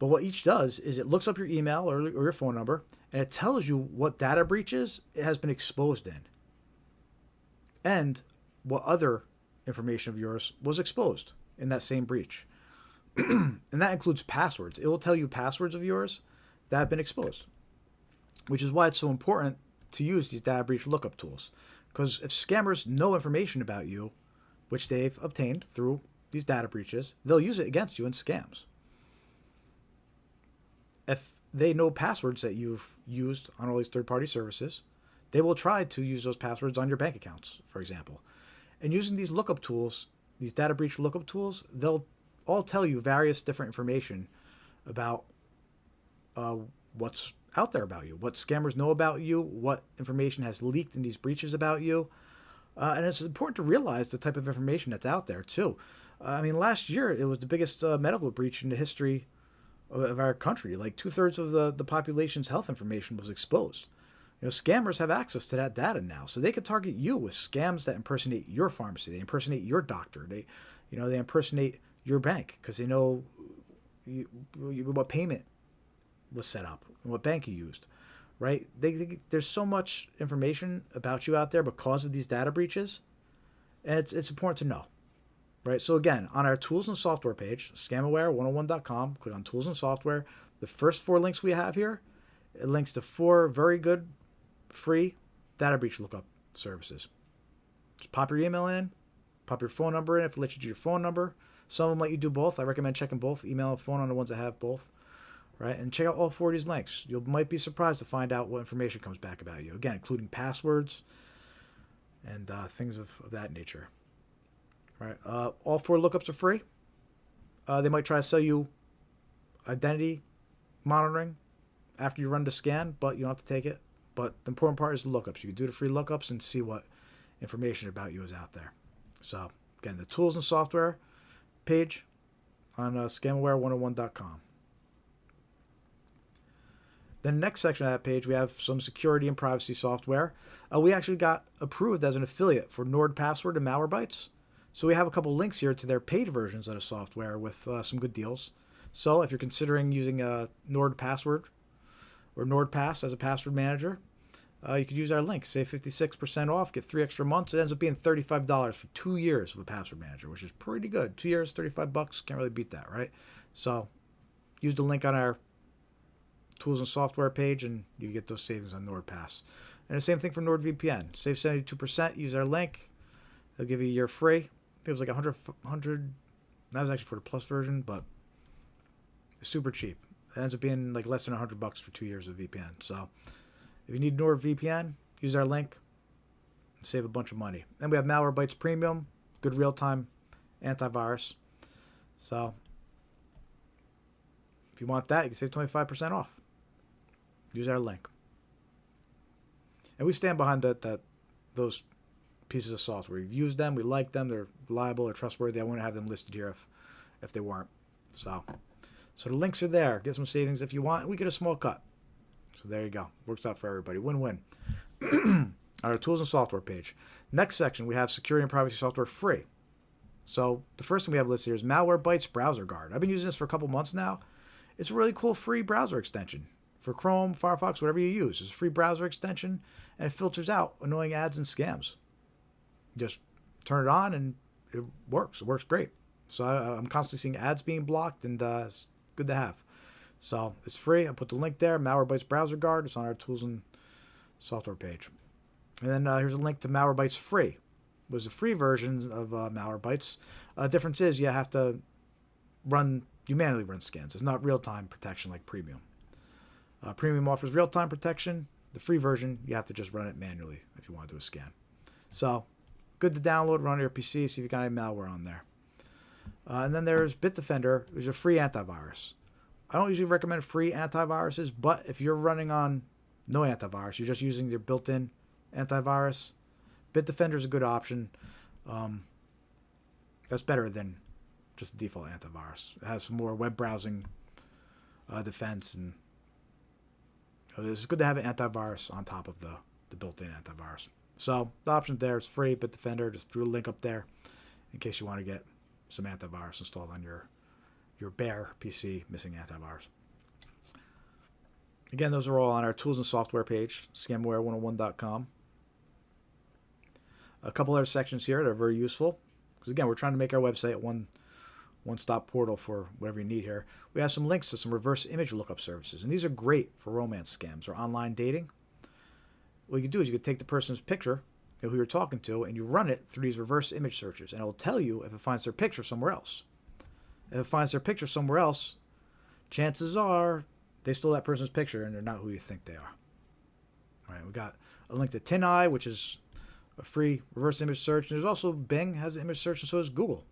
But what each does is it looks up your email or your phone number, and it tells you what data breaches it has been exposed in, and what other information of yours was exposed in that same breach. And that includes passwords. It will tell you passwords of yours that have been exposed, which is why it's so important to use these data breach lookup tools. Because if scammers know information about you, which they've obtained through these data breaches, they'll use it against you in scams. If they know passwords that you've used on all these third-party services, they will try to use those passwords on your bank accounts, for example. And using these lookup tools, these data breach lookup tools, they'll all tell you various different information about what's out there about you, what scammers know about you, what information has leaked in these breaches about you. And it's important to realize the type of information that's out there, too. I mean, last year, it was the biggest medical breach in the history of our country. Like 2/3 of the population's health information was exposed. You know, scammers have access to that data now, so they could target you with scams that impersonate your pharmacy, they impersonate your doctor, they impersonate your bank because they know what payment was set up and what bank you used, right? There's so much information about you out there because of these data breaches, and it's important to know, right? So again, on our tools and software page, scamaware101.com, click on tools and software. The first 4 links we have here, it links to 4 very good free data breach lookup services. Just pop your email in, pop your phone number in if it lets you do your phone number. Some of them let you do both. I recommend checking both, email and phone on the ones that have both, right? And check out all 4 of these links. You might be surprised to find out what information comes back about you. Again, including passwords and things of that nature, right? All 4 lookups are free. They might try to sell you identity monitoring after you run the scan, but you don't have to take it. But the important part is the lookups. You can do the free lookups and see what information about you is out there. So, again, the tools and software page on scamaware101.com. Then the next section of that page, we have some security and privacy software. We actually got approved as an affiliate for NordPassword and Malwarebytes. So we have a couple links here to their paid versions of the software with some good deals. So if you're considering using NordPassword or NordPass as a password manager, you could use our link. Save 56% off, get 3 extra months. It ends up being $35 for 2 years of a password manager, which is pretty good. 2 years, $35. Can't really beat that, right? So use the link on our tools and software page, and you get those savings on NordPass. And the same thing for NordVPN. Save 72%. Use our link. They'll give you a year free. It was like 100. That was actually for the Plus version, but it's super cheap. It ends up being like less than $100 for 2 years of VPN. So if you need NordVPN, use our link. Save a bunch of money. Then we have Malwarebytes Premium, good real-time antivirus. So if you want that, you can save 25% off. Use our link. And we stand behind those pieces of software. We've used them. We like them. They're reliable. They're trustworthy. I wouldn't have them listed here if they weren't. So the links are there. Get some savings if you want. We get a small cut. So there you go. Works out for everybody. Win-win. Our tools and software page. Next section, we have security and privacy software free. So the first thing we have listed here is Malwarebytes Browser Guard. I've been using this for a couple months now. It's a really cool free browser extension for Chrome, Firefox, whatever you use. It's a free browser extension, and it filters out annoying ads and scams. Just turn it on, and it works. It works great. So I'm constantly seeing ads being blocked, and it's good to have. So it's free. I put the link there, Malwarebytes Browser Guard. It's on our tools and software page. And then here's a link to Malwarebytes Free. It was a free version of Malwarebytes. Difference is you have to manually run scans. It's not real-time protection like Premium. Premium offers real-time protection. The free version, you have to just run it manually if you want to do a scan. So good to download, run on your PC, see if you got any malware on there. And then there's Bitdefender, which is a free antivirus. I don't usually recommend free antiviruses, but if you're running on no antivirus, you're just using your built-in antivirus, Bitdefender is a good option. That's better than just the default antivirus. It has some more web browsing defense, and it's good to have an antivirus on top of the built-in antivirus. So the option there is free, Bitdefender. Just threw a link up there in case you want to get some antivirus installed on your bare PC missing antivirus. Again, those are all on our tools and software page, scamware101.com. A couple other sections here that are very useful, because again, we're trying to make our website one-stop portal for whatever you need here. We have some links to some reverse image lookup services, and these are great for romance scams or online dating. What you can do is you can take the person's picture, who you're talking to, and you run it through these reverse image searches, and it'll tell you if it finds their picture somewhere else. If it finds their picture somewhere else, chances are they stole that person's picture and they're not who you think they are. All right, we got a link to TinEye, which is a free reverse image search. And there's also Bing has an image search, and so does Google.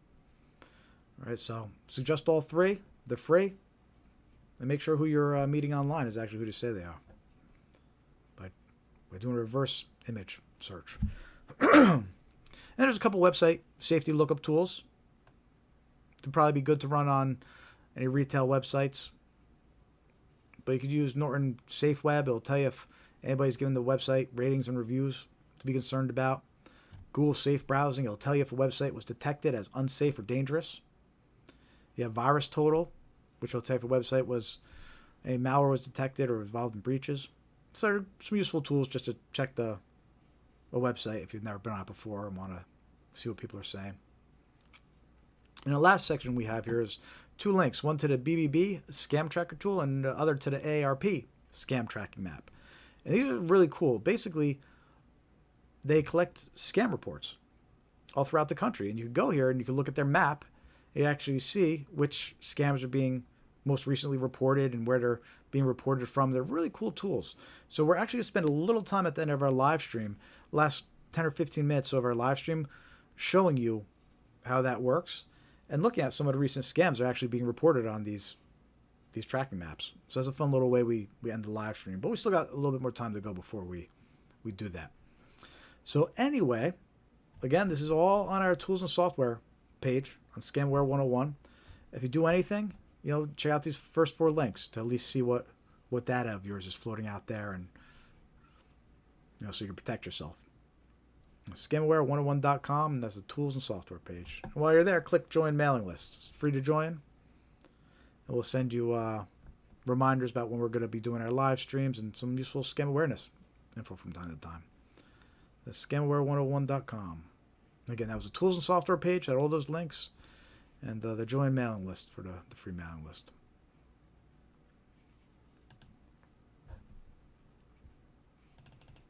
All right, so suggest all 3. They're free. And make sure who you're meeting online is actually who they say they are. By doing a reverse image search. And there's a couple website safety lookup tools. It'd probably be good to run on any retail websites. But you could use Norton Safe Web. It'll tell you if anybody's given the website ratings and reviews to be concerned about. Google Safe Browsing. It'll tell you if a website was detected as unsafe or dangerous. You have Virus Total, which will tell you if a website a malware was detected or involved in breaches. So some useful tools just to check a website if you've never been on it before and want to see what people are saying. And the last section we have here is 2 links, one to the BBB scam tracker tool and the other to the AARP scam tracking map. And these are really cool. Basically, they collect scam reports all throughout the country. And you can go here and you can look at their map. You actually see which scams are being most recently reported and where they're being reported from. They're really cool tools. So we're actually going to spend a little time at the end of our live stream, last 10 or 15 minutes of our live stream, showing you how that works and looking at some of the recent scams that are actually being reported on these tracking maps. So that's a fun little way we end the live stream. But we still got a little bit more time to go before we do that. So anyway, again, this is all on our tools and software page on Scamware 101. If you do anything, check out these first 4 links to at least see what data of yours is floating out there, and so you can protect yourself. Scamware101.com, and that's the tools and software page. And while you're there, click join mailing list. It's free to join. And we'll send you reminders about when we're going to be doing our live streams and some useful scam awareness info from time to time. That's scamware101.com. Again, that was the tools and software page. Had all those links. And the join mailing list for the free mailing list.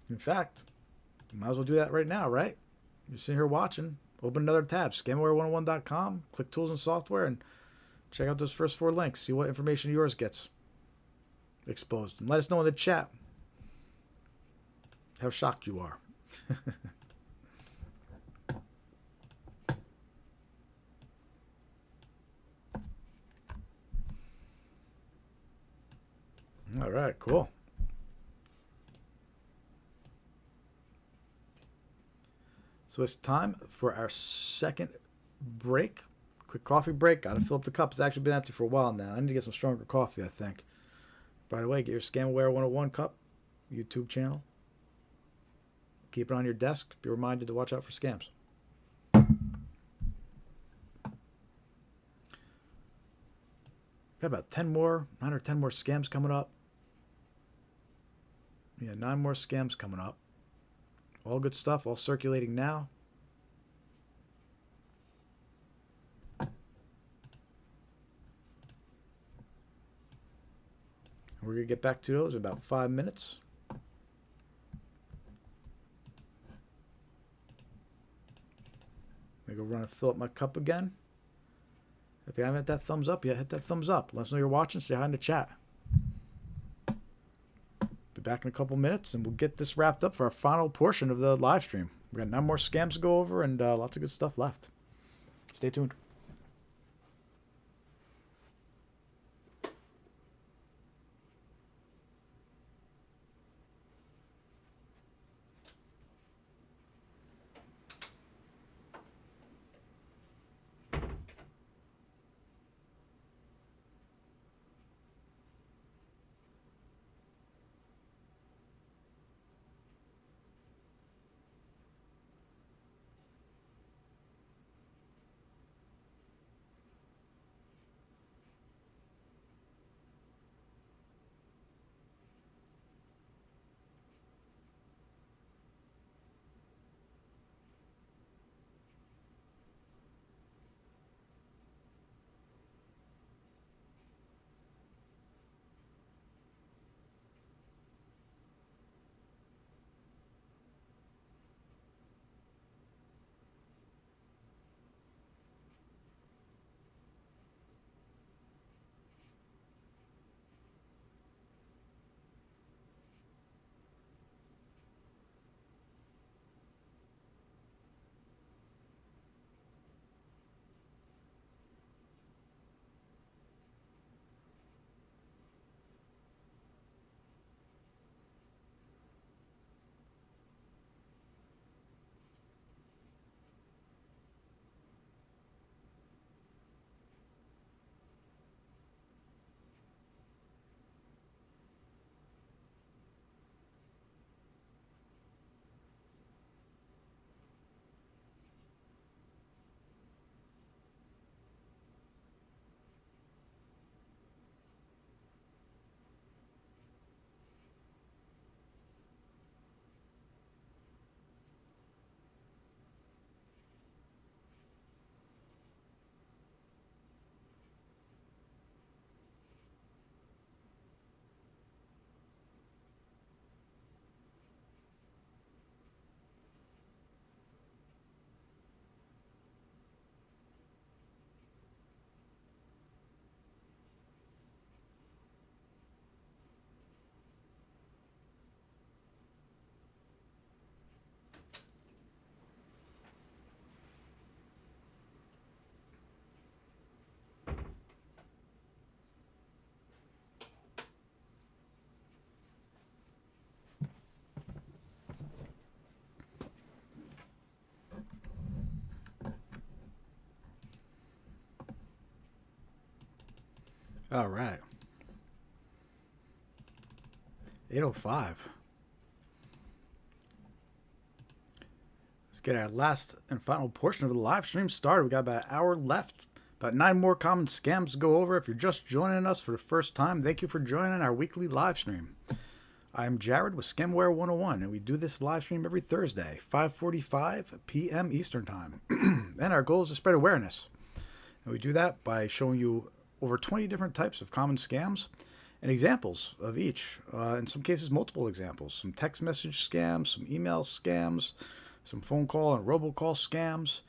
In fact, you might as well do that right now, right? You're sitting here watching. Open another tab, scamware101.com. Click tools and software and check out those first 4 links. See what information yours gets exposed. And let us know in the chat how shocked you are. All right, cool. So it's time for our second break. Quick coffee break. Got to fill up the cup. It's actually been empty for a while now. I need to get some stronger coffee, I think. By the way, get your Scamware 101 cup, YouTube channel. Keep it on your desk. Be reminded to watch out for scams. Got about 9 or 10 more scams coming up. Yeah, 9 more scams coming up. All good stuff, all circulating now. We're going to get back to those in about 5 minutes. I'm going to go run and fill up my cup again. If you haven't hit that thumbs up yet, hit that thumbs up. Let us know you're watching. Say hi in the chat. Be back in a couple minutes, and we'll get this wrapped up for our final portion of the live stream. We got 9 more scams to go over and lots of good stuff left. Stay tuned. All right. 8:05. Let's get our last and final portion of the live stream started. We got about an hour left. About 9 more common scams to go over. If you're just joining us for the first time, thank you for joining our weekly live stream. I'm Jared with Scamware 101, and we do this live stream every Thursday, 5:45 p.m. Eastern Time. And our goal is to spread awareness. And we do that by showing you over 20 different types of common scams and examples of each. In some cases, multiple examples. Some text message scams, some email scams, some phone call and robocall scams,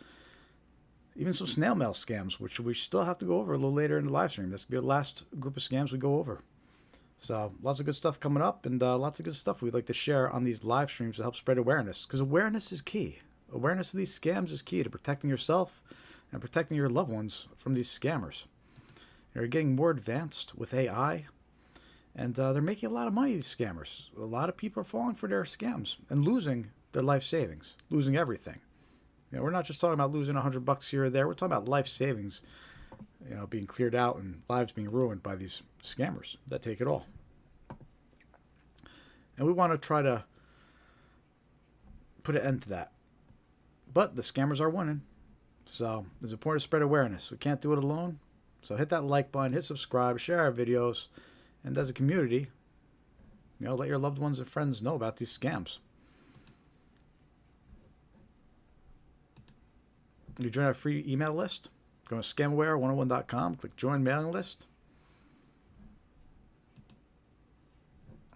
even some snail mail scams, which we still have to go over a little later in the live stream. This will be the last group of scams we go over. So lots of good stuff coming up, and lots of good stuff we'd like to share on these live streams to help spread awareness, because awareness is key. Awareness of these scams is key to protecting yourself and protecting your loved ones from these scammers. They're getting more advanced with AI, and they're making a lot of money, these scammers. A lot of people are falling for their scams and losing their life savings, losing everything. We're not just talking about losing $100 here or there. We're talking about life savings, being cleared out and lives being ruined by these scammers that take it all. And we want to try to put an end to that. But the scammers are winning. So it's important to spread awareness. We can't do it alone. So hit that like button, hit subscribe, share our videos. And as a community, let your loved ones and friends know about these scams. You join our free email list. Go to scamware101.com, click join mailing list.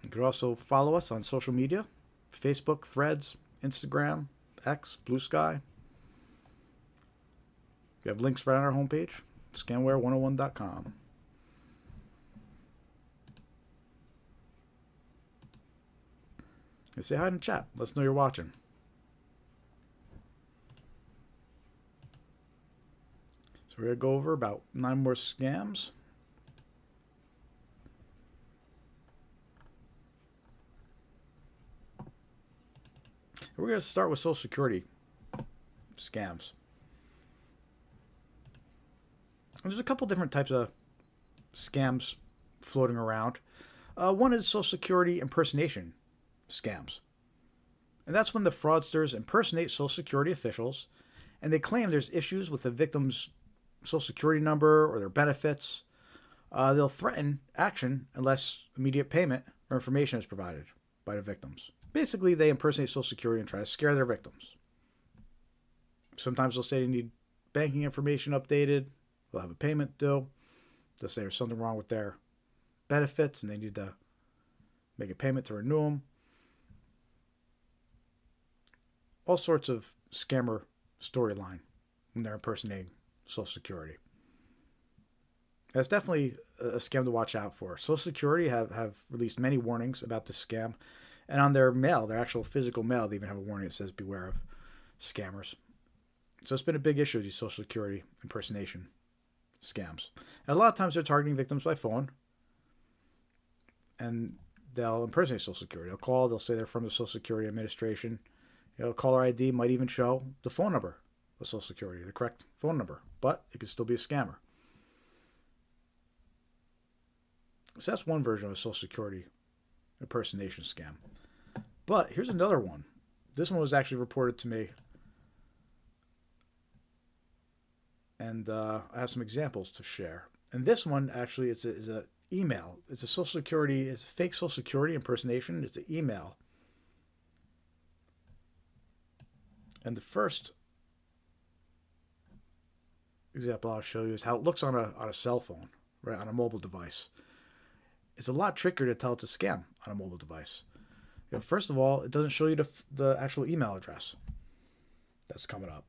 You can also follow us on social media: Facebook, Threads, Instagram, X, Blue Sky. We have links right on our homepage, scamware101.com. And say hi in the chat. Let us know you're watching. So we're going to go over about 9 more scams. We're going to start with Social Security scams. And there's a couple different types of scams floating around. One is Social Security impersonation scams. And that's when the fraudsters impersonate Social Security officials and they claim there's issues with the victim's Social Security number or their benefits. They'll threaten action unless immediate payment or information is provided by the victims. Basically, they impersonate Social Security and try to scare their victims. Sometimes they'll say they need banking information updated. They'll have a payment due. They'll say there's something wrong with their benefits and they need to make a payment to renew them. All sorts of scammer storyline when they're impersonating Social Security. That's definitely a scam to watch out for. Social Security have released many warnings about this scam. And on their mail, their actual physical mail, they even have a warning that says beware of scammers. So it's been a big issue, these Social Security impersonation scams. And a lot of times they're targeting victims by phone. And they'll impersonate Social Security. They'll call, they'll say they're from the Social Security Administration. Caller ID might even show the phone number of Social Security, the correct phone number. But it could still be a scammer. So that's one version of a Social Security impersonation scam. But here's another one. This one was actually reported to me. And I have some examples to share. And this one actually is a email. It's a Social Security, it's a fake Social Security impersonation. It's an email. And the first example I'll show you is how it looks on a cell phone, right, on a mobile device. It's a lot trickier to tell it's a scam on a mobile device. First of all, it doesn't show you the actual email address that's coming up.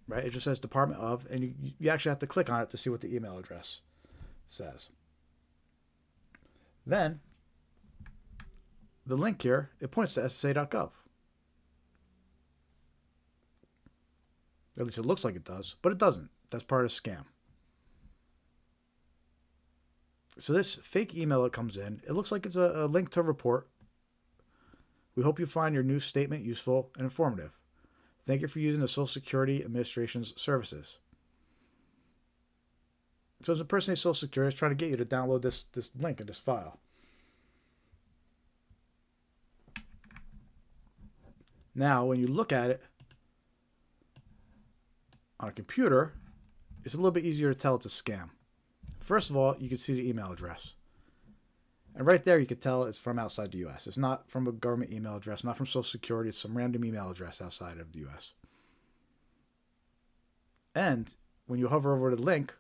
Right? It just says Department of, and you actually have to click on it to see what the email address says. Then, the link here, it points to ssa.gov. At least it looks like it does, but it doesn't. That's part of the scam. So this fake email that comes in, it looks like it's a link to a report. We hope you find your new statement useful and informative. Thank you for using the Social Security Administration's services. So it's impersonating Social Security. It's trying to get you to download this link in this file. Now, when you look at it on a computer, it's a little bit easier to tell it's a scam. First of all, you can see the email address. And right there, you can tell it's from outside the U.S. It's not from a government email address, not from Social Security. It's some random email address outside of the U.S. And when you hover over the link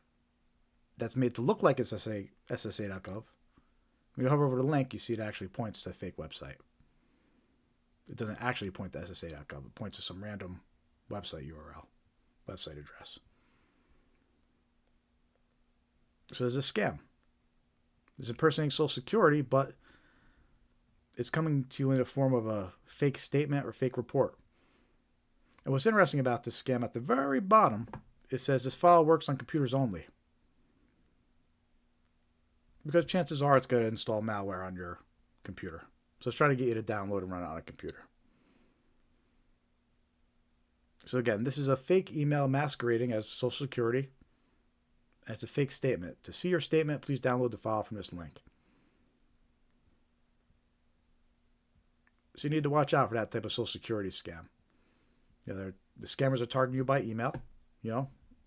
that's made to look like it's SSA.gov, when you hover over the link, you see it actually points to a fake website. It doesn't actually point to SSA.gov. It points to some random website URL, website address. So there's a scam. It's impersonating Social Security, but it's coming to you in the form of a fake statement or fake report. And what's interesting about this scam, at the very bottom, it says this file works on computers only. Because chances are it's going to install malware on your computer. So it's trying to get you to download and run it on a computer. So again, this is a fake email masquerading as Social Security. And it's a fake statement. To see your statement, please download the file from this link. So you need to watch out for that type of Social Security scam. The scammers are targeting you by email,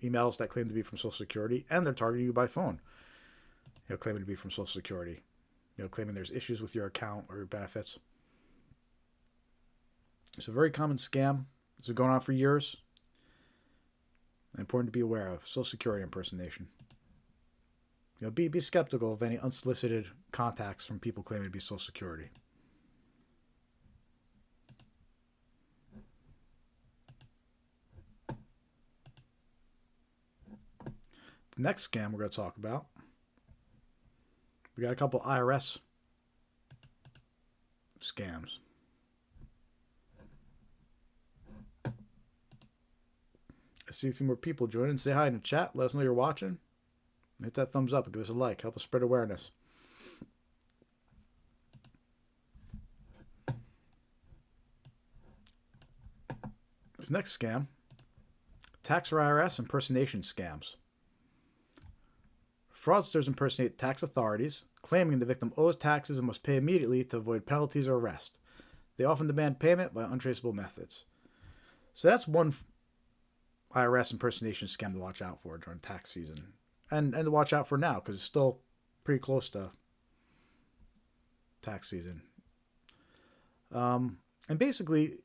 emails that claim to be from Social Security, and they're targeting you by phone, claiming to be from Social Security, claiming there's issues with your account or your benefits. It's a very common scam. It's been going on for years. Important to be aware of Social Security impersonation. Be skeptical of any unsolicited contacts from people claiming to be Social Security. The next scam we're going to talk about, we got a couple IRS scams. I see a few more people joining. Say hi in the chat. Let us know you're watching. Hit that thumbs up and give us a like. Help us spread awareness. This next scam, tax or IRS impersonation scams. Fraudsters impersonate tax authorities, claiming the victim owes taxes and must pay immediately to avoid penalties or arrest. They often demand payment by untraceable methods. So that's one IRS impersonation scam to watch out for during tax season. And to watch out for now, because it's still pretty close to tax season. And basically,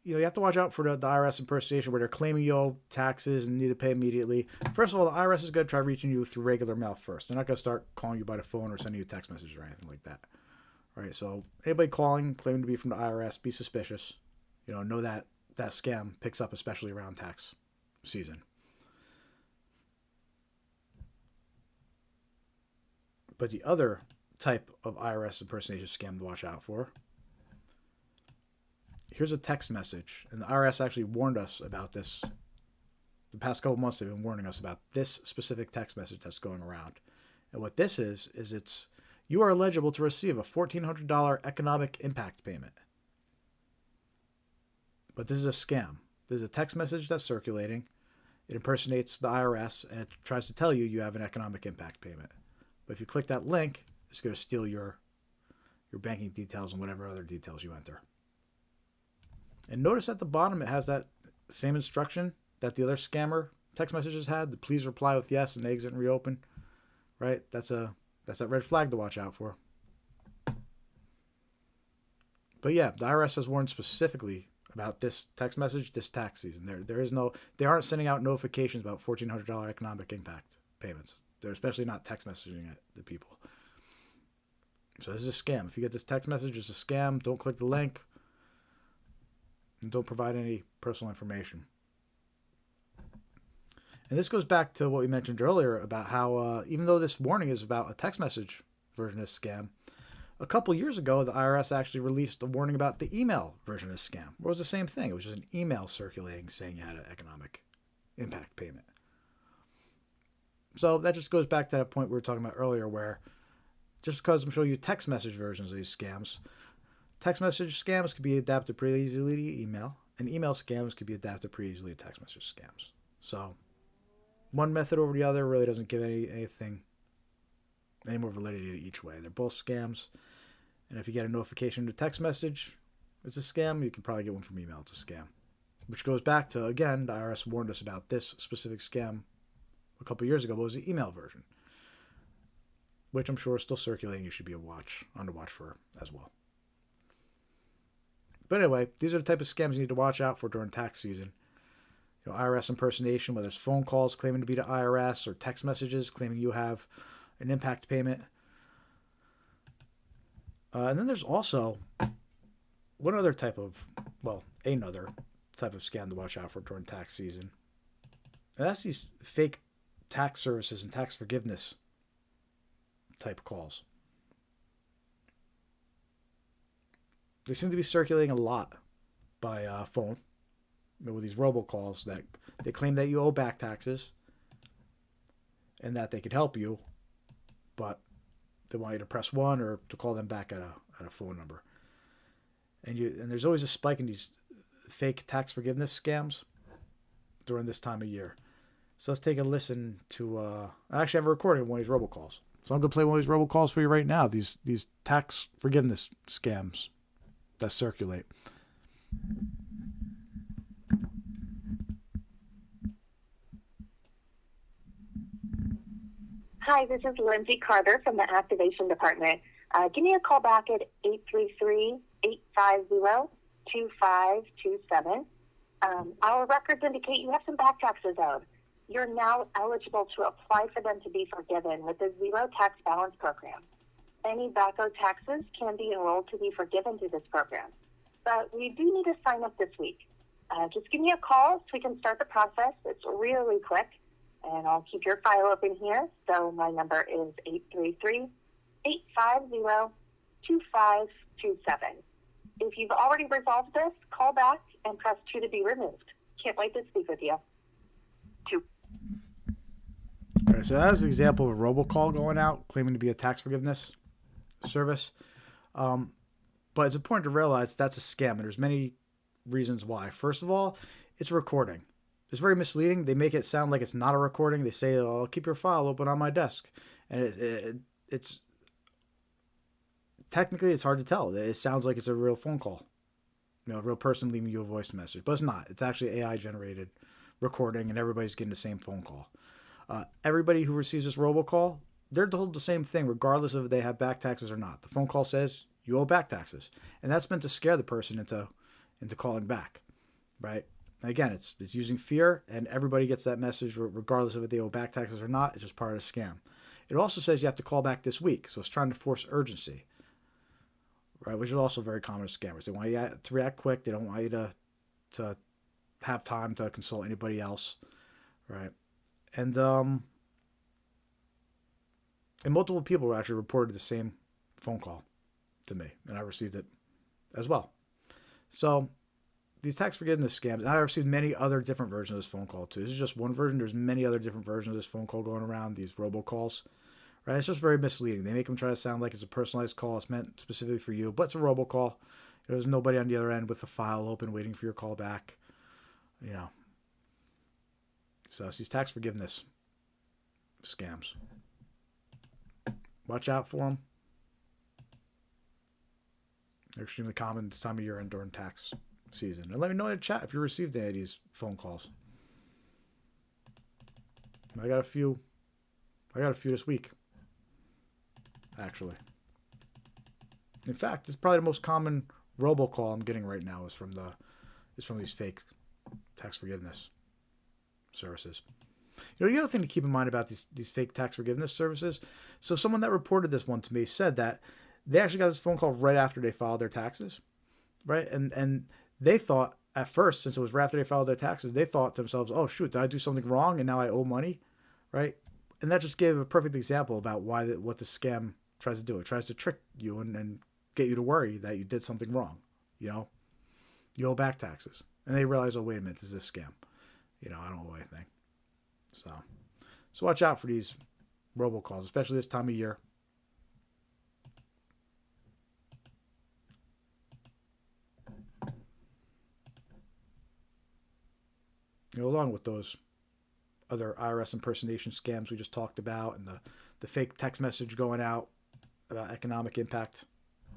you have to watch out for the IRS impersonation where they're claiming you owe taxes and need to pay immediately. First of all, the IRS is going to try reaching you through regular mail first. They're not going to start calling you by the phone or sending you text messages or anything like that. All right, so anybody calling, claiming to be from the IRS, be suspicious. Know that scam picks up especially around tax season. But the other type of IRS impersonation scam to watch out for, here's a text message, and the IRS actually warned us about this. The past couple months they've been warning us about this specific text message that's going around. And what this is it's, you are eligible to receive a $1,400 economic impact payment. But this is a scam. There's a text message that's circulating. It impersonates the IRS, and it tries to tell you you have an economic impact payment. But if you click that link, it's going to steal your banking details and whatever other details you enter. And notice at the bottom it has that same instruction that the other scammer text messages had. The please reply with yes and exit and reopen. Right? That's that red flag to watch out for. But yeah, the IRS has warned specifically about this text message this tax season. They aren't sending out notifications about $1,400 economic impact payments. They're especially not text messaging it to people. So this is a scam. If you get this text message, it's a scam. Don't click the link. And don't provide any personal information. And this goes back to what we mentioned earlier about how even though this warning is about a text message version of this scam, a couple years ago, the IRS actually released a warning about the email version of this scam. It was the same thing. It was just an email circulating saying you had an economic impact payment. So that just goes back to that point we were talking about earlier where just because I'm showing you text message versions of these scams, text message scams could be adapted pretty easily to email, and email scams could be adapted pretty easily to text message scams. So one method over the other really doesn't give anything any more validity to each way. They're both scams. And if you get a notification to text message, it's a scam. You can probably get one from email. It's a scam. Which goes back to, again, the IRS warned us about this specific scam a couple years ago, but it was the email version, which I'm sure is still circulating. You should be on the watch for as well. But anyway, these are the type of scams you need to watch out for during tax season. IRS impersonation, whether it's phone calls claiming to be the IRS or text messages claiming you have an impact payment. And then there's also another type of scam to watch out for during tax season. And that's these fake tax services and tax forgiveness type calls. They seem to be circulating a lot by phone. With these robocalls that they claim that you owe back taxes and that they could help you, but they want you to press 1 or to call them back at a phone number. And there's always a spike in these fake tax forgiveness scams during this time of year. So let's take a listen to. I actually have a recording of one of these robocalls. So I'm gonna play one of these robocalls for you right now. These tax forgiveness scams that circulate. Hi, this is Lindsay Carter from the Activation Department. Give me a call back at 833-850-2527. Our records indicate you have some back taxes owed. You're now eligible to apply for them to be forgiven with the Zero Tax Balance Program. Any back owed taxes can be enrolled to be forgiven through this program. But we do need to sign up this week. Just give me a call so we can start the process. It's really quick. And I'll keep your file open here. So my number is 833-850-2527. If you've already resolved this, call back and press 2 to be removed. Can't wait to speak with you. 2. All right, so that was an example of a robocall going out claiming to be a tax forgiveness service. But it's important to realize that's a scam, and there's many reasons why. First of all, it's a recording. It's very misleading. They make it sound like it's not a recording. They say, "Oh, I'll keep your file open on my desk," and it's technically it's hard to tell. It sounds like it's a real phone call, a real person leaving you a voice message, but it's not. It's actually AI generated recording, and everybody's getting the same phone call. Everybody who receives this robocall, they're told the same thing, regardless of if they have back taxes or not. The phone call says you owe back taxes, and that's meant to scare the person into calling back, right? And again, it's using fear, and everybody gets that message regardless of if they owe back taxes or not. It's just part of the scam. It also says you have to call back this week, so it's trying to force urgency, right? Which is also very common with scammers. They want you to react quick. They don't want you to have time to consult anybody else, right? And multiple people actually reported the same phone call to me, and I received it as well. So these tax forgiveness scams, and I received many other different versions of this phone call too. This is just one version. There's many other different versions of this phone call going around, these robocalls, right? It's just very misleading. They make them try to sound like it's a personalized call. It's meant specifically for you, but it's a robocall. There's nobody on the other end with the file open waiting for your call back, So it's these tax forgiveness scams. Watch out for them. They're extremely common this time of year and during tax season. And let me know in the chat if you received any of these phone calls. I got a few this week, actually. In fact, it's probably the most common robocall I'm getting right now is from these fake tax forgiveness services. The other thing to keep in mind about these fake tax forgiveness services, so someone that reported this one to me said that they actually got this phone call right after they filed their taxes, right? And they thought at first, since it was right after they filed their taxes, they thought to themselves, "Oh shoot, did I do something wrong and now I owe money?" Right? And that just gave a perfect example about what the scam tries to do. It tries to trick you and get you to worry that you did something wrong. You owe back taxes, and they realize, "Oh wait a minute, this is a scam. I don't owe anything." So watch out for these robocalls, especially this time of year. Along with those other IRS impersonation scams we just talked about, and the fake text message going out about economic impact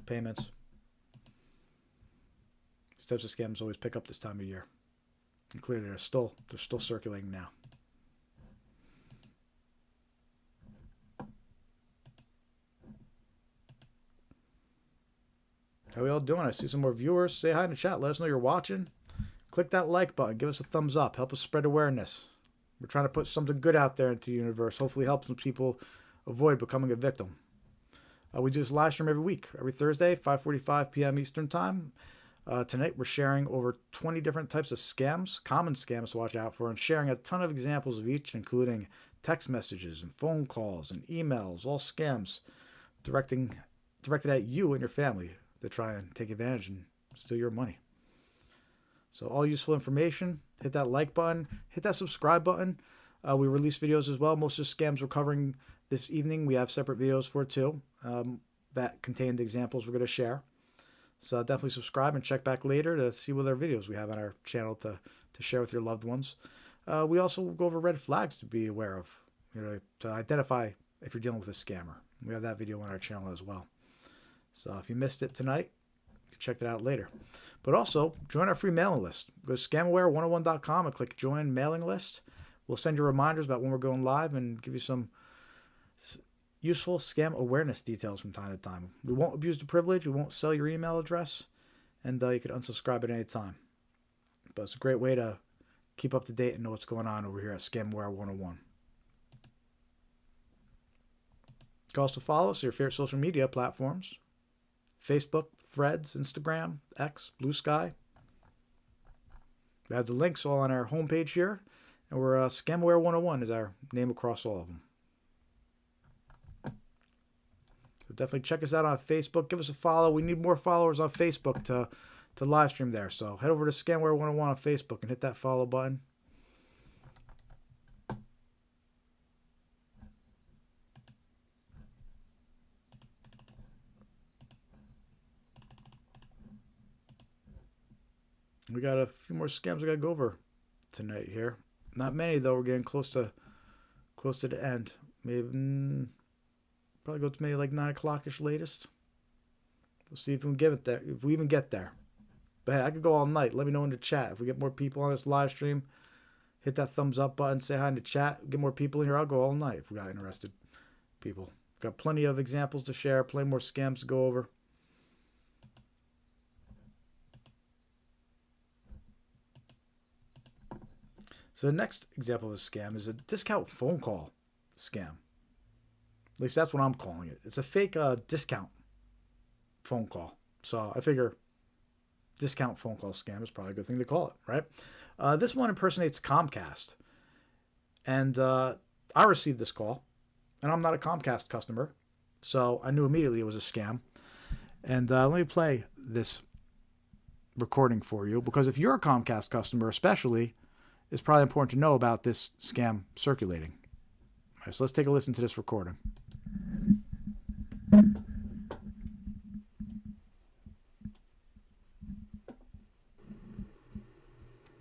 payments. These types of scams always pick up this time of year. And clearly they're still circulating now. How we all doing? I see some more viewers. Say hi in the chat. Let us know you're watching. Click that like button. Give us a thumbs up. Help us spread awareness. We're trying to put something good out there into the universe. Hopefully help some people avoid becoming a victim. We do this live stream every week, every Thursday, 5:45 p.m. Eastern Time. Tonight we're sharing over 20 different types of scams, common scams to watch out for, and sharing a ton of examples of each, including text messages and phone calls and emails, all scams directed at you and your family to try and take advantage and steal your money. So all useful information. Hit that like button. Hit that subscribe button. We release videos as well. Most of the scams we're covering this evening, we have separate videos for too that contain the examples we're going to share. So definitely subscribe and check back later to see what other videos we have on our channel to share with your loved ones. We also go over red flags to be aware of, to identify if you're dealing with a scammer. We have that video on our channel as well. So if you missed it tonight, you can check that out later. But also, join our free mailing list. Go to scamaware101.com and click Join Mailing List. We'll send you reminders about when we're going live and give you some useful scam awareness details from time to time. We won't abuse the privilege. We won't sell your email address. And you can unsubscribe at any time. But it's a great way to keep up to date and know what's going on over here at Scamaware 101. You can also follow us on your favorite social media platforms. Facebook, Threads, Instagram, X, Blue Sky. We have the links all on our homepage here. And we're Scamaware 101 is our name across all of them. So definitely check us out on Facebook. Give us a follow. We need more followers on Facebook to live stream there. So head over to Scamaware 101 on Facebook and hit that follow button. We got a few more scams we got to go over tonight here. Not many though. We're getting close to the end. Maybe probably go to maybe like 9 o'clock-ish latest. We'll see if we can get it there. If we even get there. But hey, I could go all night. Let me know in the chat. If we get more people on this live stream, hit that thumbs up button. Say hi in the chat. Get more people in here. I'll go all night if we got interested people. Got plenty of examples to share. Plenty more scams to go over. So the next example of a scam is a discount phone call scam. At least that's what I'm calling it. It's a fake discount phone call. So I figure discount phone call scam is probably a good thing to call it, right? This one impersonates Comcast. And I received this call. And I'm not a Comcast customer. So I knew immediately it was a scam. And let me play this recording for you. Because if you're a Comcast customer especially, it's probably important to know about this scam circulating. All right, so let's take a listen to this recording.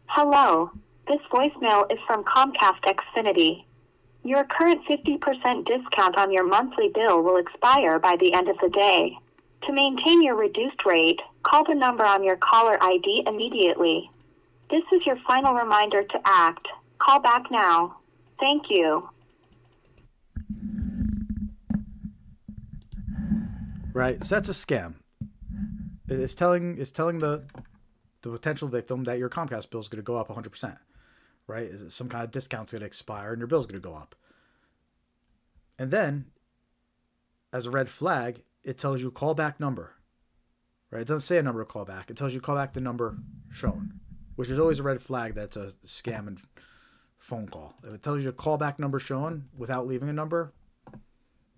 Hello, this voicemail is from Comcast Xfinity. Your current 50% discount on your monthly bill will expire by the end of the day. To maintain your reduced rate, call the number on your caller ID immediately. This is your final reminder to act. Call back now. Thank you. Right, so that's a scam. It's telling the potential victim that your Comcast bill is going to go up 100%. Right? Is it some kind of discount's going to expire and your bill's going to go up. And then, as a red flag, it tells you callback number. Right? It doesn't say a number to call back. It tells you call back the number shown, which is always a red flag that's a scam and phone call. If it tells you a callback number shown without leaving a number,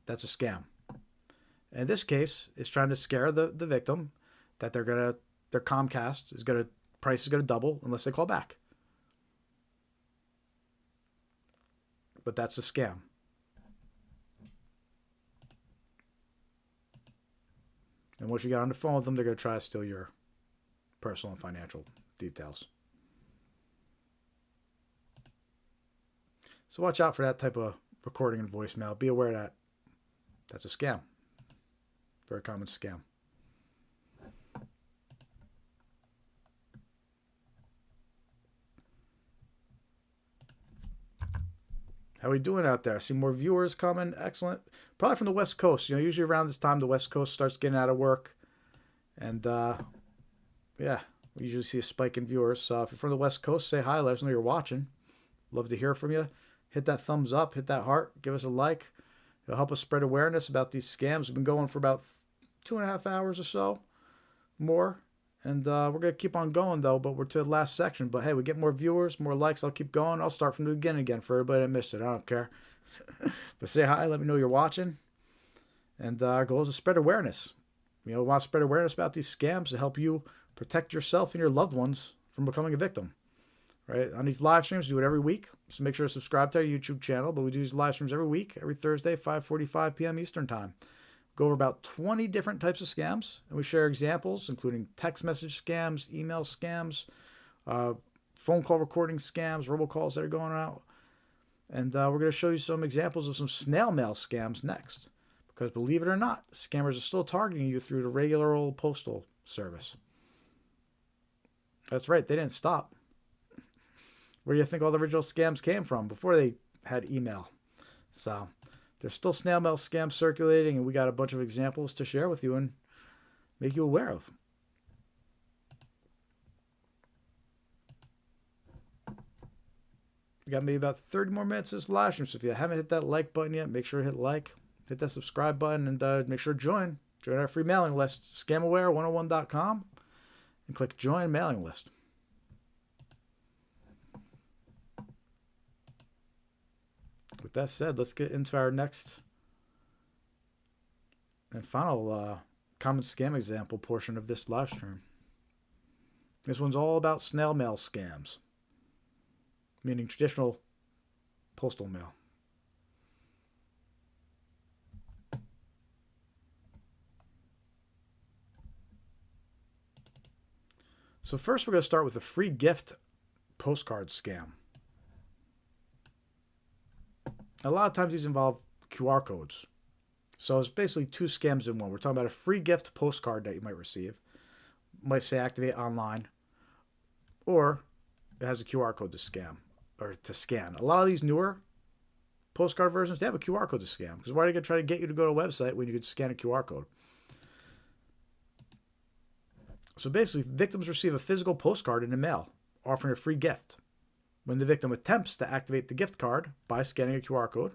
that's a scam. In this case, it's trying to scare the victim that their Comcast price is gonna double unless they call back. But that's a scam. And once you get on the phone with them, they're gonna try to steal your personal and financial details. So watch out for that type of recording and voicemail. Be aware that that's a scam. Very common scam. How are we doing out there? I see more viewers coming. Excellent. Probably from the West Coast. Usually around this time, the West Coast starts getting out of work. And, yeah, we usually see a spike in viewers. So if you're from the West Coast, say hi. Let us know you're watching. Love to hear from you. Hit that thumbs up. Hit that heart. Give us a like. It'll help us spread awareness about these scams. We've been going for about 2.5 hours or so. More. And we're going to keep on going, though, but we're to the last section. But, hey, we get more viewers, more likes. I'll keep going. I'll start from the beginning again for everybody that missed it. I don't care. But say hi. Let me know you're watching. And our goal is to spread awareness. We want to spread awareness about these scams to help you protect yourself and your loved ones from becoming a victim. Right? On these live streams, we do it every week. So make sure to subscribe to our YouTube channel. But we do these live streams every week, every Thursday, 5:45 p.m. Eastern Time. Go over about 20 different types of scams, and we share examples, including text message scams, email scams, phone call recording scams, robocalls that are going out. And we're going to show you some examples of some snail mail scams next. Because believe it or not, scammers are still targeting you through the regular old postal service. That's right, they didn't stop. Where do you think all the original scams came from before they had email? So there's still snail mail scams circulating, and we got a bunch of examples to share with you and make you aware of. We got maybe about 30 more minutes of this live stream, so if you haven't hit that like button yet, make sure to hit like, hit that subscribe button, and make sure to join our free mailing list, scamaware101.com, and click join mailing list. With that said, let's get into our next and final common scam example portion of this live stream. This one's all about snail mail scams, meaning traditional postal mail. So first we're going to start with a free gift postcard scam. A lot of times these involve QR codes. So it's basically two scams in one. We're talking about a free gift postcard that you might receive. It might say activate online. Or it has a QR code to scam or to scan. A lot of these newer postcard versions, they have a QR code to scan. Because why are they going to try to get you to go to a website when you could scan a QR code? So basically, victims receive a physical postcard in the mail offering a free gift. When the victim attempts to activate the gift card by scanning a QR code,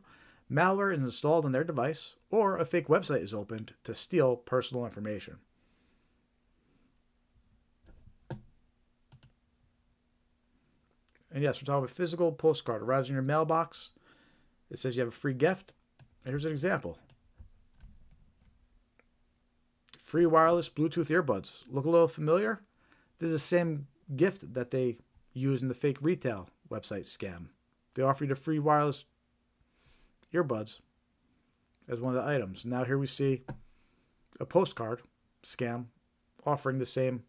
malware is installed on their device or a fake website is opened to steal personal information. And yes, we're talking about a physical postcard. Arrives in your mailbox. It says you have a free gift. And here's an example. Free wireless Bluetooth earbuds. Look a little familiar? This is the same gift that they use in the fake retail website scam. They offer you the free wireless earbuds as one of the items. Now here we see a postcard scam offering the same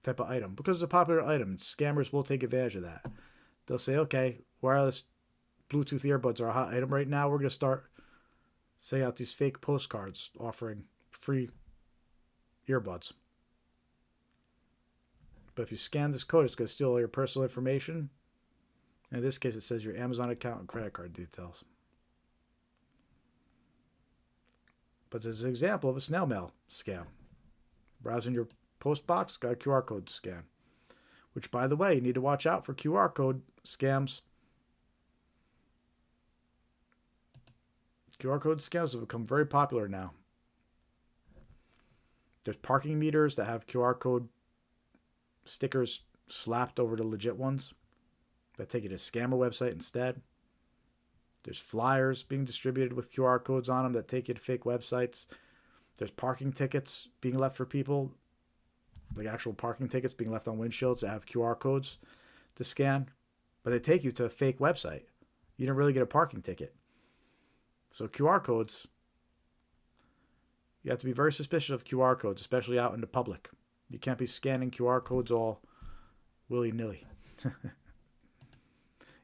type of item. Because it's a popular item, scammers will take advantage of that. They'll say, okay, wireless Bluetooth earbuds are a hot item right now. We're going to start sending out these fake postcards offering free earbuds. But if you scan this code, it's going to steal all your personal information. In this case, it says your Amazon account and credit card details. But this is an example of a snail mail scam. Browsing your post box, got a QR code to scan. Which, by the way, you need to watch out for QR code scams. QR code scams have become very popular now. There's parking meters that have QR code stickers slapped over the legit ones that take you to a scammer website instead. There's flyers being distributed with QR codes on them that take you to fake websites. There's parking tickets being left for people, like actual parking tickets being left on windshields that have QR codes to scan, but they take you to a fake website. You didn't really get a parking ticket. So QR codes, you have to be very suspicious of QR codes, especially out in the public. You can't be scanning QR codes all willy-nilly.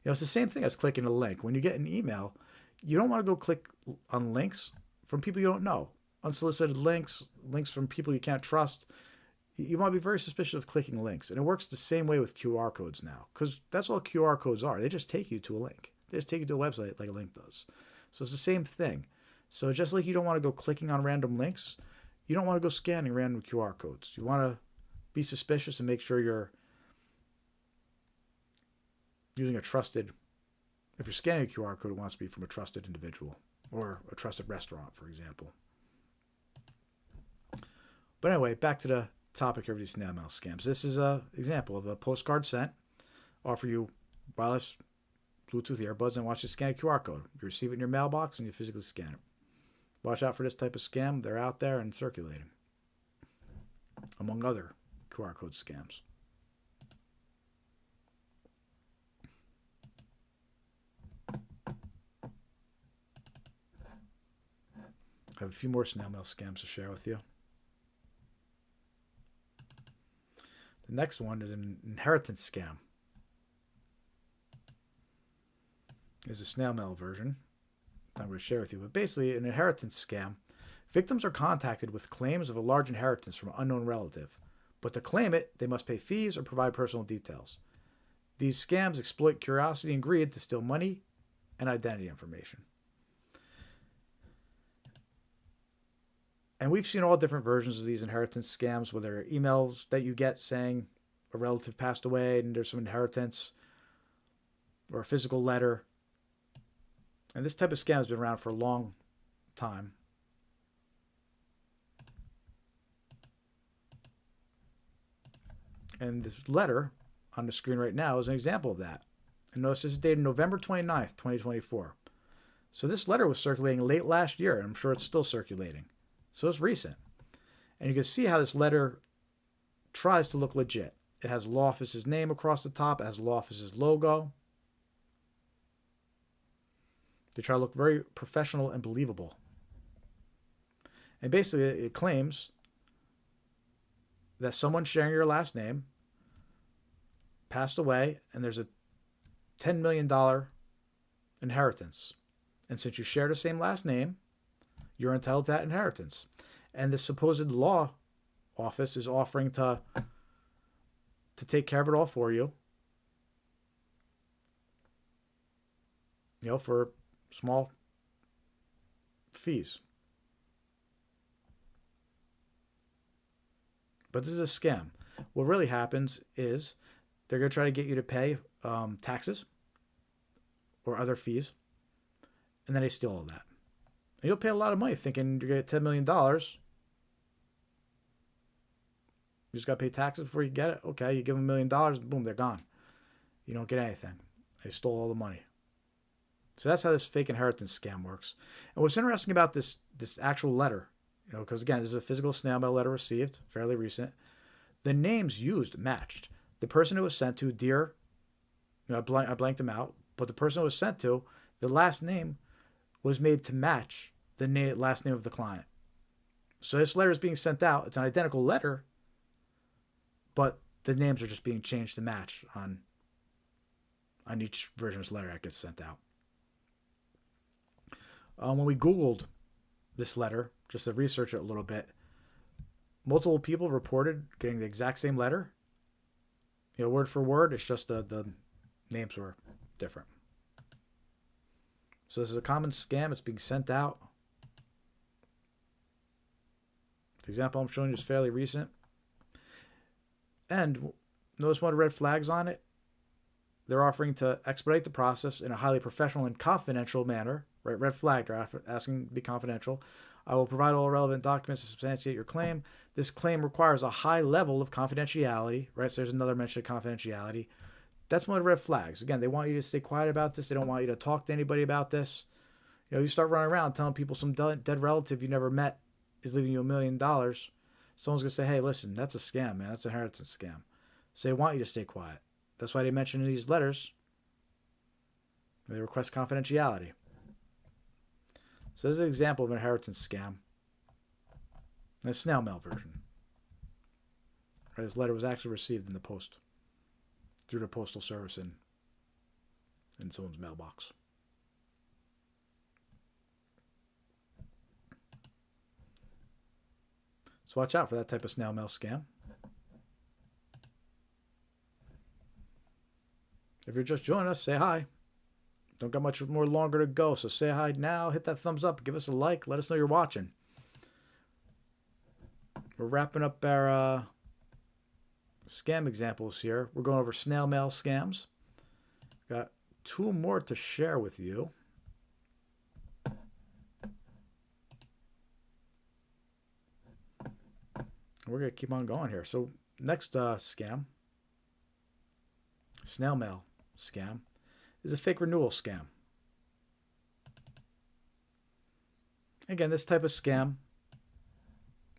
It's the same thing as clicking a link. When you get an email, you don't want to go click on links from people you don't know. Unsolicited links from people you can't trust. You want to be very suspicious of clicking links. And it works the same way with QR codes now, because that's all QR codes are. They just take you to a link. They just take you to a website like a link does. So it's the same thing. So just like you don't want to go clicking on random links, you don't want to go scanning random QR codes. You want to be suspicious and make sure you're using a trusted, if you're scanning a QR code, it wants to be from a trusted individual or a trusted restaurant, for example. But anyway, back to the topic of these snail mail scams. This is an example of a postcard sent, offer you wireless Bluetooth earbuds and watch you scan a QR code. You receive it in your mailbox and you physically scan it. Watch out for this type of scam. They're out there and circulating, among other QR code scams. I have a few more snail mail scams to share with you. The next one is an inheritance scam. Is a snail mail version I'm going to share with you. But basically, an inheritance scam. Victims are contacted with claims of a large inheritance from an unknown relative. But to claim it, they must pay fees or provide personal details. These scams exploit curiosity and greed to steal money and identity information. And we've seen all different versions of these inheritance scams, whether emails that you get saying a relative passed away and there's some inheritance, or a physical letter. And this type of scam has been around for a long time. And this letter on the screen right now is an example of that. And notice this is dated November 29th, 2024. So this letter was circulating late last year, and I'm sure it's still circulating. So it's recent. And you can see how this letter tries to look legit. It has law office's name across the top. It has law office's logo. They try to look very professional and believable. And basically, it claims that someone sharing your last name passed away, and there's a $10 million inheritance. And since you share the same last name, you're entitled to that inheritance. And the supposed law office is offering to take care of it all for you, for small fees. But this is a scam. What really happens is they're going to try to get you to pay taxes or other fees, and then they steal all that. And you'll pay a lot of money thinking you're going to get $10 million. You just got to pay taxes before you get it. Okay, you give them $1 million, boom, they're gone. You don't get anything. They stole all the money. So that's how this fake inheritance scam works. And what's interesting about this actual letter, because again, this is a physical snail mail letter received, fairly recent. The names used matched. The person it was sent to, dear, I blanked them out, but the person it was sent to, the last name was made to match the last name of the client. So this letter is being sent out. It's an identical letter, but the names are just being changed to match on each version of this letter that gets sent out. When we Googled this letter, just to research it a little bit, multiple people reported getting the exact same letter. Word for word. It's just the names were different. So this is a common scam. It's being sent out. The example I'm showing you is fairly recent. And notice one of the red flags on it. They're offering to expedite the process in a highly professional and confidential manner. Right, red flag. They're asking to be confidential. I will provide all relevant documents to substantiate your claim. This claim requires a high level of confidentiality. Right, so there's another mention of confidentiality. That's one of the red flags. Again, they want you to stay quiet about this. They don't want you to talk to anybody about this. You start running around telling people some dead relative you never met is leaving you $1 million. Someone's going to say, hey, listen, that's a scam, man. That's an inheritance scam. So they want you to stay quiet. That's why they mention in these letters, they request confidentiality. So this is an example of an inheritance scam. A snail mail version. This letter was actually received in the post, through the postal service in in someone's mailbox. So watch out for that type of snail mail scam. If you're just joining us, say hi. Don't got much more longer to go, so say hi now. Hit that thumbs up. Give us a like. Let us know you're watching. We're wrapping up our scam examples here. We're going over snail mail scams. Got 2 more to share with you. We're going to keep on going here. So next scam, snail mail scam, is a fake renewal scam. Again, this type of scam,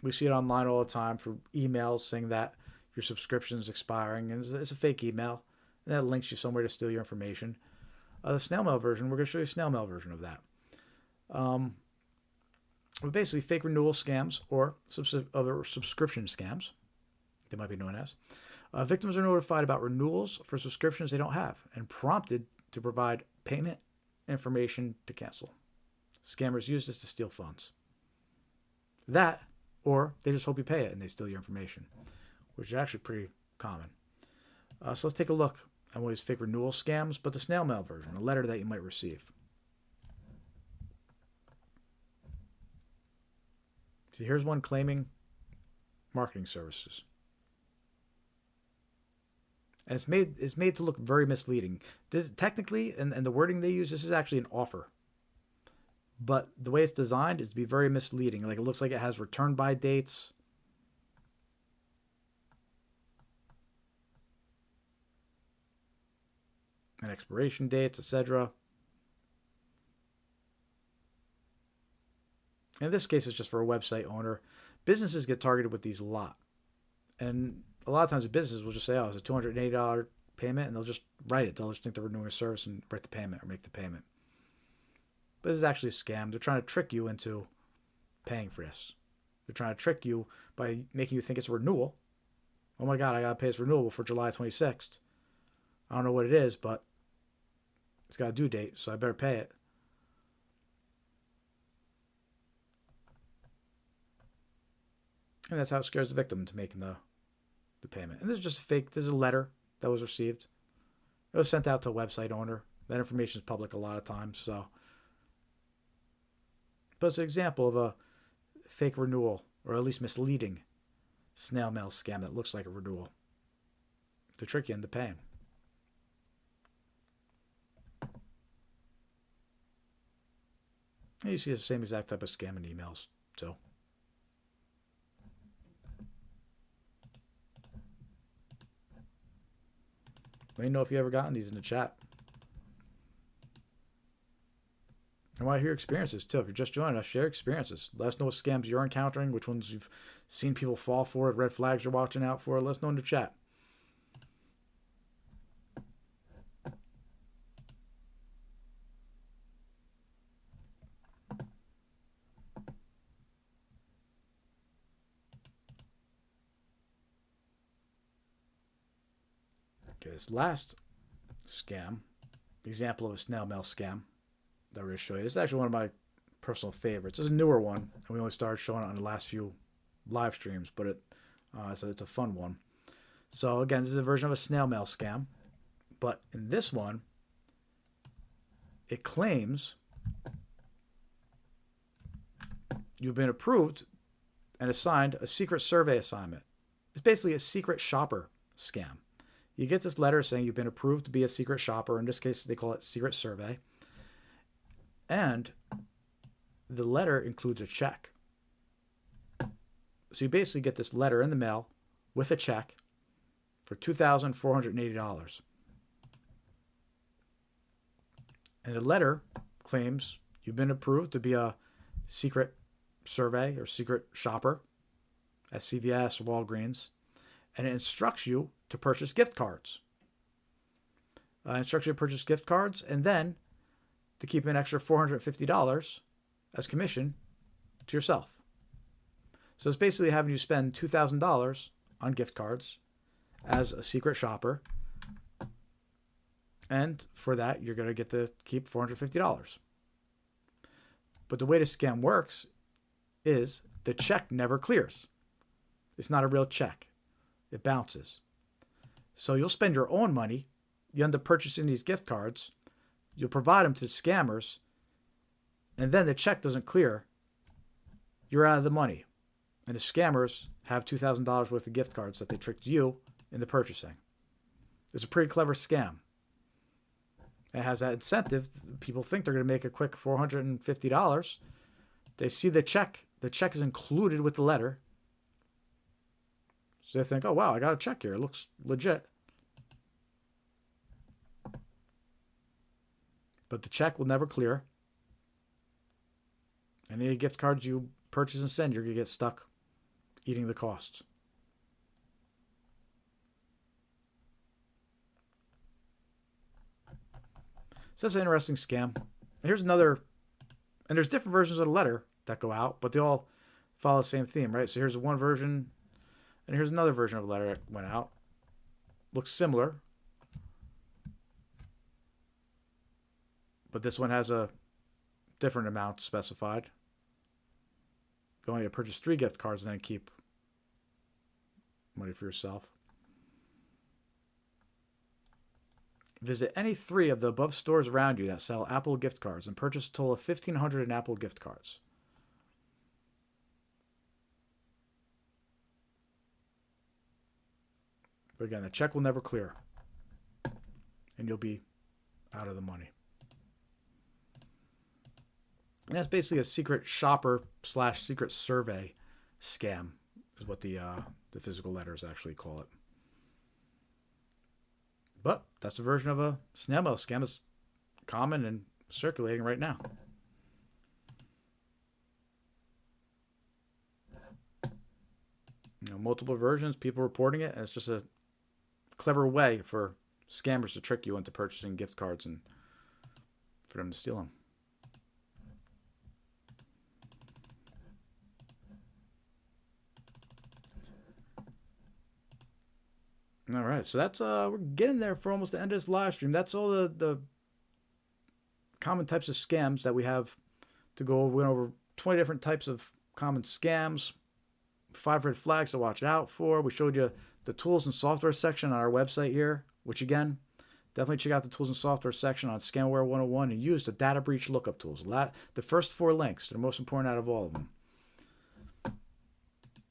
we see it online all the time for emails saying that your subscription is expiring, and it's a fake email, and that links you somewhere to steal your information. The snail mail version, we're going to show you a snail mail version of that. But basically, fake renewal scams or subscription scams, they might be known as. Victims are notified about renewals for subscriptions they don't have and prompted to provide payment information to cancel. Scammers use this to steal funds. That, or they just hope you pay it and they steal your information, which is actually pretty common. So let's take a look at one of these fake renewal scams, but the snail mail version, a letter that you might receive. So here's one claiming marketing services. And it's made to look very misleading. Technically, and the wording they use, this is actually an offer. But the way it's designed is to be very misleading. Like, it looks like it has return by dates. And expiration dates, etc. In this case, it's just for a website owner. Businesses get targeted with these a lot. And a lot of times the businesses will just say, oh, it's a $280 payment, and they'll just write it. They'll just think they're renewing a service and write the payment or make the payment. But this is actually a scam. They're trying to trick you into paying for this. They're trying to trick you by making you think it's a renewal. Oh my God, I got to pay this renewal for July 26th. I don't know what it is, but it's got a due date, so I better pay it. And that's how it scares the victim into making the payment. And this is just fake. This is a letter that was received. It was sent out to a website owner. That information is public a lot of times. So, but it's an example of a fake renewal, or at least misleading snail mail scam that looks like a renewal to trick you into paying. And you see the same exact type of scam in emails too. Let me know if you ever gotten these in the chat. I want to hear experiences too. If you're just joining us, share experiences. Let us know what scams you're encountering, which ones you've seen people fall for, red flags you're watching out for. Let us know in the chat. Okay, this last scam, example of a snail mail scam that we're going to show you. This is actually one of my personal favorites. It's a newer one, and we only started showing it on the last few live streams, but so it's a fun one. So again, this is a version of a snail mail scam, but in this one, it claims you've been approved and assigned a secret survey assignment. It's basically a secret shopper scam. You get this letter saying you've been approved to be a secret shopper. In this case, they call it secret survey. And the letter includes a check. So you basically get this letter in the mail with a check for $2,480. And the letter claims you've been approved to be a secret survey or secret shopper at CVS or Walgreens. And it instructs you to purchase gift cards. Instructs you to purchase gift cards and then to keep an extra $450 as commission to yourself. So it's basically having you spend $2,000 on gift cards as a secret shopper. And for that, you're going to get to keep $450. But the way the scam works is the check never clears. It's not a real check. It bounces. So you'll spend your own money. You end up purchasing these gift cards. You'll provide them to scammers. And then the check doesn't clear. You're out of the money. And the scammers have $2,000 worth of gift cards that they tricked you into purchasing. It's a pretty clever scam. It has that incentive. People think they're going to make a quick $450. They see the check. The check is included with the letter. So they think, oh, wow, I got a check here. It looks legit. But the check will never clear. And any gift cards you purchase and send, you're going to get stuck eating the costs. So that's an interesting scam. And here's another, and there's different versions of the letter that go out, but they all follow the same theme, right? So here's one version, and here's another version of the letter that went out. Looks similar, but this one has a different amount specified. You only purchase 3 gift cards and then keep money for yourself. Visit any 3 of the above stores around you that sell Apple gift cards and purchase a total of $1,500 in Apple gift cards. But again, the check will never clear. And you'll be out of the money. And that's basically a secret shopper / secret survey scam is what the physical letters actually call it. But that's a version of a snail mail scam that's common and circulating right now. You know, multiple versions, people reporting it, and it's just a clever way for scammers to trick you into purchasing gift cards and for them to steal them. All right, so that's we're getting there for almost the end of this live stream. That's all the common types of scams that we have to go over. We went over 20 different types of common scams, 5 red flags to watch out for. We showed you the tools and software section on our website here, which again, definitely check out the tools and software section on Scamware 101 and use the data breach lookup tools. The first 4 links, they're the most important out of all of them.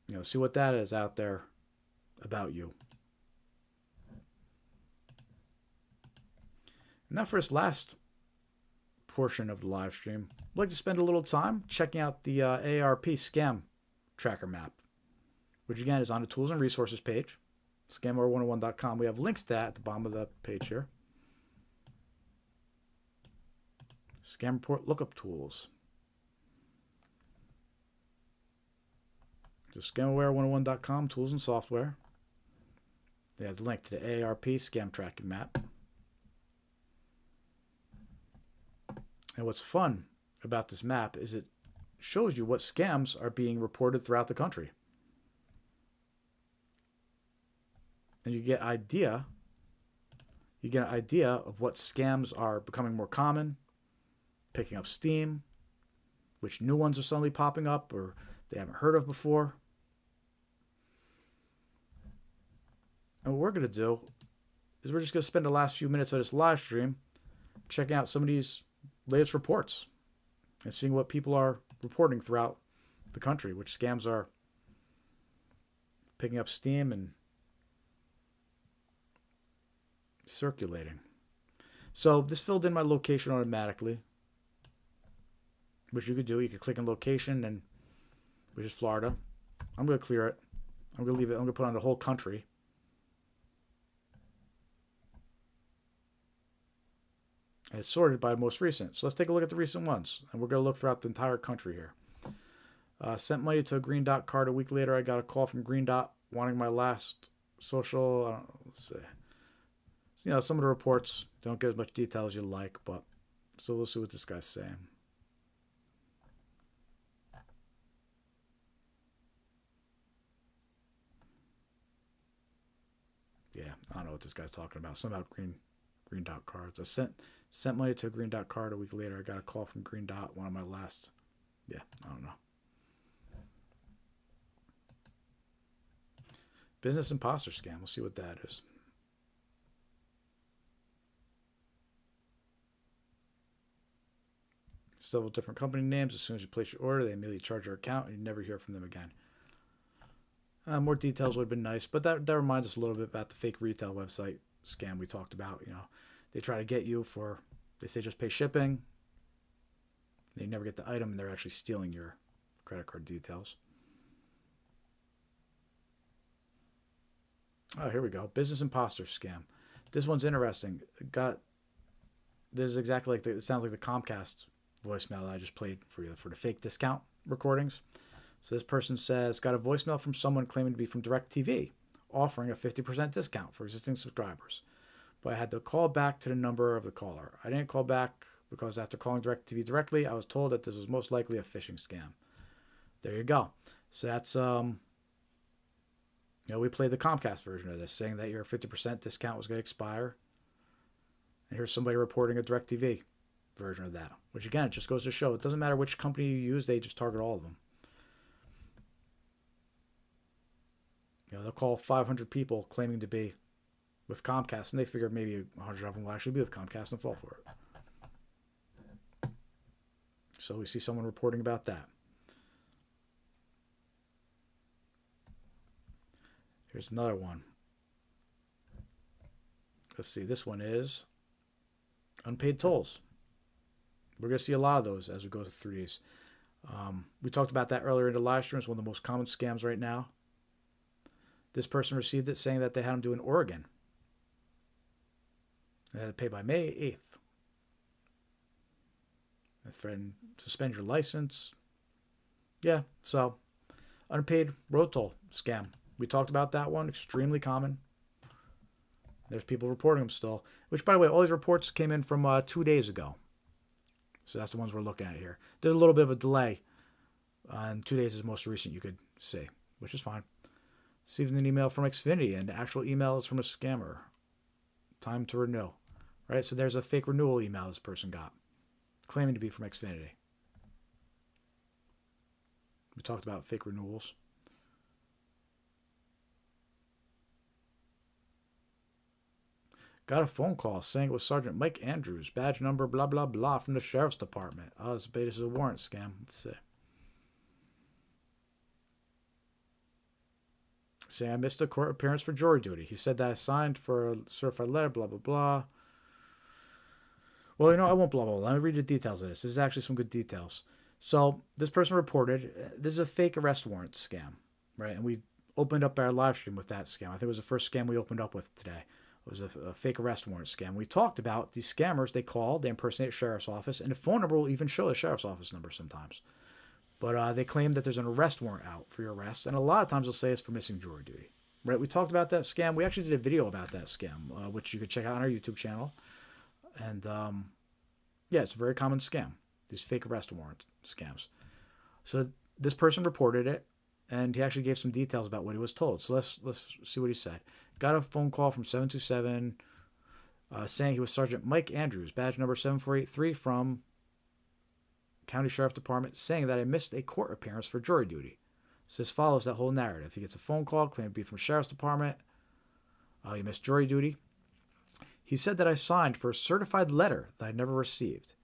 You know, see what that is out there about you. And now for this last portion of the live stream, I'd like to spend a little time checking out the AARP scam tracker map, which again is on the tools and resources page, scamware101.com. We have links to that at the bottom of the page here. Scam report lookup tools. So scamware101.com, tools and software. They have the link to the AARP scam tracking map. And what's fun about this map is it shows you what scams are being reported throughout the country. And you get an idea of what scams are becoming more common, picking up steam, which new ones are suddenly popping up or they haven't heard of before. And what we're going to do is we're just going to spend the last few minutes of this live stream checking out some of these latest reports and seeing what people are reporting throughout the country, which scams are picking up steam and circulating. So this filled in my location automatically, which you could do. You could click on location, and which is Florida. I'm going to clear it. I'm going to leave it. I'm going to put on the whole country. And it's sorted by most recent. So let's take a look at the recent ones. And we're going to look throughout the entire country here. Sent money to a Green Dot card. A week later, I got a call from Green Dot wanting my last social. Let's see. So, you know, some of the reports don't get as much detail as you'd like, but so we'll see what this guy's saying. Yeah, I don't know what this guy's talking about. Something about Green Green Dot cards. I sent money to a Green Dot card a week later. I got a call from Green Dot, one of my last. Yeah, I don't know. Business imposter scam. We'll see what that is. Several different company names. As soon as you place your order, they immediately charge your account and you never hear from them again. More details would have been nice, but that reminds us a little bit about the fake retail website scam we talked about. You know, they try to get you for, they say just pay shipping. They never get the item and they're actually stealing your credit card details. Oh, here we go. Business imposter scam. This one's interesting. This is exactly like it sounds like the Comcast voicemail that I just played for you for the fake discount recordings. So this person says, got a voicemail from someone claiming to be from DirecTV, offering a 50% discount for existing subscribers. But I had to call back to the number of the caller. I didn't call back because after calling DirecTV directly, I was told that this was most likely a phishing scam. There you go. So that's, we played the Comcast version of this, saying that your 50% discount was going to expire. And here's somebody reporting a DirecTV version of that, which again, it just goes to show it doesn't matter which company you use, they just target all of them. They'll call 500 people claiming to be with Comcast, and they figure maybe 100 of them will actually be with Comcast and fall for it. So we see someone reporting about that. Here's another one. Let's see. This one is unpaid tolls. We're going to see a lot of those as we go through these. We talked about that earlier in the live stream. It's one of the most common scams right now. This person received it saying that they had them do in Oregon. They had to pay by May 8th. They threatened to suspend your license. Yeah, so unpaid road toll scam. We talked about that one. Extremely common. There's people reporting them still. Which, by the way, all these reports came in from 2 days ago. So that's the ones we're looking at here. There's a little bit of a delay. And 2 days is the most recent you could see, which is fine. Received an email from Xfinity, and the actual email is from a scammer. Time to renew. Right? So there's a fake renewal email this person got, claiming to be from Xfinity. We talked about fake renewals. Got a phone call saying it was Sergeant Mike Andrews, badge number blah, blah, blah, from the Sheriff's Department. Oh, this is a warrant scam. Let's see. Saying I missed a court appearance for jury duty. He said that I signed for a certified letter, blah, blah, blah. Well, I won't blah, blah, blah. Let me read the details of this. This is actually some good details. So this person reported, this is a fake arrest warrant scam, right? And we opened up our live stream with that scam. I think it was the first scam we opened up with today. It was a fake arrest warrant scam. We talked about these scammers. They call, they impersonate sheriff's office, and the phone number will even show the sheriff's office number sometimes. But they claim that there's an arrest warrant out for your arrest, and a lot of times they'll say it's for missing jury duty. Right? We talked about that scam. We actually did a video about that scam, which you could check out on our YouTube channel. And yeah, it's a very common scam. These fake arrest warrant scams. So this person reported it, and he actually gave some details about what he was told. So let's see what he said. Got a phone call from 727 saying he was Sergeant Mike Andrews, badge number 7483 from County Sheriff Department, saying that I missed a court appearance for jury duty. So this follows that whole narrative. He gets a phone call claiming to be from Sheriff's Department. You missed jury duty. He said that I signed for a certified letter that I never received.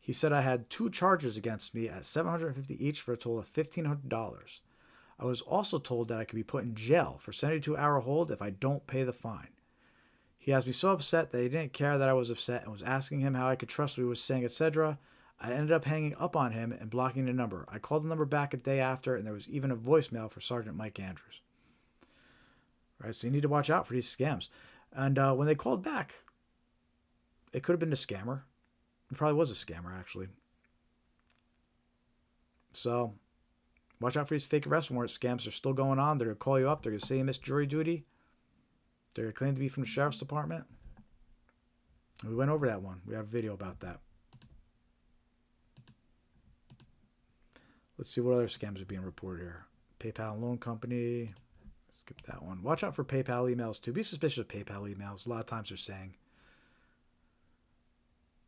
He said I had 2 charges against me at $750 each for a total of $1,500. I was also told that I could be put in jail for 72-hour hold if I don't pay the fine. He has me so upset that he didn't care that I was upset and was asking him how I could trust what he was saying, etc. I ended up hanging up on him and blocking the number. I called the number back a day after, and there was even a voicemail for Sergeant Mike Andrews. Right, so you need to watch out for these scams. And when they called back, it could have been a scammer. It probably was a scammer, actually. So watch out for these fake arrest warrant scams. They're still going on. They're going to call you up. They're going to say you missed jury duty. They're going to claim to be from the Sheriff's Department. And we went over that one. We have a video about that. Let's see what other scams are being reported here. PayPal Loan Company. Skip that one. Watch out for PayPal emails too. Be suspicious of PayPal emails. A lot of times they're saying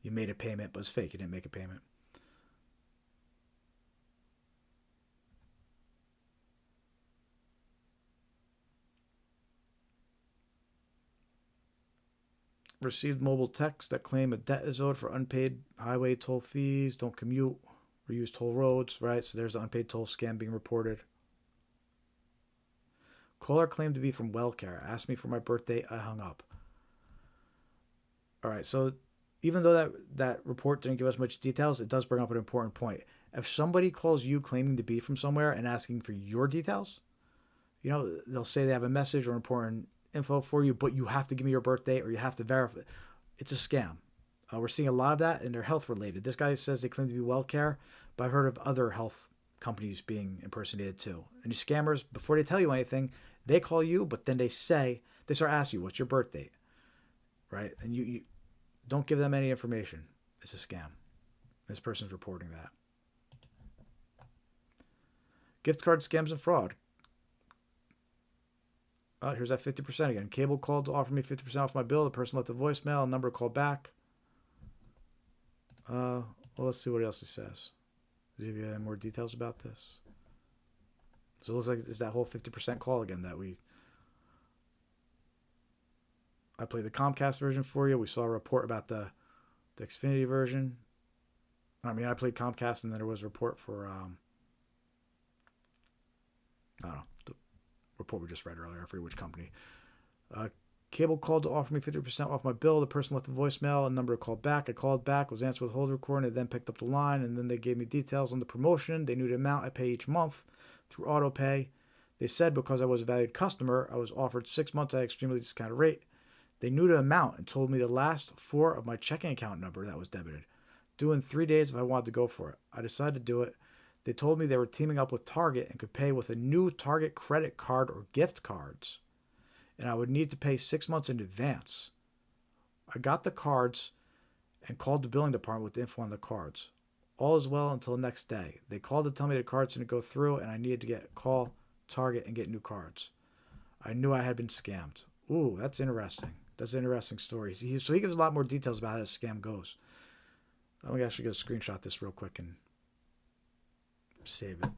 You made a payment, but it's fake. You didn't make a payment. Received mobile texts that claim a debt is owed for unpaid highway toll fees. Don't commute or use toll roads, right? So there's the unpaid toll scam being reported. Caller claimed to be from WellCare. Asked me for my birthday. I hung up. All right, so even though that report didn't give us much details, it does bring up an important point. If somebody calls you claiming to be from somewhere and asking for your details, they'll say they have a message or important info for you, but you have to give me your birthday or you have to verify. It's a scam. We're seeing a lot of that, and they're health related. This guy says they claim to be WellCare, but I've heard of other health companies being impersonated too. And these scammers, before they tell you anything, they call you, but then they start asking you, what's your birth date? Right? And you don't give them any information. It's a scam. This person's reporting that. Gift card scams and fraud. Oh, here's that 50% again. Cable called to offer me 50% off my bill. The person left a voicemail. Number called back. Well, let's see what else he says. Does he have any more details about this? So it looks like it's that whole 50% call again that I played the Comcast version for you. We saw a report about the Xfinity version. I played Comcast, and then there was a report for, I don't know, the report we just read earlier. I forget which company. Cable called to offer me 50% off my bill. The person left a voicemail, a number called back. I called back, was answered with hold recording. They then picked up the line, and then they gave me details on the promotion. They knew the amount I pay each month through auto pay. They said because I was a valued customer, I was offered 6 months at an extremely discounted rate. They knew the amount and told me the last 4 of my checking account number that was debited. Due in 3 days if I wanted to go for it. I decided to do it. They told me they were teaming up with Target and could pay with a new Target credit card or gift cards. And I would need to pay 6 months in advance. I got the cards and called the billing department with the info on the cards. All is well until the next day. They called to tell me the cards didn't go through and I needed to call Target and get new cards. I knew I had been scammed. Ooh, that's interesting. That's an interesting story. So he gives a lot more details about how this scam goes. Let me actually go screenshot this real quick and save it.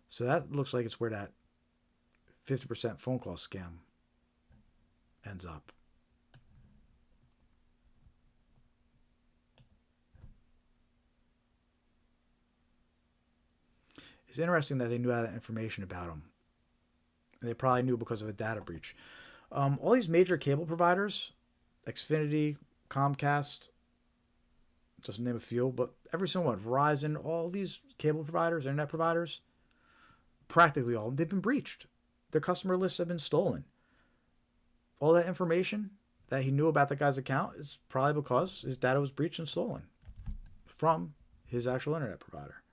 So that looks like it's where that 50% phone call scam ends up. It's interesting that they knew that information about him. And they probably knew because of a data breach. All these major cable providers, Xfinity, Comcast, just to name a few, but every single one, Verizon, all these cable providers, internet providers, practically all of them, they've been breached. Their customer lists have been stolen. All that information that he knew about the guy's account is probably because his data was breached and stolen from his actual internet provider.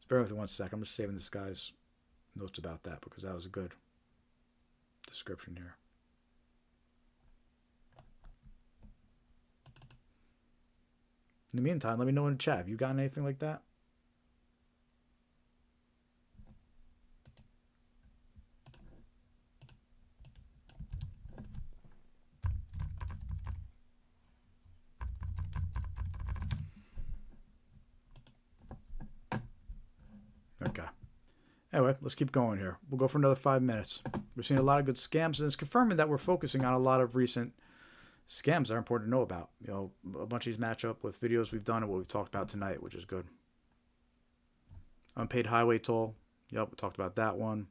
Bear with me 1 sec. I'm just saving this guy's notes about that because that was a good description here. In the meantime, let me know in the chat. Have you gotten anything like that? Okay. Anyway, let's keep going here. We'll go for another 5 minutes. We're seeing a lot of good scams, and it's confirming that we're focusing on a lot of recent scams that are important to know about. A bunch of these match up with videos we've done and what we've talked about tonight, which is good. Unpaid highway toll. Yep, we talked about that one.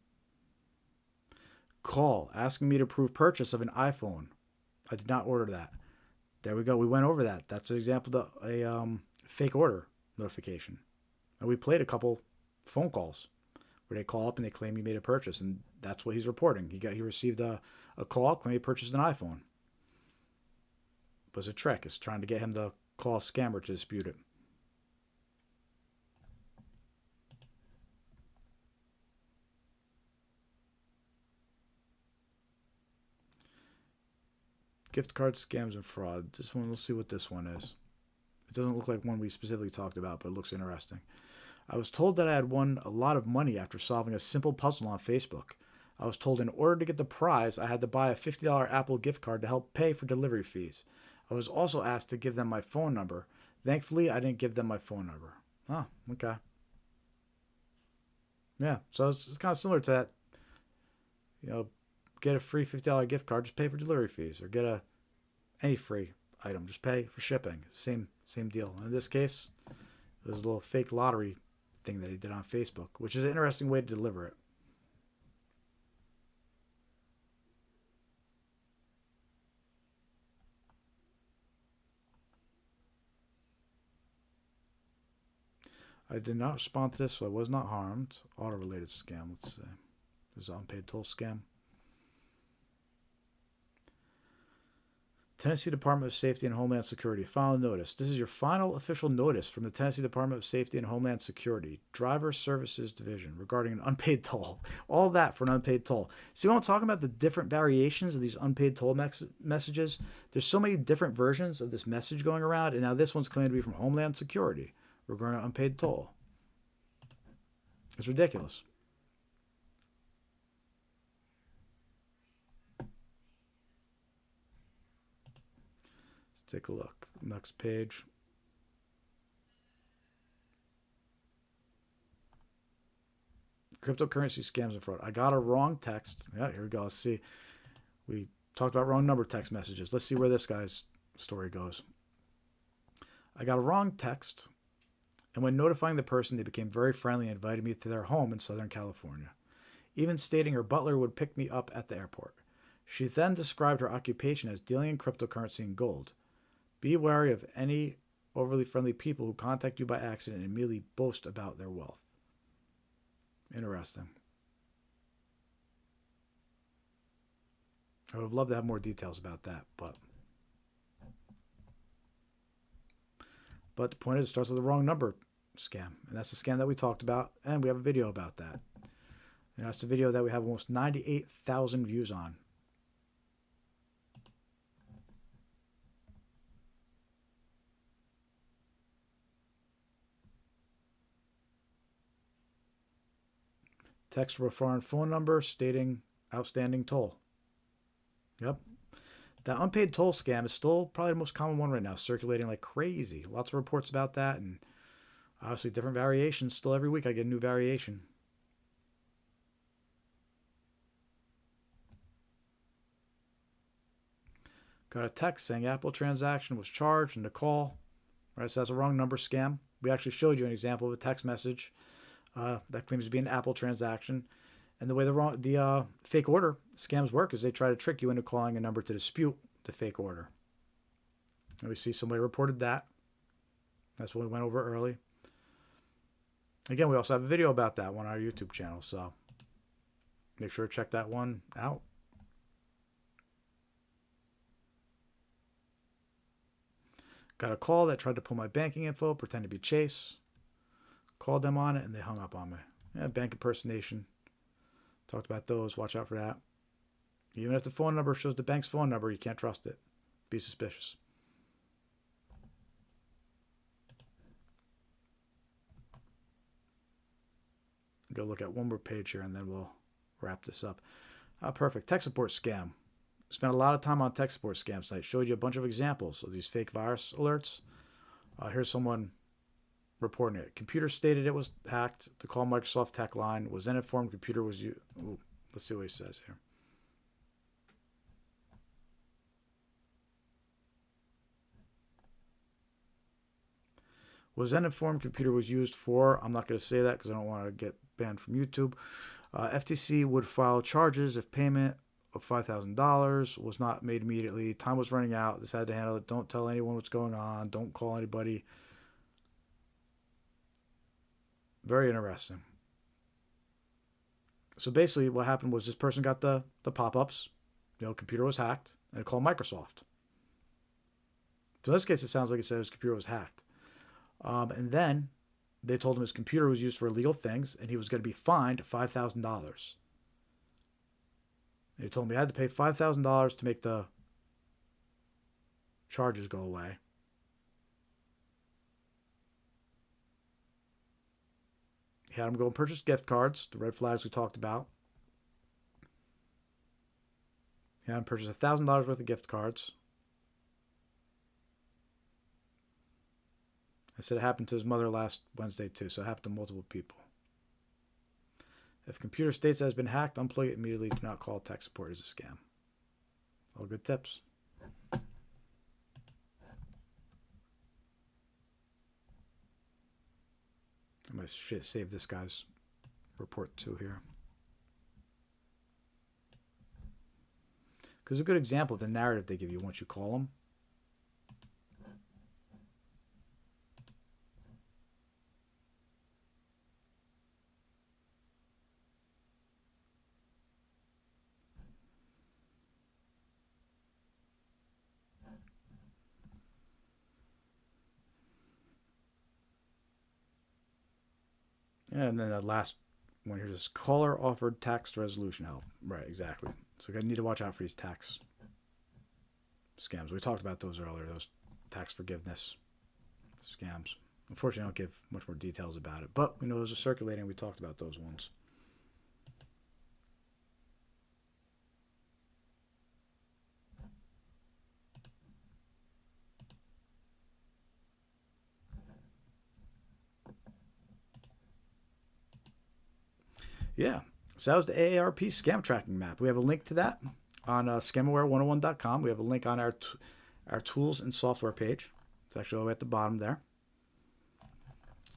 Call asking me to prove purchase of an iPhone. I did not order that. There we go. We went over that. That's an example of a fake order notification. And we played a couple phone calls where they call up and they claim you made a purchase, and that's what he's reporting. He received a call claiming he purchased an iPhone. It was a trick. It's trying to get him to call a scammer to dispute it. Gift card scams and fraud. This one, let's see what this one is. It doesn't look like one we specifically talked about, but it looks interesting. I was told that I had won a lot of money after solving a simple puzzle on Facebook. I was told in order to get the prize, I had to buy a $50 Apple gift card to help pay for delivery fees. I was also asked to give them my phone number. Thankfully, I didn't give them my phone number. Oh, okay. Yeah, so it's kind of similar to that. Get a free $50 gift card, just pay for delivery fees, or get any free item, just pay for shipping. Same deal. And in this case, it was a little fake lottery thing that he did on Facebook, which is an interesting way to deliver it. I did not respond to this, so I was not harmed. Auto-related scam, let's see. This is an unpaid toll scam. Tennessee Department of Safety and Homeland Security. Final notice. This is your final official notice from the Tennessee Department of Safety and Homeland Security, Driver Services Division, regarding an unpaid toll. All that for an unpaid toll. See what I'm talking about? The different variations of these unpaid toll messages. There's so many different versions of this message going around, and now this one's claimed to be from Homeland Security regarding an unpaid toll. It's ridiculous. Take a look. Next page. Cryptocurrency scams and fraud. I got a wrong text. Yeah, here we go. Let's see. We talked about wrong number text messages. Let's see where this guy's story goes. I got a wrong text, and when notifying the person, they became very friendly and invited me to their home in Southern California, even stating her butler would pick me up at the airport. She then described her occupation as dealing in cryptocurrency and gold. Be wary of any overly friendly people who contact you by accident and immediately boast about their wealth. Interesting. I would have loved to have more details about that, but the point is it starts with a wrong number scam, and that's the scam that we talked about, and we have a video about that. And that's the video that we have almost 98,000 views on. Text from a foreign phone number stating outstanding toll. Yep. That unpaid toll scam is still probably the most common one right now, circulating like crazy. Lots of reports about that, and obviously different variations. Still every week I get a new variation. Got a text saying Apple transaction was charged and the call. Right, so that's a wrong number scam. We actually showed you an example of a text message that claims to be an Apple transaction. And the way the fake order scams work is they try to trick you into calling a number to dispute the fake order. And we see somebody reported that. That's what we went over early. Again, we also have a video about that one on our YouTube channel, so make sure to check that one out. Got a call that tried to pull my banking info, pretend to be Chase. Called them on it, and they hung up on me. Yeah, bank impersonation. Talked about those. Watch out for that. Even if the phone number shows the bank's phone number, you can't trust it. Be suspicious. Go look at one more page here, and then we'll wrap this up. Perfect. Tech support scam. Spent a lot of time on tech support scam sites. Showed you a bunch of examples of these fake virus alerts. Here's someone reporting it. Computer stated it was hacked. The call Microsoft tech line was then informed computer was used. Let's see what he says here. Was then informed computer was used for, I'm not going to say that because I don't want to get banned from YouTube. FTC would file charges if payment of $5,000 was not made immediately. Time was running out. This had to handle it. Don't tell anyone what's going on. Don't call anybody. Very interesting. So basically what happened was this person got the pop-ups. Computer was hacked, and it called Microsoft. So in this case, it sounds like it said his computer was hacked. And then they told him his computer was used for illegal things, and he was going to be fined $5,000. They told him he had to pay $5,000 to make the charges go away. He had them go and purchase gift cards, the red flags we talked about. He had them purchase $1,000 worth of gift cards. I said it happened to his mother last Wednesday too, so it happened to multiple people. If computer states that has been hacked, unplug it immediately. Do not call tech support. It's a scam. All good tips. I might save this guy's report too here. Because a good example of the narrative they give you once you call them. And then the last one here is caller offered tax resolution help. Right, exactly. So you're going to need to watch out for these tax scams. We talked about those earlier, those tax forgiveness scams. Unfortunately, I don't give much more details about it. But we know those are circulating. We talked about those ones. Yeah, so that was the AARP scam tracking map. We have a link to that on scamaware101.com. We have a link on our tools and software page. It's actually all the way at the bottom there.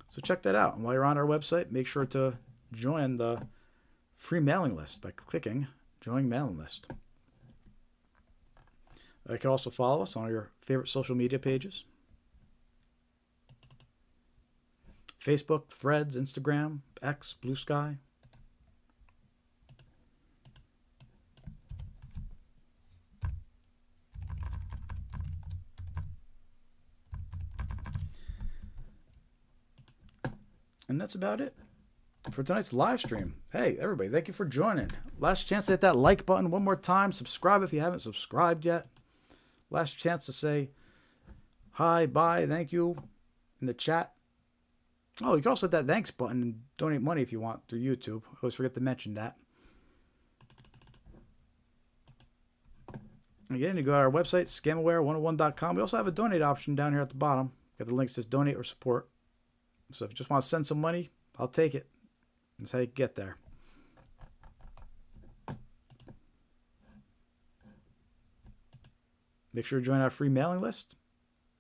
So check that out. And while you're on our website, make sure to join the free mailing list by clicking Join Mailing List. You can also follow us on your favorite social media pages. Facebook, Threads, Instagram, X, Blue Sky. And that's about it for tonight's live stream. Hey, everybody, thank you for joining. Last chance to hit that like button one more time. Subscribe if you haven't subscribed yet. Last chance to say hi, bye, thank you in the chat. Oh, you can also hit that thanks button and donate money if you want through YouTube. I always forget to mention that. Again, you go to our website, scamaware101.com. We also have a donate option down here at the bottom. Got the link that says donate or support. So if you just want to send some money, I'll take it. That's how you get there. Make sure to join our free mailing list,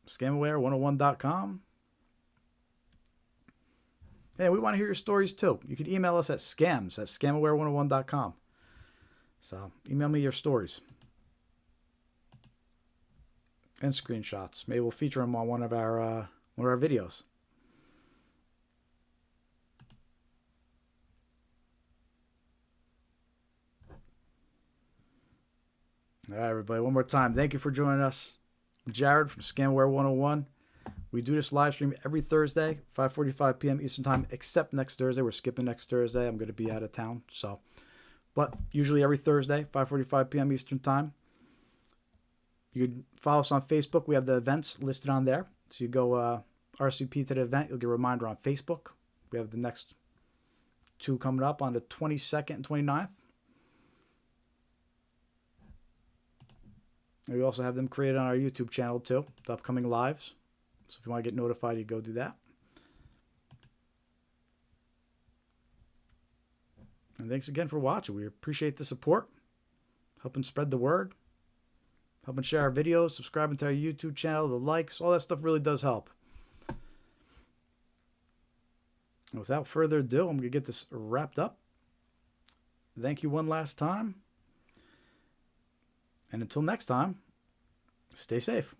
scamaware101.com. And we want to hear your stories too. You can email us at scamaware101.com. So email me your stories and screenshots. Maybe we'll feature them on one of our videos. All right, everybody, one more time. Thank you for joining us. I'm Jared from Scamware 101. We do this live stream every Thursday, 5:45 p.m. Eastern Time, except next Thursday. We're skipping next Thursday. I'm going to be out of town. But usually every Thursday, 5:45 p.m. Eastern Time. You can follow us on Facebook. We have the events listed on there. So you go RSVP to the event. You'll get a reminder on Facebook. We have the next two coming up on the 22nd and 29th. And we also have them created on our YouTube channel too, the upcoming lives. So if you want to get notified, you go do that. And thanks again for watching. We appreciate the support, helping spread the word, helping share our videos, subscribing to our YouTube channel, the likes, all that stuff really does help. And without further ado, I'm going to get this wrapped up. Thank you one last time. And until next time, stay safe.